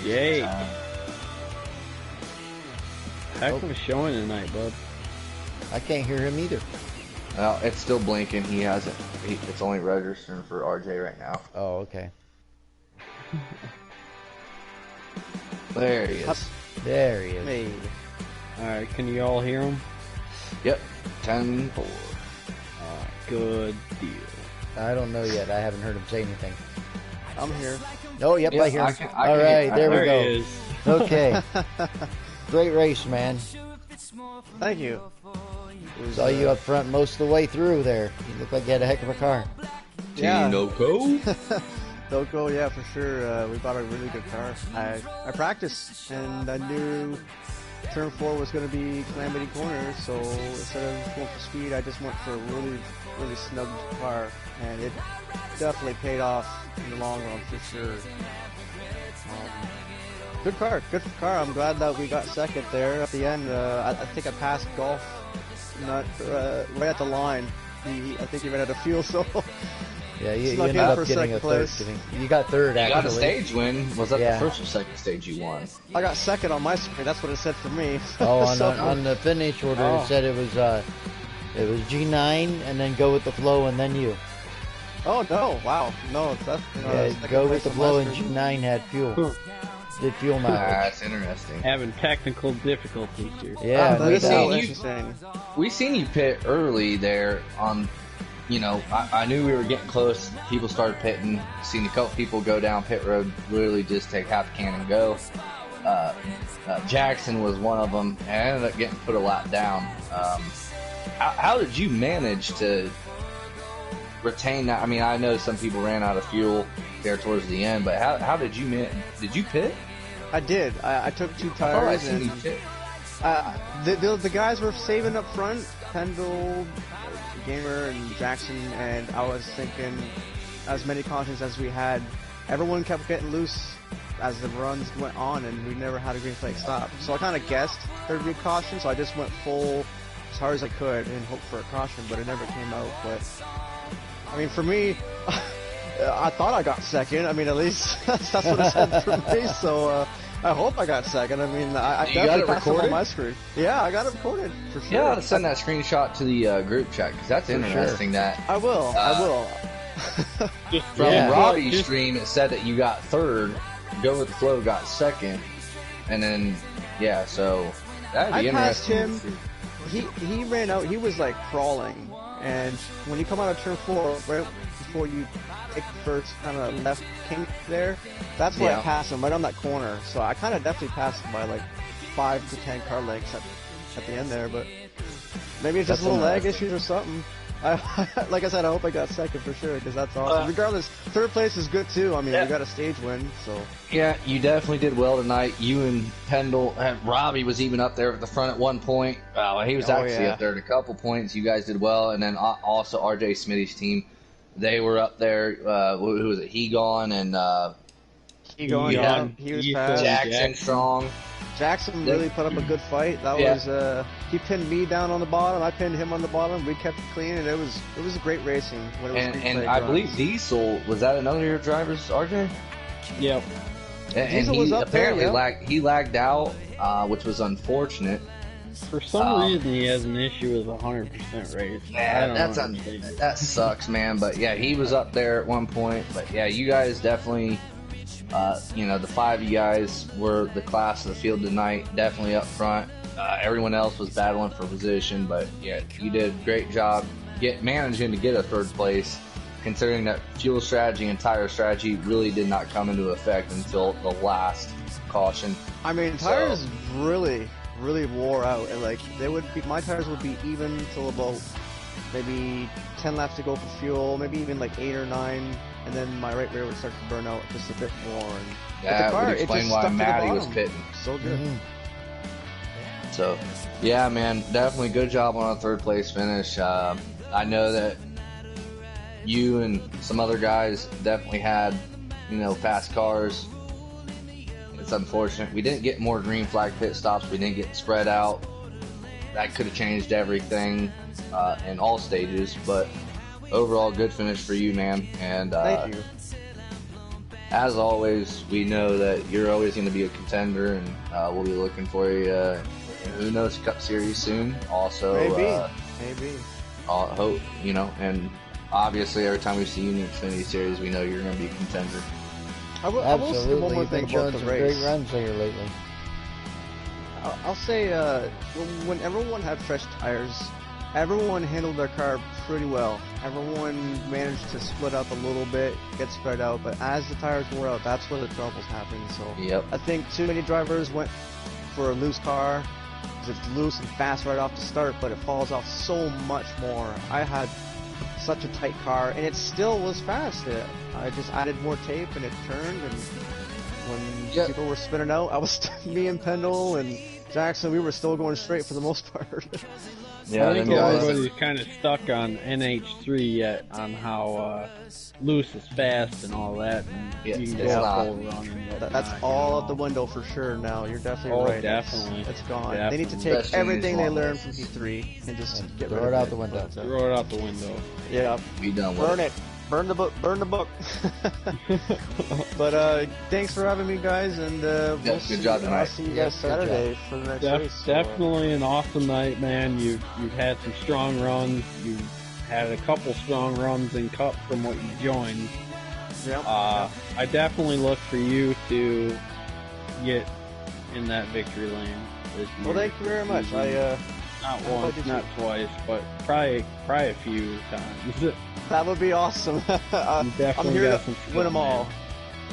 Jake. Heck of a showing tonight, bud. I can't hear him either. Well, it's still blinking. He hasn't. It's only registering for RJ right now. Oh, okay. There he is. There he is. Hey. Alright, can you all hear him? Yep, 10-4. Good deal. I don't know yet. I haven't heard him say anything. I'm here. Oh, yep, Yeah, I hear him. I All can right, hear- there we There go. he is. Okay. Great race, man. Thank you. It was, Saw you up front most of the way through there. You look like you had a heck of a car. Yeah. Tinoco. Doco, yeah, for sure. We bought a really good car. I practiced, and I knew turn 4 was going to be Calamity Corner, so instead of going for speed, I just went for a really, really snug car, and it definitely paid off in the long run for sure. Good car, good car. I'm glad that we got second there at the end. I think I passed Golf not right at the line. I think he ran out of fuel, so Yeah, you Snuck ended in up for getting a second third. place. You got third, You actually. got a stage win. Was that Yeah. the first or second stage you won? I got second on my screen. That's what it said for me. Oh, on, So- on the finish order, Oh. it said it was G9, and then go with the flow, and then you. Oh no! Wow, no, that's Yeah, go with the flow, and G9 had fuel. Did fuel mileage. That's interesting. Having technical difficulties here. Yeah, that no is so doubt. interesting. We seen you pit early there on, you know, I knew we were getting close. People started pitting. Seen a couple people go down pit road, literally just take half the can and go. Jackson was one of them, and I ended up getting put a lap down. How did you manage to retain that? I mean, I know some people ran out of fuel there towards the end, but how did you did you pit? I did. I took 2 I thought I tires, seen you and pit. the guys were saving up front. Pendle, Gamer, and Jackson, and I was thinking, as many cautions as we had, everyone kept getting loose as the runs went on, and we never had a green flag stop. So I kind of guessed there'd be a caution, so I just went full as hard as I could and hoped for a caution, but it never came out. But I mean, for me, I thought I got second. I mean, at least that's what it said for me. So I hope I got second. I mean, I You got definitely it passed it recorded? on my screen. Yeah, I got it recorded for sure. Yeah, I'll send that screenshot to the group chat because that's For sure. interesting. That I will. I will. Just from Yeah. Robbie's just- stream, it said that you got third, Go With the Flow got second, and then yeah, so that'd be I passed interesting. him. He ran out. He was like crawling, and when you come out of turn 4, right before you take the first kind of left kink there, that's where Yeah. I passed him, right on that corner. So I kind of definitely passed him by like 5 to 10 car lengths at the end there, but maybe it's just That's little lag interesting. issues or something. Like I said, I hope I got second for sure, because that's awesome. Regardless, third place is good too. I mean, Yeah. we got a stage win, so Yeah, you definitely did well tonight. You and Pendle, Robbie was even up there at the front at one point. He was Oh, actually yeah. up there at a couple points. You guys did well, and then also RJ Smitty's team, they were up there. Who was it? He gone and he going Yeah. down. He was You fast. said- Jackson Strong. Jackson really put up a good fight. That Yeah. was he pinned me down on the bottom. I pinned him on the bottom. We kept it clean, and it was a great racing. When it was And green flag I runs. believe Diesel, was that another of your drivers, RJ? Yep. And Diesel he was up there, apparently yeah. lagged out, which was unfortunate. For some reason, he has an issue with 100% race. I Yeah, don't understand. that sucks, man. But yeah, he was up there at one point. But yeah, you guys definitely, the 5 of you guys were the class of the field tonight. Definitely up front. Everyone else was battling for position, but yeah, you did a great job managing to get a third place. Considering that fuel strategy and tire strategy really did not come into effect until the last caution. I mean, tires really wore out, and like my tires would be even till about maybe 10 laps to go for fuel, maybe even like 8 or 9, and then my right rear would start to burn out just a bit more. And That would explain why Matty was pitting. So good. Mhm. So, yeah, man, definitely good job on a third place finish. I know that you and some other guys definitely had, fast cars. It's unfortunate. We didn't get more green flag pit stops. We didn't get spread out. That could have changed everything in all stages. But overall, good finish for you, man. And Thank you. as always, we know that you're always going to be a contender, and we'll be looking for you. Who knows, Cup Series soon. Also, Maybe. hope and obviously every time we see you in the Xfinity Series, we know you're going to be a contender. I will say one Absolutely. more You've thing been showing about the some race. great runs here lately. I'll say when everyone had fresh tires, everyone handled their car pretty well. Everyone managed to split up a little bit, get spread out, but as the tires wore out, that's where the troubles happened. So Yep. I think too many drivers went for a loose car. It's loose and fast right off the start, but it falls off so much more. I had such a tight car, and it still was fast. I just added more tape, and it turned, and when people were spinning out, I was me and Pendle and Jackson, we were still going straight for the most part. Yeah, I think them guys. everybody's kind of stuck on NH3 yet on how loose is fast and all that. And Yeah, you can it's go not. full run and That's whatnot, all you out the know. window for sure now. You're definitely Oh, right. definitely. It's gone. Definitely. They need to take Especially in everything these they long learned from races. P3 and just get throw rid it of out the window. Throw it out the window. Yeah. Be done with Burn it. it. Burn the book. Burn the book. But thanks for having me, guys, and good job tonight. I'll see you guys Yeah, good Saturday for the next race. Definitely an awesome night, man. You've had some strong runs. You've had a couple strong runs in Cup from what you joined. Yep. I definitely look for you to get in that victory lane this year. Well, thank you very much. Not I once, did not twice, but probably a few times. That would be awesome. You I'm definitely here got to some win skill, them all. man.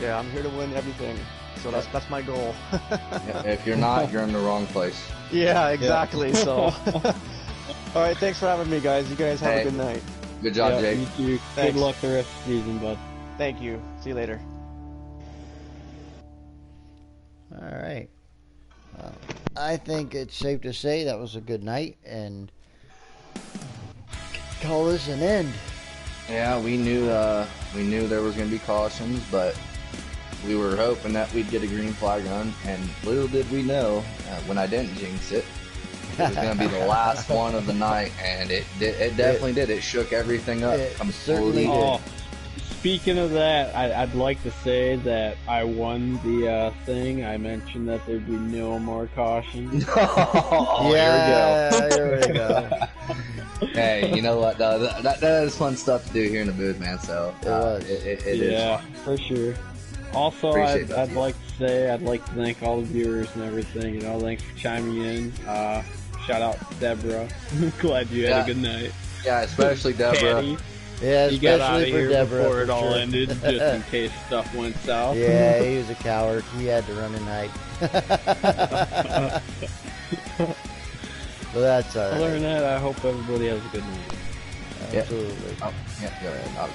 Yeah, I'm here to win everything. So that's my goal. Yeah, if you're not, you're in the wrong place. Yeah, exactly. So, all right, thanks for having me, guys. You guys have Hey. a good night. Good job, Yeah, Jake. you too. Good Thanks. luck the rest of the season, bud. Thank you. See you later. All right. Well, I think it's safe to say that was a good night, and call this an end. Yeah, we knew there was going to be cautions, but we were hoping that we'd get a green flag run, and little did we know, when I didn't jinx it, it was going to be the last one of the night, and it definitely did. It shook everything up It completely. certainly did. Oh, speaking of that, I'd like to say that I won the thing. I mentioned that there'd be no more cautions. Oh, Yeah, here we go. Hey, you know what? Though? That is fun stuff to do here in the booth, man. So It was. it is Yeah, fun. for sure. Also, Appreciate that, I'd dude. like to say I'd like to thank all the viewers and everything. You know, thanks for chiming in. Shout out to Deborah. Glad you had Yeah. a good night. Yeah, especially Deborah. Patty, Yeah, you got out of especially for here Deborah. before for it all sure. ended, just in case stuff went south. Yeah, he was a coward. He had to run and hide. But that's all Other than right. that, I hope everybody has a good night. Absolutely. Oh, yeah.